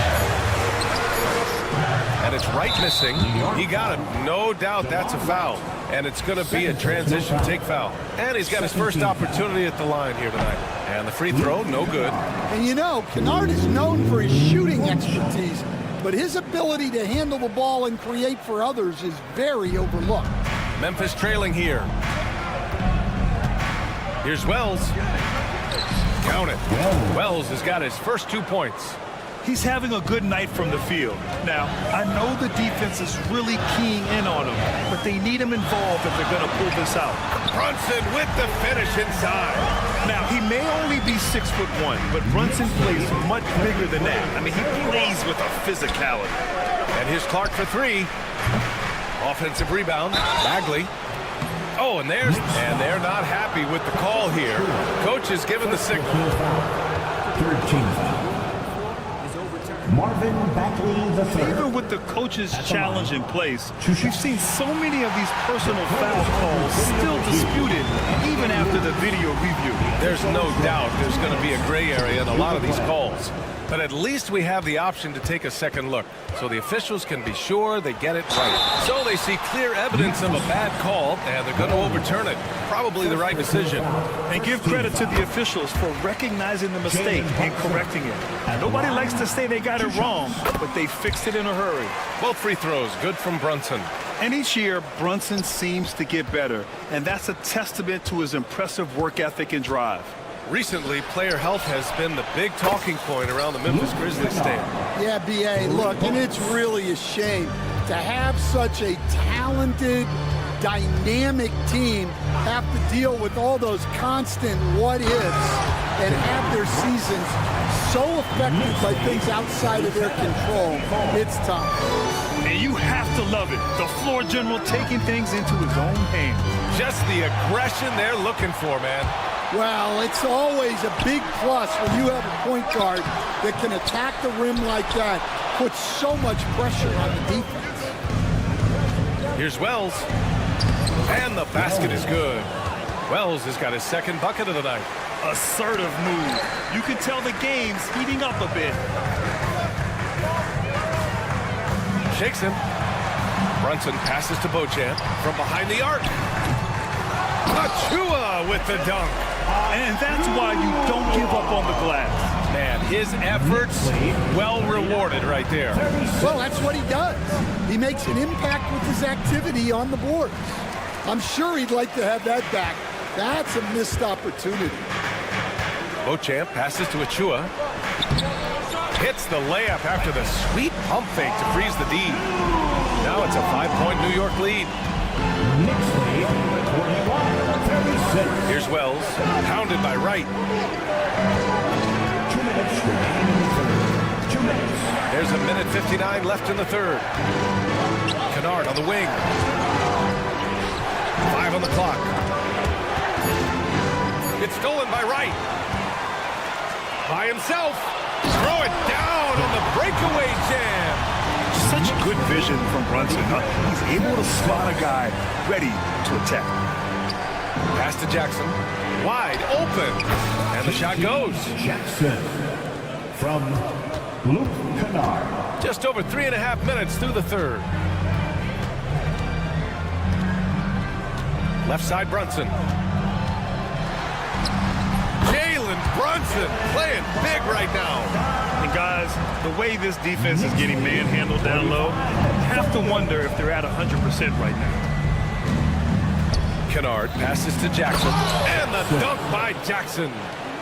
And it's Wright missing. He got it. No doubt that's a foul. And it's going to be a transition take foul. And he's got his first opportunity at the line here tonight. And the free throw, no good. And you know, Kennard is known for his shooting expertise, but his ability to handle the ball and create for others is very overlooked. Memphis trailing here. Here's Wells. Count it. Wells has got his first 2 points. He's having a good night from the field. Now, I know the defense is really keying in on him, but they need him involved if they're going to pull this out. Brunson with the finish inside. Now, he may only be 6'1", but Brunson plays much bigger than that. I mean, he plays with a physicality. And here's Clark for 3. Offensive rebound. Bagley. Oh, and they're not happy with the call here. Coach has given the signal. Third team foul. Marvin Bagley III. Even with the coach's challenge in place, we've seen so many of these personal foul calls still disputed, even after the video review. There's no doubt there's going to be a gray area in a lot of these calls. But at least we have the option to take a second look, so the officials can be sure they get it right. So they see clear evidence of a bad call, and they're going to overturn it. Probably the right decision. And give credit to the officials for recognizing the mistake and correcting it. Nobody likes to say they got it wrong, but they fixed it in a hurry. Both free throws, good from Brunson. And each year, Brunson seems to get better, and that's a testament to his impressive work ethic and drive. Recently, player health has been the big talking point around the Memphis Grizzlies stand. Yeah, B.A., look, and it's really a shame to have such a talented, dynamic team have to deal with all those constant what-ifs and have their seasons so affected by things outside of their control. It's tough. And you have to love it. The floor general taking things into his own hands. Just the aggression they're looking for, man. Well, it's always a big plus when you have a point guard that can attack the rim like that, put so much pressure on the defense. Here's Wells. And the basket is good. Wells has got his second bucket of the night. Assertive move. You can tell the game's heating up a bit. Shakes him. Brunson passes to Beauchamp from behind the arc. Achua with the dunk. And that's why you don't give up on the glass. Man, his efforts well rewarded right there. Well, that's what he does. He makes an impact with his activity on the board. I'm sure he'd like to have that back. That's a missed opportunity. Beauchamp passes to Achua. Hits the layup after the sweet pump fake to freeze the D. Now it's a 5-point New York lead. Knicks lead, 21-36. Here's Wells, pounded by Wright. 2 minutes remaining in the third. 2 minutes. There's a minute 59 left in the third. Kennard on the wing. 5 on the clock. It's stolen by Wright. By himself. Throw it down on the breakaway jam. Such good vision from Brunson. He's able to spot a guy ready to attack. Pass to Jackson. Wide open. And the shot goes. Jackson from Luke Kennard. Just over 3.5 minutes through the third. Left side Brunson. Jalen Brunson playing big right now. And guys, the way this defense is getting manhandled down low, have to wonder if they're at 100% right now. Kennard passes to Jackson. And the dunk by Jackson.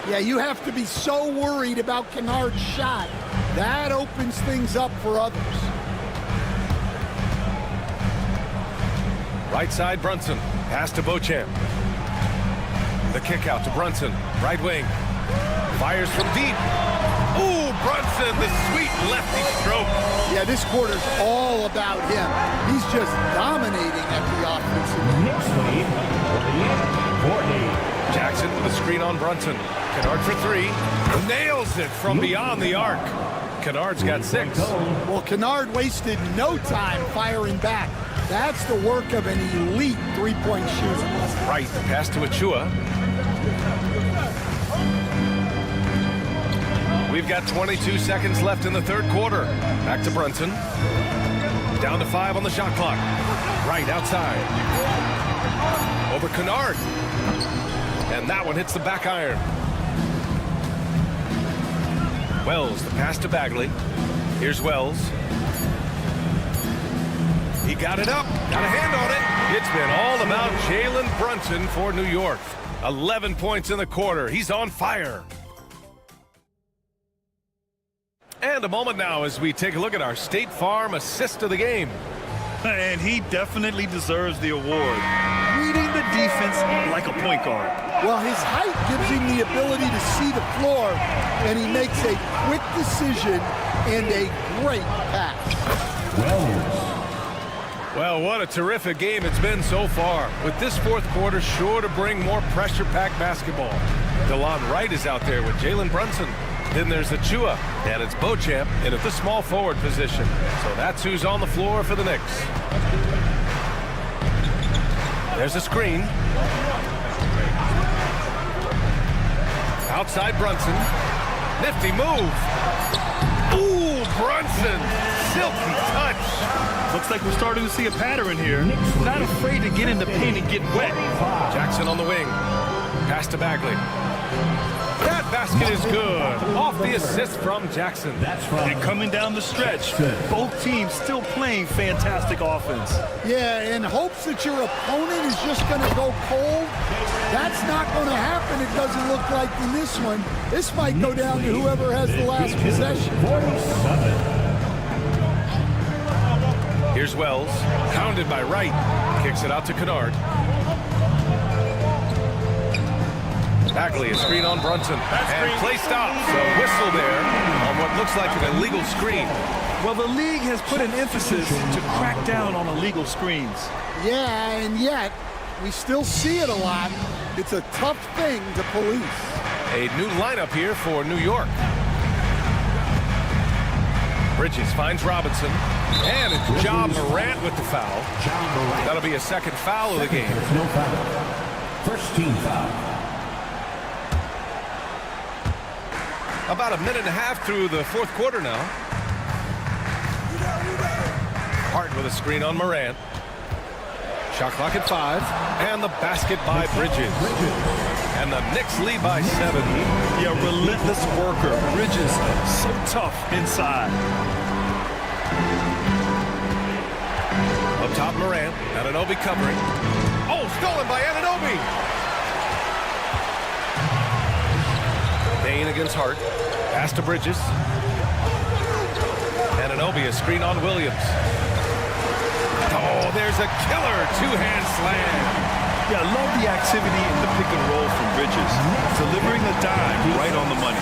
Yeah, you have to be so worried about Kennard's shot. That opens things up for others. Right side Brunson. Pass to Beauchamp. The kick out to Brunson. Right wing. Fires from deep. Ooh, Brunson, the sweet lefty stroke. Yeah, this quarter's all about him. He's just dominating at the offensive end. Knicks lead, 48-40. Jackson with a screen on Brunson. Kennard for 3. Nails it from beyond the arc. Kennard's got 6. Well, Kennard wasted no time firing back. That's the work of an elite three-point shooter. Right, pass to Achua. We've got 22 seconds left in the third quarter. Back to Brunson. Down to 5 on the shot clock. Right outside. Over Kennard. And that one hits the back iron. Wells, the pass to Bagley. Here's Wells. He got it up. Got a hand on it. It's been all about Jalen Brunson for New York. 11 points in the quarter. He's on fire. And a moment now as we take a look at our State Farm assist of the game. And he definitely deserves the award. Reading the defense like a point guard. Well, his height gives him the ability to see the floor, and he makes a quick decision and a great pass. Well, what a terrific game it's been so far. With this fourth quarter sure to bring more pressure-packed basketball. DeLon Wright is out there with Jalen Brunson. Then there's Achua, and it's Beauchamp in at the small forward position. So that's who's on the floor for the Knicks. There's a screen. Outside Brunson. Nifty move. Ooh, Brunson. Silky touch. Looks like we're starting to see a pattern here. Not afraid to get in the paint and get wet. Jackson on the wing. Pass to Bagley. That basket is good. Off the assist from Jackson. And coming down the stretch, both teams still playing fantastic offense. Yeah, in hopes that your opponent is just going to go cold. That's not going to happen. It doesn't look like in this one. This might go down to whoever has the last possession. Here's Wells, pounded by Wright. Kicks it out to Kennard. Bagley, a screen on Brunson. And play stops. A whistle there on what looks like an illegal screen. Well, the league has put an emphasis to crack down on illegal screens. Yeah, and yet we still see it a lot. It's a tough thing to police. A new lineup here for New York. Bridges finds Robinson. And it's Ja Morant with the foul. That'll be a second foul of the game. No foul. First team foul. About a minute and a half through the fourth quarter now. Hart with a screen on Morant. Shot clock at 5. And the basket by Bridges. And the Knicks lead by 7. Yeah, relentless worker. Bridges, so tough inside. Up top, Morant. Anunoby covering. Oh, stolen by Anunoby. Dane against Hart. Pass to Bridges. Anunoby, a screen on Williams. Oh, there's a killer two-hand slam. Yeah, I love the activity in the pick and roll from Bridges. Delivering a dime right on the money.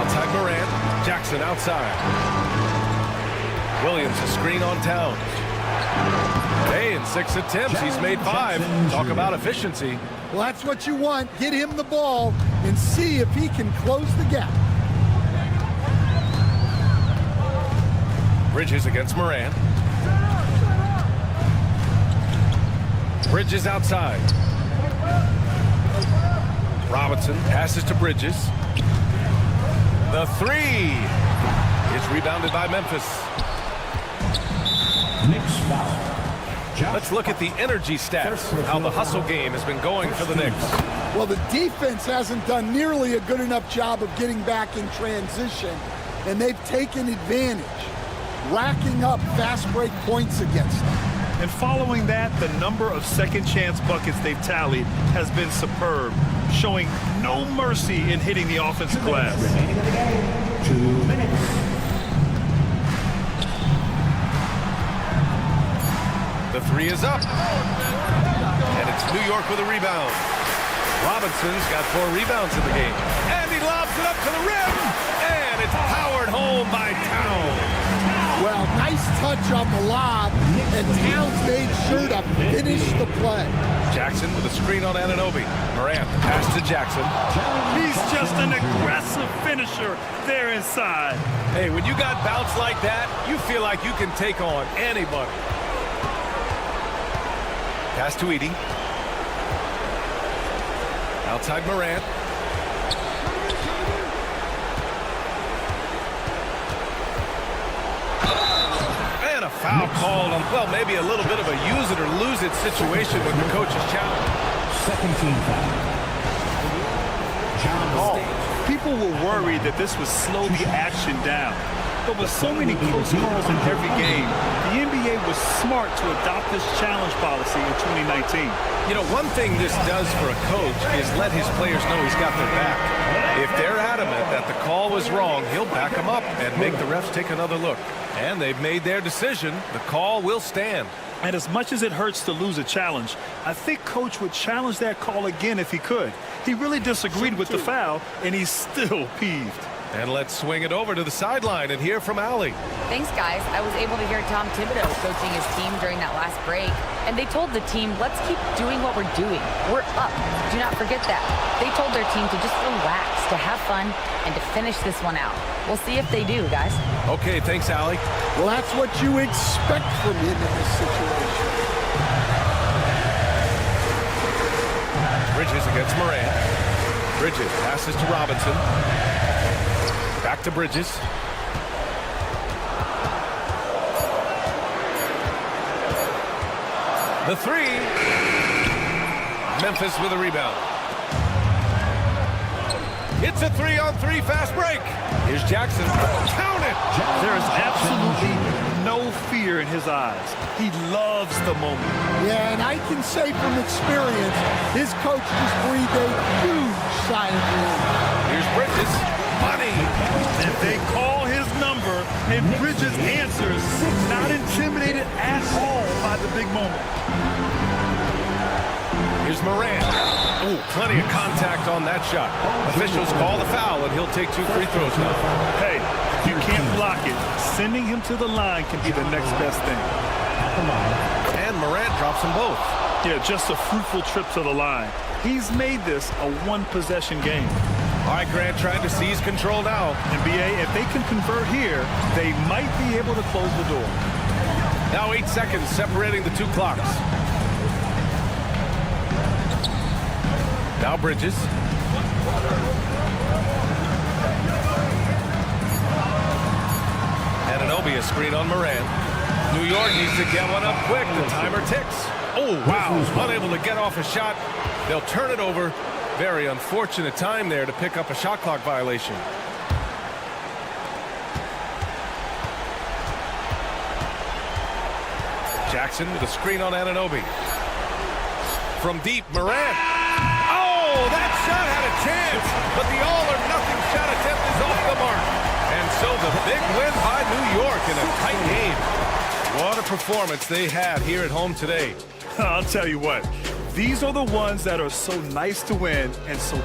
Outside Morant. Jackson outside. Williams, a screen on Towns. Hey, in 6 attempts, he's made 5. Talk about efficiency. Well, that's what you want. Get him the ball and see if he can close the gap. Bridges against Morant. Bridges outside. Robinson passes to Bridges. The 3 is rebounded by Memphis. Knicks foul. Let's look at the energy stats, how the hustle game has been going for the Knicks. Well, the defense hasn't done nearly a good enough job of getting back in transition, and they've taken advantage, racking up fast break points against them. And following that, the number of second chance buckets they've tallied has been superb, showing no mercy in hitting the offensive glass. 2 minutes. The 3 is up. And it's New York with a rebound. Robinson's got 4 rebounds in the game. And he lobs it up to the rim. And it's powered home by Towns. Well, nice touch on the lob, and Towns made sure to finish the play. Jackson with a screen on Anunoby. Morant, pass to Jackson. He's just an aggressive finisher there inside. Hey, when you got bounce like that, you feel like you can take on anybody. Pass to Edey. Outside Morant. And a foul called on, well, maybe a little bit of a use it or lose it situation with the coach's challenge. Second team foul. People were worried that this would slow the action down. But with so many close calls in every game, the NBA was smart to adopt this challenge policy in 2019. You know, one thing this does for a coach is let his players know he's got their back. If they're adamant that the call was wrong, he'll back them up and make the refs take another look. And they've made their decision. The call will stand. And as much as it hurts to lose a challenge, I think Coach would challenge that call again if he could. He really disagreed with the foul, and he's still peeved. And let's swing it over to the sideline and hear from Allie. Thanks, guys. I was able to hear Tom Thibodeau coaching his team during that last break, and they told the team, let's keep doing what we're doing. We're up. Do not forget that. They told their team to just relax, to have fun, and to finish this one out. We'll see if they do, guys. Okay, thanks, Allie. Well, that's what you expect from him in this situation. Bridges against Moran. Bridges passes to Robinson. Back to Bridges. The three. Memphis with a rebound. It's a 3-on-3 fast break. Here's Jackson. Count it. There is absolutely no fear in his eyes. He loves the moment. Yeah, and I can say from experience, his coach just breathed a huge sigh of relief. Here's Bridges. Money. And they call his number, and Bridges answers, not intimidated at all by the big moment. Here's Moran. Oh, plenty of contact on that shot. Officials call the foul, and he'll take 2 free throws now. Hey, if you can't block it, sending him to the line can be the next best thing. And Moran drops them both. Yeah, just a fruitful trip to the line. He's made this a one-possession game. All right, Grant trying to seize control now. And BA, if they can convert here, they might be able to close the door. Now 8 seconds separating the 2 clocks. Now Bridges. Anunoby, a screen on Moran. New York needs to get one up quick. The timer ticks. Oh, wow. Unable to get off a shot. They'll turn it over. Very unfortunate time there to pick up a shot clock violation. Jackson with a screen on Anunoby. From deep, Moran. Oh, that shot had a chance, but the all-or-nothing shot attempt is off the mark. And so the big win by New York in a tight game. What a performance they had here at home today. I'll tell you what, these are the ones that are so nice to win and so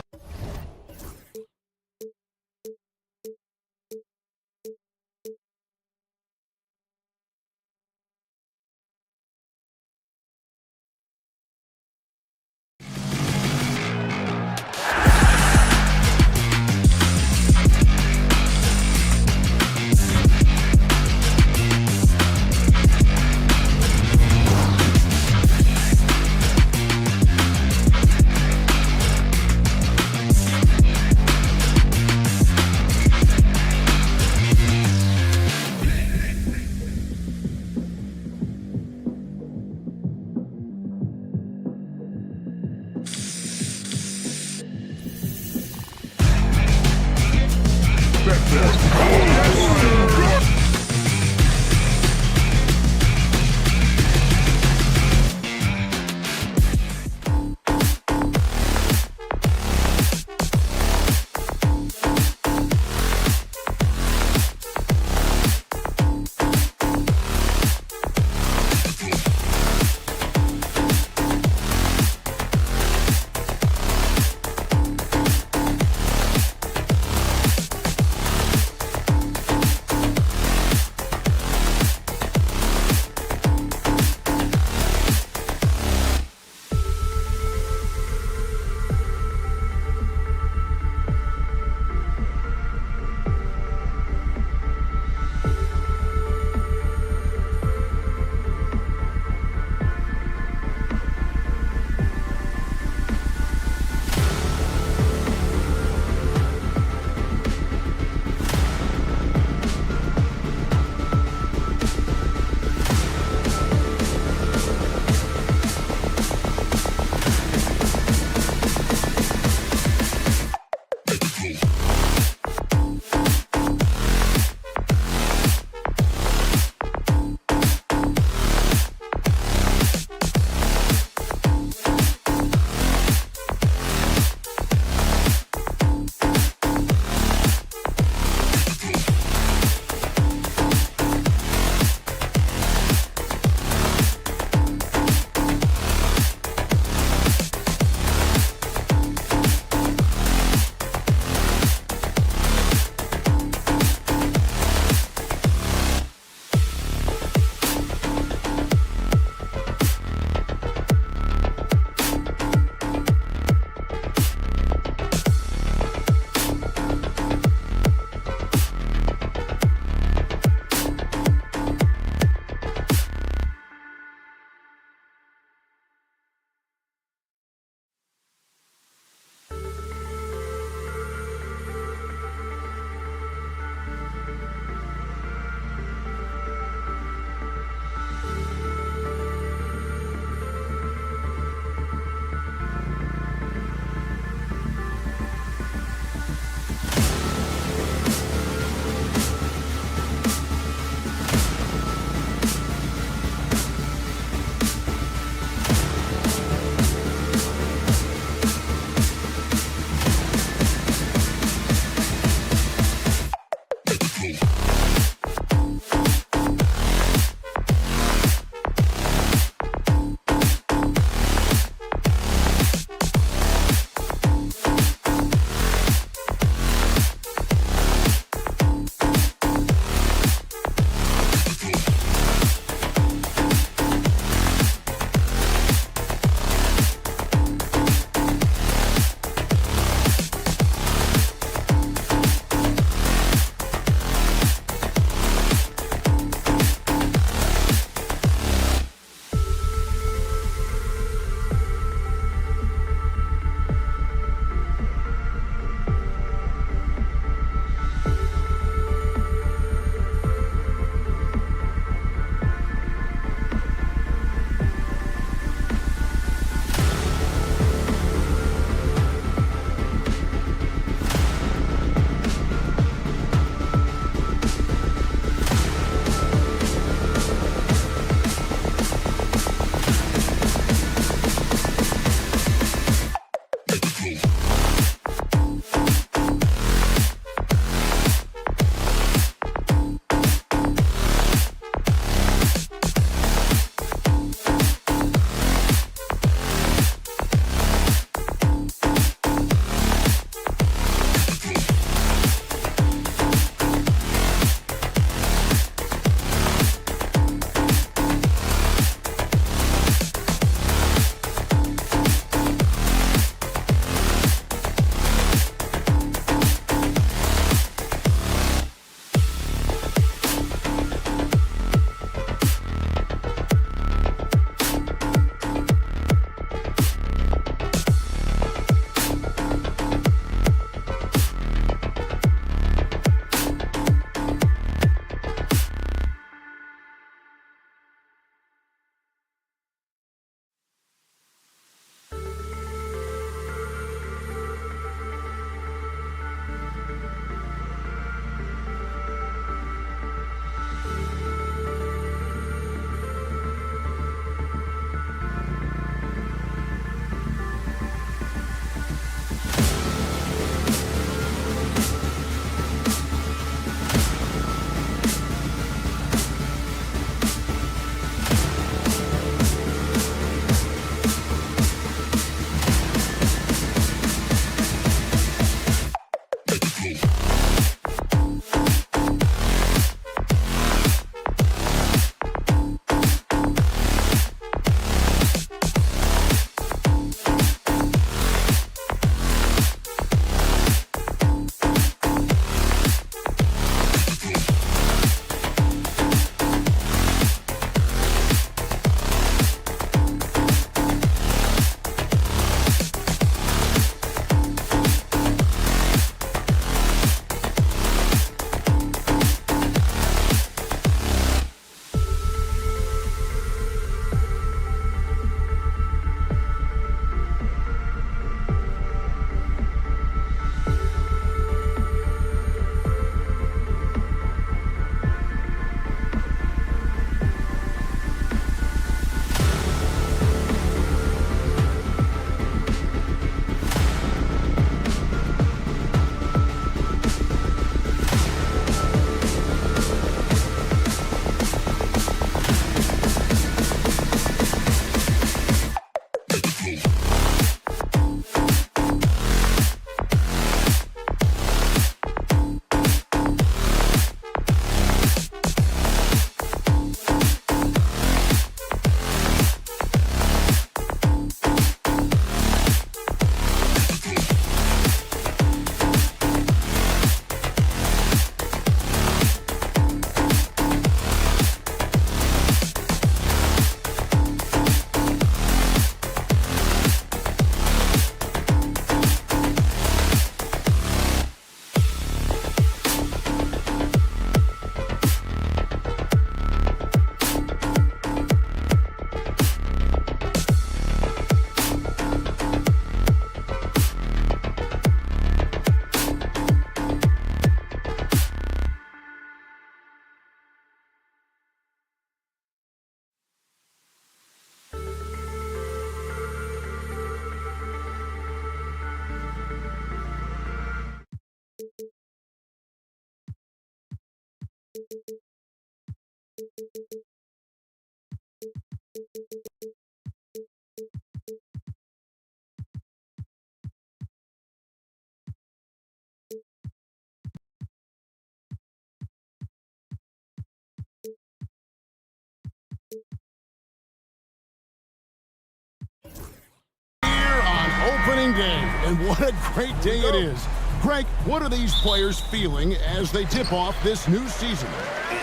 Opening day, and what a great day it is. Greg, what are these players feeling as they tip off this new season?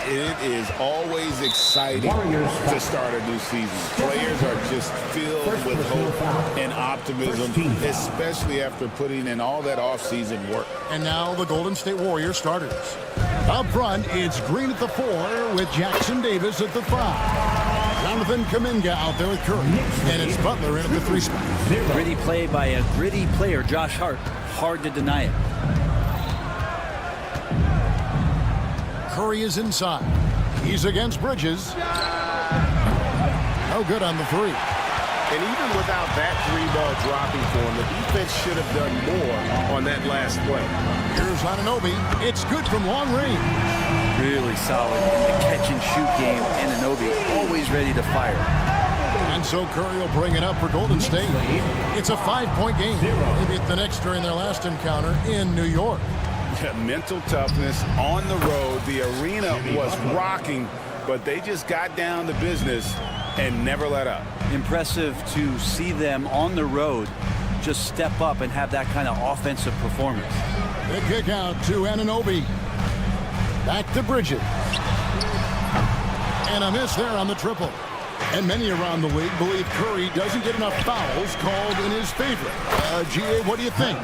It is always exciting to start a new season. Players are just filled with hope and optimism, especially after putting in all that off-season work. And now the Golden State Warriors starters. Up front, it's Green at the 4 with Jackson Davis at the 5. Jonathan Kuminga out there with Curry. And it's Butler in at the 3 spot. Gritty play by a gritty player, Josh Hart. Hard to deny it. Curry is inside. He's against Bridges. No good on the 3. And even without that 3-ball dropping for him, the defense should have done more on that last play. Here's Anunoby. It's good from long range. Really solid in the catch-and-shoot game. Anunoby always ready to fire. And so Curry will bring it up for Golden State. It's a 5-point game. They beat the Knicks during their last encounter in New York. Mental toughness on the road. The arena was rocking, but they just got down to business and never let up. Impressive to see them on the road just step up and have that kind of offensive performance. The kick out to Anunoby. Back to Bridges. And a miss there on the triple. And many around the league believe Curry doesn't get enough fouls called in his favor. GA, what do you think?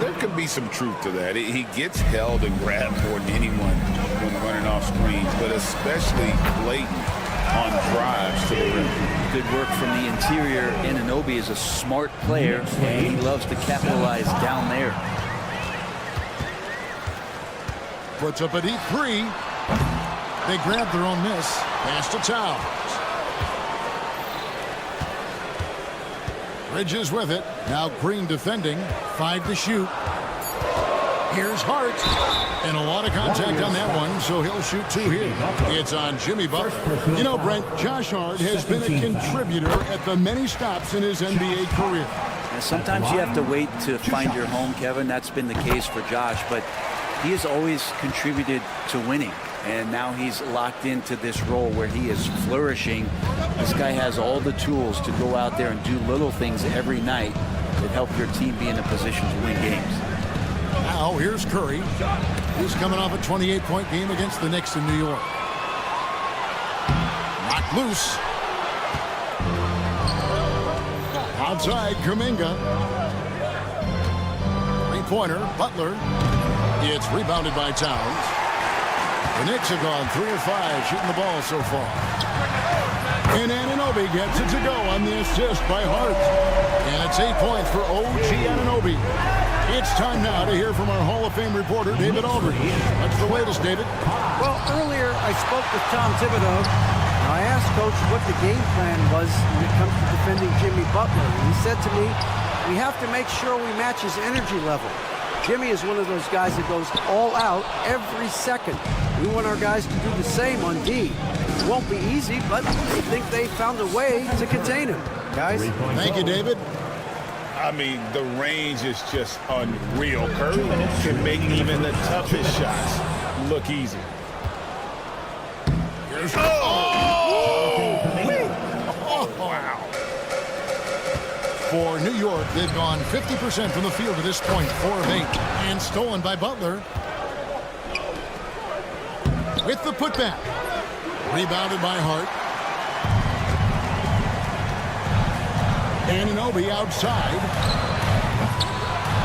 There could be some truth to that. He gets held and grabbed more than anyone when running off screens, but especially blatant on drives to the rim. Good work from the interior. Anunoby is a smart player, and he loves to capitalize down there. Puts up a deep 3. They grab their own miss. Pass to Towns. Bridges with it. Now Green defending. 5 to shoot. Here's Hart. And a lot of contact on that one, so he'll shoot 2 here. It's on Jimmy Butler. You know, Brent, Josh Hart has been a contributor at the many stops in his NBA career. And sometimes you have to wait to find your home, Kevin. That's been the case for Josh, but he has always contributed to winning. And now he's locked into this role where he is flourishing. This guy has all the tools to go out there and do little things every night that help your team be in a position to win games. Now here's Curry. He's coming off a 28-point game against the Knicks in New York. Knocked loose. Outside, Kuminga. Three-pointer, Butler. It's rebounded by Towns. The Knicks have gone 3 of 5 shooting the ball so far. And Anunoby gets it to go on the assist by Hart. And it's 8 points for OG Anunoby. It's time now to hear from our Hall of Fame reporter, David Aldridge. What's the latest, David? Well, earlier I spoke with Tom Thibodeau. I asked Coach what the game plan was when it comes to defending Jimmy Butler. And he said to me, we have to make sure we match his energy level. Jimmy is one of those guys that goes all out every second. We want our guys to do the same on D. It won't be easy, but they think they found a way to contain him. Guys? Thank you, David. I mean, the range is just unreal. Curry can make even the toughest shots look easy. Here's Wow. For New York, they've gone 50% from the field to this point, 4 of 8. And stolen by Butler. With the putback. Rebounded by Hart. Anunoby outside.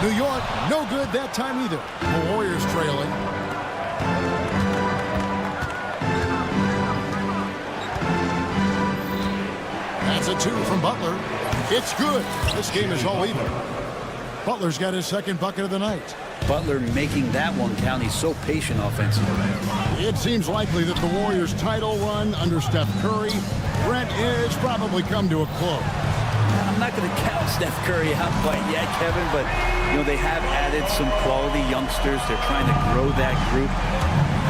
New York, no good that time either. The Warriors trailing. That's a 2 from Butler. It's good. This game is all even. Butler's got his second bucket of the night. Butler making that one count. He's so patient offensively. It seems likely that the Warriors' title run under Steph Curry, Brent, is probably come to a close. I'm not going to count Steph Curry out quite yet, Kevin, but you know they have added some quality youngsters. They're trying to grow that group.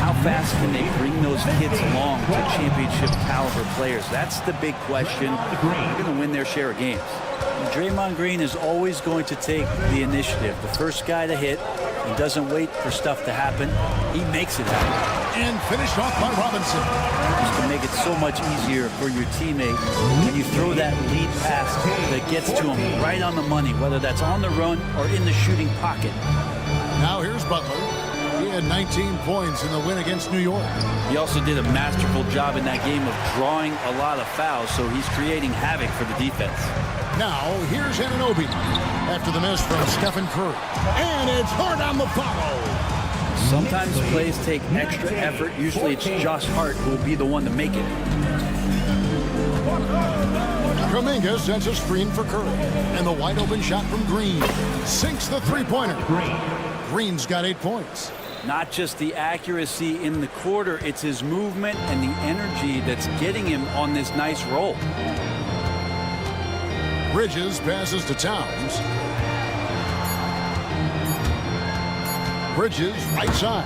How fast can they bring those kids along to championship caliber players? That's the big question. They're going to win their share of games. Draymond Green is always going to take the initiative. The first guy to hit. He doesn't wait for stuff to happen. He makes it happen. And finished off by Robinson. Just to make it so much easier for your teammate when you throw that lead pass that gets to him right on the money, whether that's on the run or in the shooting pocket. Now here's Butler. He had 19 points in the win against New York. He also did a masterful job in that game of drawing a lot of fouls, so he's creating havoc for the defense. Now, here's Anunoby after the miss from Stephen Curry. And it's hard on the follow. Sometimes plays take extra effort. Usually it's Josh Hart who will be the one to make it. Kuminga sends a screen for Curry. And the wide open shot from Green sinks the three-pointer. Green's got 8 points. Not just the accuracy in the quarter, it's his movement and the energy that's getting him on this nice roll. Bridges passes to Towns. Bridges right side.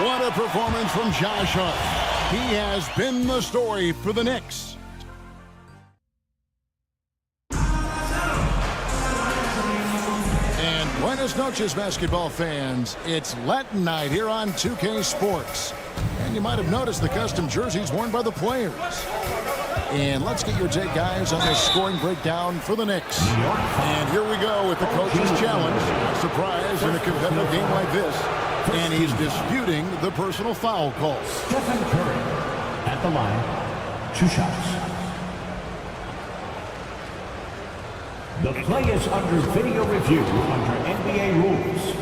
What a performance from Josh Hart. He has been the story for the Knicks. And buenas noches, basketball fans. It's Latin night here on 2K Sports. And you might have noticed the custom jerseys worn by the players. And let's get your take, guys, on this scoring breakdown for the Knicks. And here we go with the coach's challenge. Surprise in a competitive game like this. And he's disputing the personal foul call. Stephen Curry at the line. 2 shots. The play is under video review under NBA rules.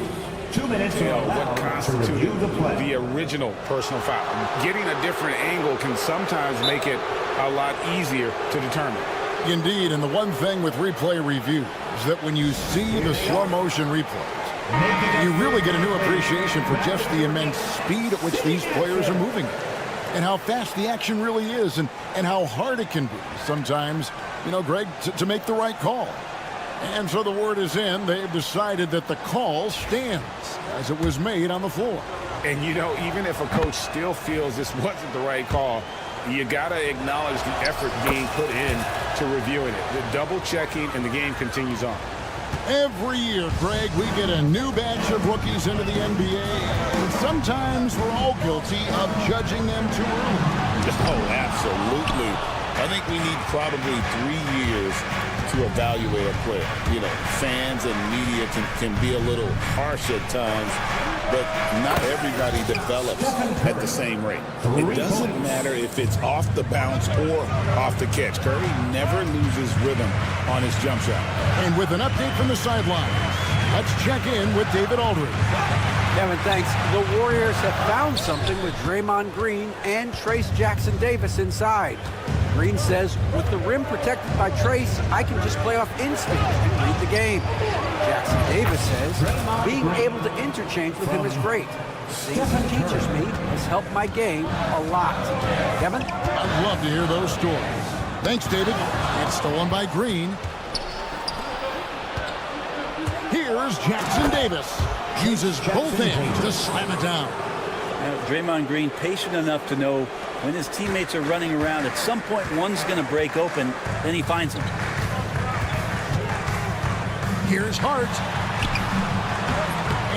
2 minutes what constitutes to review the play. The original personal foul. Getting a different angle can sometimes make it a lot easier to determine. Indeed, and the one thing with replay review is that when you see the slow motion replays, you really get a new appreciation for just the immense speed at which these players are moving and how fast the action really is and how hard it can be sometimes, you know, Greg, to make the right call. And so the word is in. They've decided that the call stands as it was made on the floor. And, you know, even if a coach still feels this wasn't the right call, you got to acknowledge the effort being put in to reviewing it. The double checking, and the game continues on. Every year, Greg, we get a new batch of rookies into the NBA. And sometimes we're all guilty of judging them too early. Oh, absolutely. I think we need probably 3 years to evaluate a player. You know, fans and media can be a little harsh at times, but not everybody develops at the same rate. It doesn't matter if it's off the bounce or off the catch. Curry never loses rhythm on his jump shot. And with an update from the sideline, let's check in with David Aldridge. Kevin, thanks. The Warriors have found something with Draymond Green and Trace Jackson Davis inside. Green says, with the rim protected by Trace, I can just play off instinct and read the game. Jackson Davis says, being able to interchange with him is great. Things he teaches me has helped my game a lot. Kevin? I'd love to hear those stories. Thanks, David. It's stolen by Green. Here's Jackson Davis. Uses both hands to slam it down. Draymond Green patient enough to know when his teammates are running around, at some point one's going to break open, then he finds them. Here's Hart.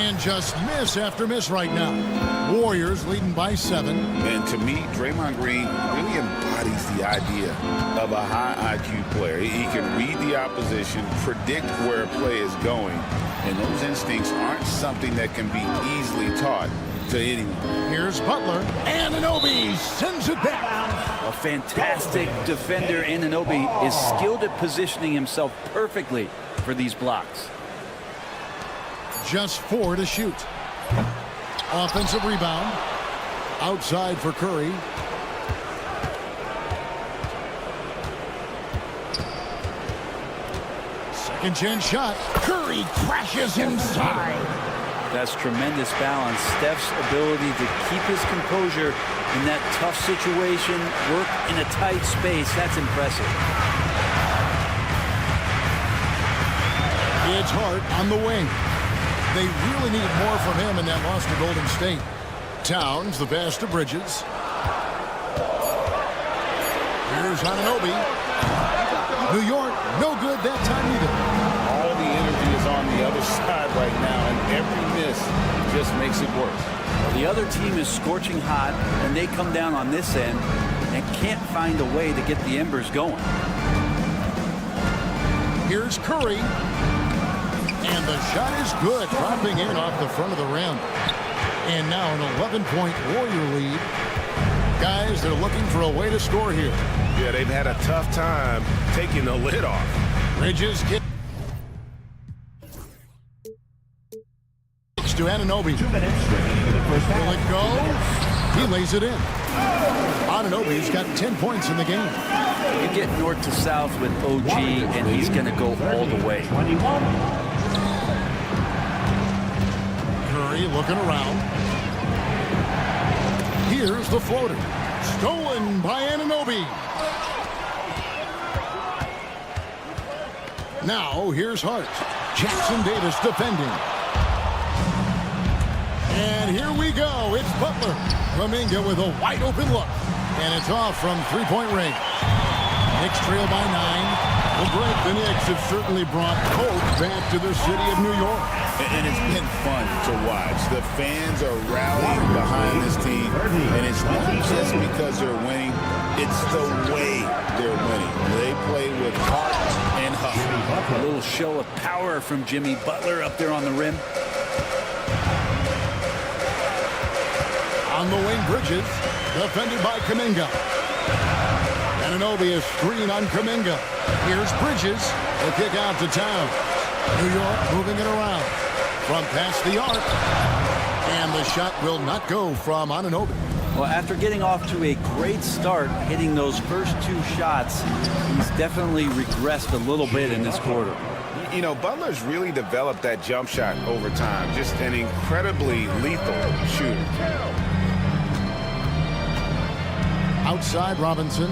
And just miss after miss right now. Warriors leading by 7. And to me, Draymond Green really embodies the idea of a high IQ player. He can read the opposition, predict where a play is going, and those instincts aren't something that can be easily taught to anyone. Here's Butler. Anunoby sends it back. A fantastic defender. Anunoby is skilled at positioning himself perfectly for these blocks. Just 4 to shoot. Offensive rebound. Outside for Curry. Second chance shot. Curry crashes inside. That's tremendous balance. Steph's ability to keep his composure in that tough situation, work in a tight space, that's impressive. It's Hart on the wing. They really needed more from him in that loss to Golden State. Towns, the pass to Bridges. Here's Anunoby. New York, no good that time either. All the energy is on the other side right now, and every miss just makes it worse. Well, the other team is scorching hot, and they come down on this end and can't find a way to get the embers going. Here's Curry. And the shot is good, dropping in off the front of the rim. And now an 11-point Warrior lead. Guys, they're looking for a way to score here. Yeah, they've had a tough time taking the lid off. Bridges kicks to Anunoby. 2 minutes remaining in the first half. Will it go? He lays it in. Anunoby's got 10 points in the game. You get north to south with OG, and he's going to go all the way. 21. Curry looking around. Here's the floater. Stolen by Anunoby. Now here's Hart. Jackson Davis defending. And here we go. It's Butler. Kuminga with a wide open look. And it's off from three-point range. Knicks trail by 9. The break, the Knicks have certainly brought hope back to the city of New York. And it's been fun to watch. The fans are rallying behind this team. And it's not just because they're winning. It's the way they're winning. They play with heart and hustle. A little show of power from Jimmy Butler up there on the rim. On the wing, Bridges, defended by Kuminga. Anunoby is screen on Kuminga. Here's Bridges. The kick out to Towns. New York moving it around. From past the arc. And the shot will not go from Anunoby. Well, after getting off to a great start, hitting those first 2 shots, he's definitely regressed a little bit in this quarter. You know, Butler's really developed that jump shot over time. Just an incredibly lethal shooter. Outside Robinson.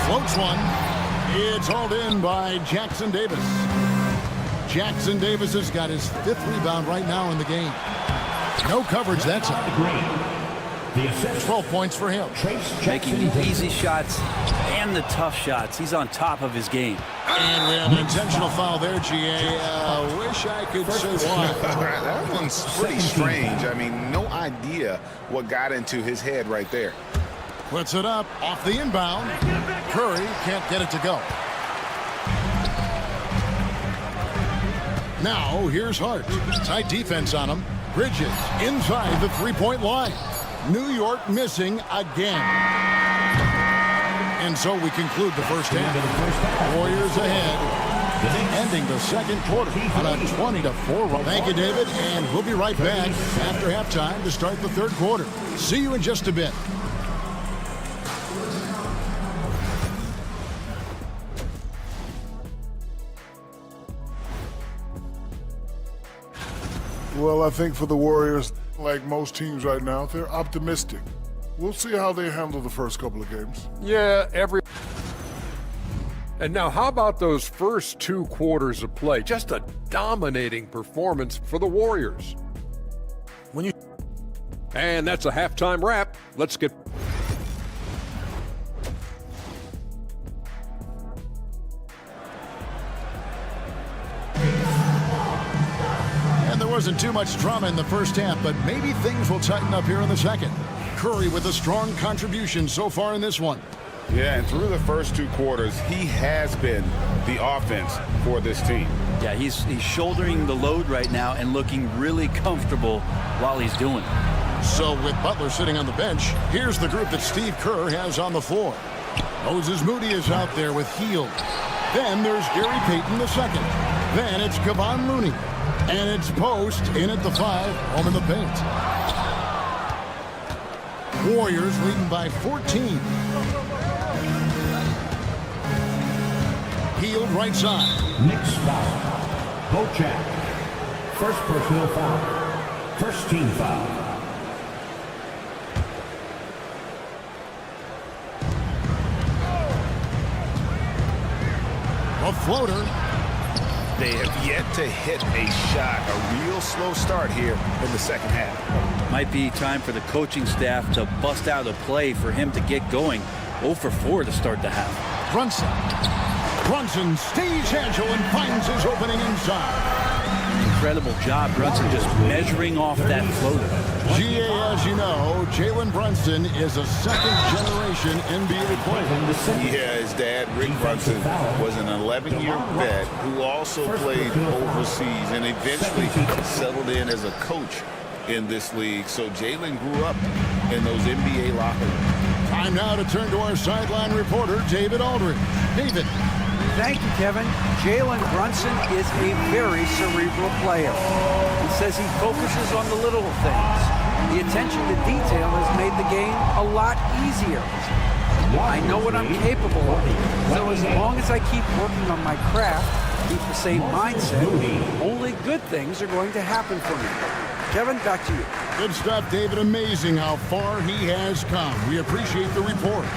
Floats one. It's hauled in by Jackson Davis. Jackson Davis has got his 5th rebound right now in the game. No coverage that time. 12 points for him. Making the easy shots and the tough shots. He's on top of his game. And we have an intentional foul there, GA. Wish I could say why. That one's pretty strange. I mean, no idea what got into his head right there. Puts it up off the inbound. Curry can't get it to go. Now here's Hart. Tight defense on him. Bridges inside the three-point line. New York missing again. And so we conclude the first half. Warriors ahead, ending the second quarter on a 20-4 run. Thank you, David, and we'll be right back after halftime to start the third quarter. See you in just a bit. Well, I think for the Warriors, like most teams right now, they're optimistic. We'll see how they handle the first couple of games. Yeah, And now how about those first 2 quarters of play? Just a dominating performance for the Warriors. And that's a halftime wrap. Let's get... And there wasn't too much drama in the first half, but maybe things will tighten up here in the second. Curry with a strong contribution so far in this one. Yeah, and through the first 2 quarters, he has been the offense for this team. Yeah, he's shouldering the load right now and looking really comfortable while he's doing it. So with Butler sitting on the bench, here's the group that Steve Kerr has on the floor. Moses Moody is out there with Hield. Then there's Gary Payton II. Then it's Kevon Looney. And it's Post in at the 5, home in the paint. Warriors leading by 14. Hield right side. Knicks foul. Bocek. First personal foul. First team foul. A floater. They have yet to hit a shot, a real slow start here in the second half. Might be time for the coaching staff to bust out a play for him to get going. 0 for 4 to start the half. Brunson stays agile and finds his opening inside. Incredible job, Brunson, just measuring off that floater. GA, as you know, Jalen Brunson is a second-generation NBA player. Yeah, his dad, Rick Brunson, was an 11-year vet who also played overseas and eventually settled in as a coach in this league. So Jalen grew up in those NBA locker rooms. Time now to turn to our sideline reporter, David Aldridge. David. Thank you, Kevin. Jalen Brunson is a very cerebral player. He says he focuses on the little things. The attention to detail has made the game a lot easier. I know what I'm capable of, so as long as I keep working on my craft, keep the same mindset, only good things are going to happen for me. Kevin, back to you. Good stuff, David. Amazing how far he has come. We appreciate the report.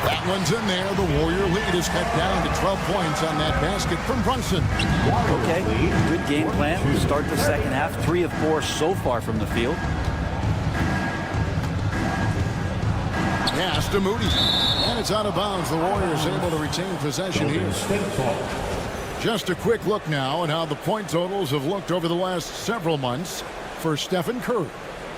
That one's in there. The Warrior lead is cut down to 12 points on that basket from Brunson. Okay, good game plan to start the second half. 3 of 4 so far from the field. Pass to Moody. And it's out of bounds. The Warriors able to retain possession here. Just a quick look now at how the point totals have looked over the last several months for Stephen Curry.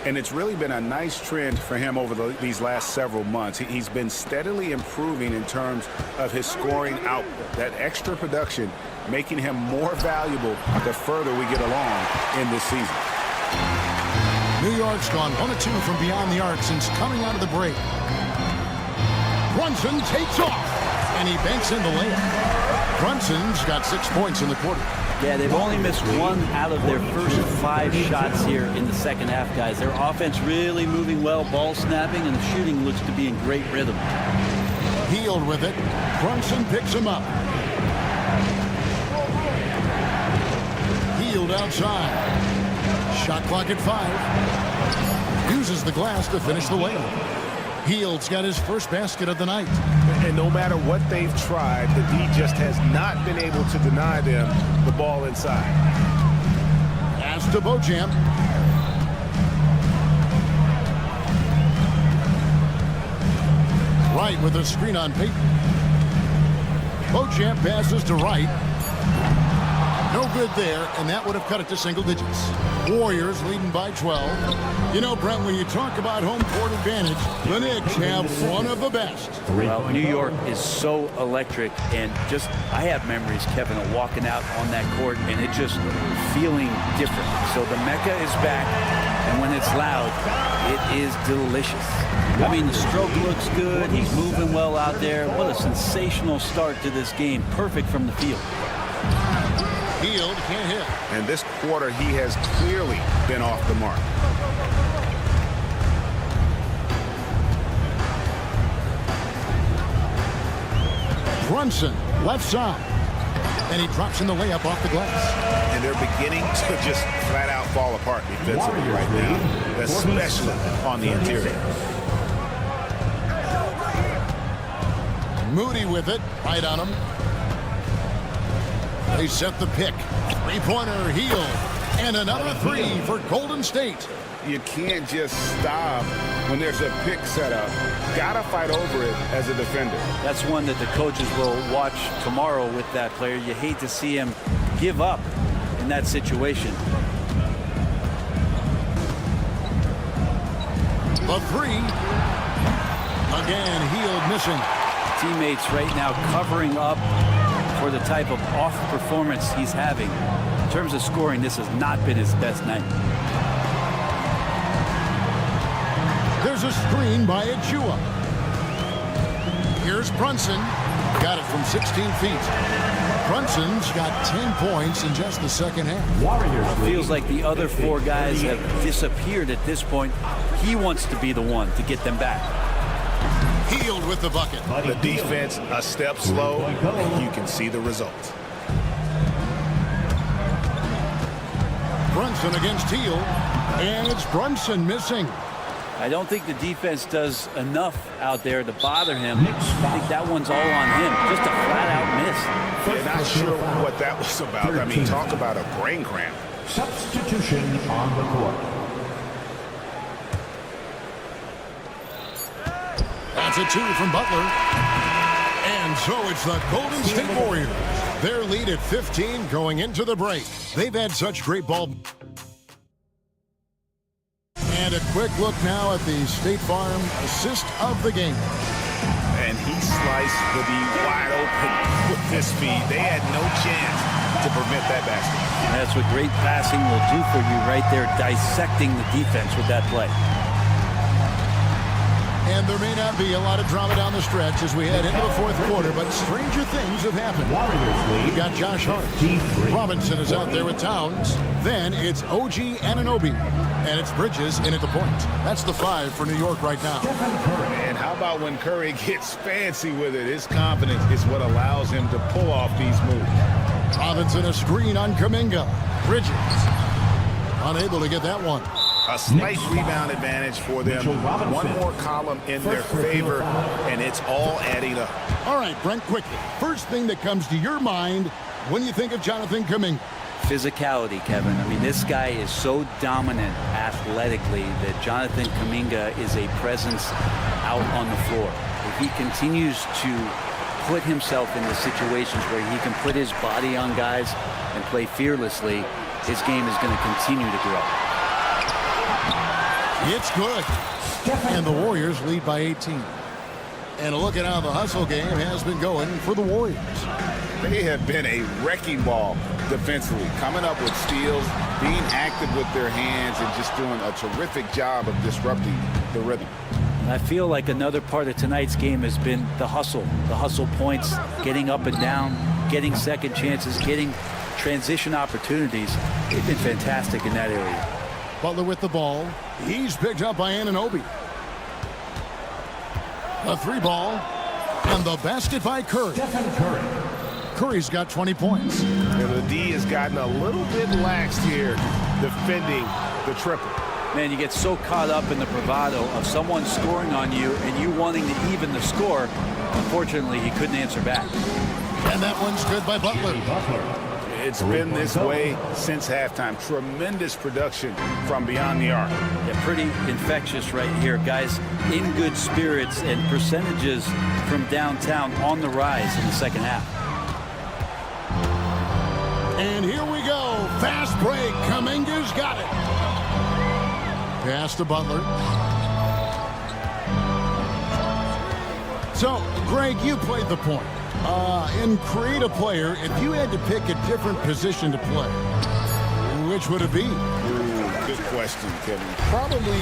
And it's really been a nice trend for him over these last several months. He's been steadily improving in terms of his scoring output. That extra production making him more valuable the further we get along in this season. New York's gone 1-2 from beyond the arc since coming out of the break. Brunson takes off, and he banks in the layup. Brunson's got 6 points in the quarter. Yeah, they've only missed 1 out of their first 5 shots here in the second half, guys. Their offense really moving well, ball snapping, and the shooting looks to be in great rhythm. Healed with it. Brunson picks him up. Healed outside. Shot clock at 5. Uses the glass to finish the layup. Hield's got his first basket of the night. And no matter what they've tried, the D just has not been able to deny them the ball inside. Pass to Bojam. Wright with a screen on Peyton. Bojam passes to Wright. No good there, and that would have cut it to single digits. Warriors leading by 12. You know, Brent, when you talk about home court advantage, the Knicks have one of the best. Well, New York is so electric, and just, I have memories, Kevin, of walking out on that court and it just feeling different. So the Mecca is back, and when it's loud, it is delicious. I mean, the stroke looks good. He's moving well out there. What a sensational start to this game. Perfect from the field. Hield can't hit. And this quarter, he has clearly been off the mark. Brunson, left side. And he drops in the layup off the glass. And they're beginning to just flat out fall apart defensively right now, especially on the interior. Moody with it, right on him. They set the pick. Three-pointer, Hield. And another 3 for Golden State. You can't just stop when there's a pick set up. Gotta fight over it as a defender. That's one that the coaches will watch tomorrow with that player. You hate to see him give up in that situation. The 3. Again, Hield missing. Teammates right now covering up for the type of off performance he's having. In terms of scoring, this has not been his best night. There's a screen by Achua. Here's Brunson. Got it from 16 feet. Brunson's got 10 points in just the second half. It feels like the other 4 guys have disappeared at this point. He wants to be the one to get them back. Hield with the bucket. The defense a step slow, and you can see the results. Brunson against Hield, and it's Brunson missing. I don't think the defense does enough out there to bother him. I think that one's all on him. Just a flat-out miss. Yeah, not sure what that was about. I mean, talk about a brain cramp. Substitution on the court. That's a 2 from Butler. And so it's the Golden State Warriors. Their lead at 15 going into the break. They've had such great ball. And a quick look now at the State Farm assist of the game. And he sliced the D wide open with his speed. They had no chance to prevent that basket. And that's what great passing will do for you right there, dissecting the defense with that play. And there may not be a lot of drama down the stretch as we head into the fourth quarter, but stranger things have happened. We got Josh Hart. Robinson is out there with Towns. Then it's OG Anunoby. And it's Bridges in at the point. That's the 5 for New York right now. And how about when Curry gets fancy with it? His confidence is what allows him to pull off these moves. Robinson a screen on Kuminga. Bridges unable to get that one. A slight rebound advantage for them. One more column in their favor, and it's all adding up. All right, Brent, quickly. First thing that comes to your mind when you think of Jonathan Kuminga. Physicality, Kevin. I mean, this guy is so dominant athletically that Jonathan Kuminga is a presence out on the floor. If he continues to put himself into situations where he can put his body on guys and play fearlessly, his game is going to continue to grow. It's good. And the Warriors lead by 18. And a look at how the hustle game has been going for the Warriors. They have been a wrecking ball defensively, coming up with steals, being active with their hands, and just doing a terrific job of disrupting the rhythm. I feel like another part of tonight's game has been the hustle points, getting up and down, getting second chances, getting transition opportunities. They've been fantastic in that area. Butler with the ball. He's picked up by Anunoby. A 3 ball. And the basket by Curry. Curry's got 20 points. And the D has gotten a little bit lax here defending the triple. Man, you get so caught up in the bravado of someone scoring on you and you wanting to even the score. Unfortunately, he couldn't answer back. And that one's good by Butler. It's been this way since halftime. Tremendous production from beyond the arc. Yeah, pretty infectious right here. Guys in good spirits and percentages from downtown on the rise in the second half. And here we go. Fast break. Kuminga's got it. Pass to Butler. So, Greg, you played the point. In create a player, if you had to pick a different position to play, which would it be? Good question, Kevin. Probably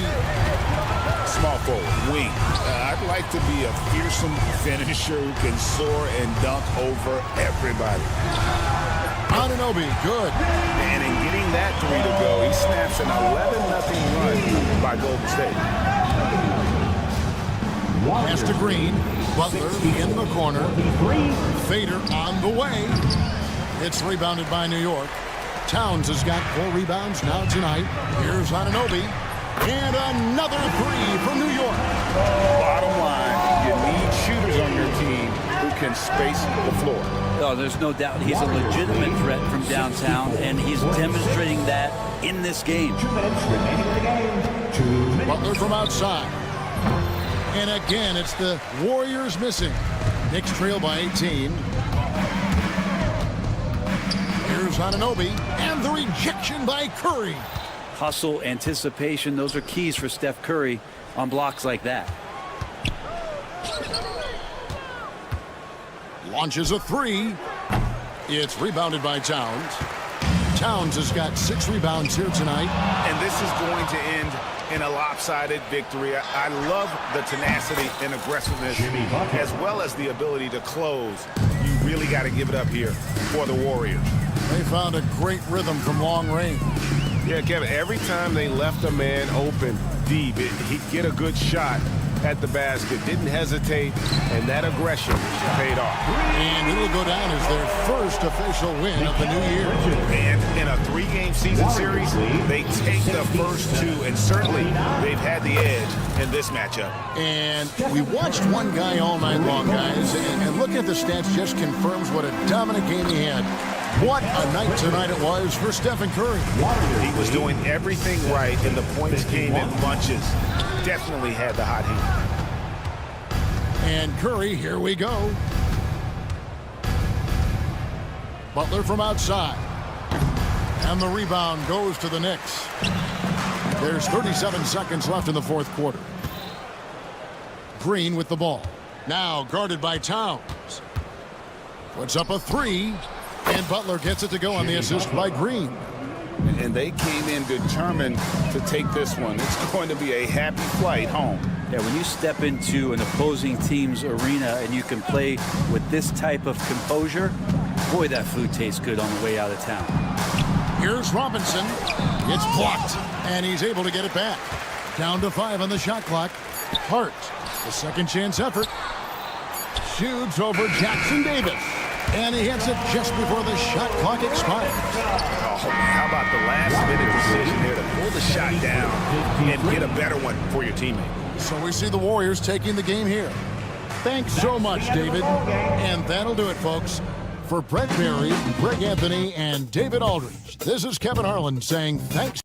small forward, wing. I'd like to be a fearsome finisher who can soar and dunk over everybody. Anunoby, good. And in getting that 3 to go, he snaps an 11-0 run by Golden State. Pass to Green. Butler in the corner. Fader on the way. It's rebounded by New York. Towns has got 4 rebounds now tonight. Here's Anunoby. And another 3 from New York. Bottom line, you need shooters on your team who can space the floor. Oh, there's no doubt he's a legitimate threat from downtown, and he's demonstrating that in this game. 2 minutes remaining in the game. Butler from outside. And again, it's the Warriors missing. Knicks trail by 18. Here's Anunoby, and the rejection by Curry. Hustle, anticipation, those are keys for Steph Curry on blocks like that. Launches a 3. It's rebounded by Towns. Towns has got 6 rebounds here tonight. And this is going to end in a lopsided victory. I love the tenacity and aggressiveness as well as the ability to close. You really got to give it up here for the Warriors. They found a great rhythm from long range. Yeah, Kevin, every time they left a man open deep, he'd get a good shot. at the basket, didn't hesitate, and that aggression paid off. And it'll go down as their first official win of the new year. And in a 3-game season series, they take the first 2, and certainly they've had the edge in this matchup. And we watched one guy all night long, guys, and looking at the stats just confirms what a dominant game he had. What a night tonight it was for Stephen Curry. He was doing everything right, and the points came in bunches. Definitely had the hot heat. And Curry, here we go. Butler from outside. And the rebound goes to the Knicks. There's 37 seconds left in the fourth quarter. Green with the ball. Now guarded by Towns. Puts up a 3. And Butler gets it to go on the assist by Green. And they came in determined to take this one. It's going to be a happy flight home. Yeah, when you step into an opposing team's arena and you can play with this type of composure, boy, that food tastes good on the way out of town. Here's Robinson. It's blocked, and he's able to get it back. Down to 5 on the shot clock. Hart, the second chance effort. Shoots over Jackson Davis. And he hits it just before the shot clock expires. Oh, how about the last-minute decision there to pull the shot down and get a better one for your teammate? So we see the Warriors taking the game here. Thanks so much, David. And that'll do it, folks. For Brett Berry, Greg Anthony, and David Aldridge, this is Kevin Harlan saying thanks.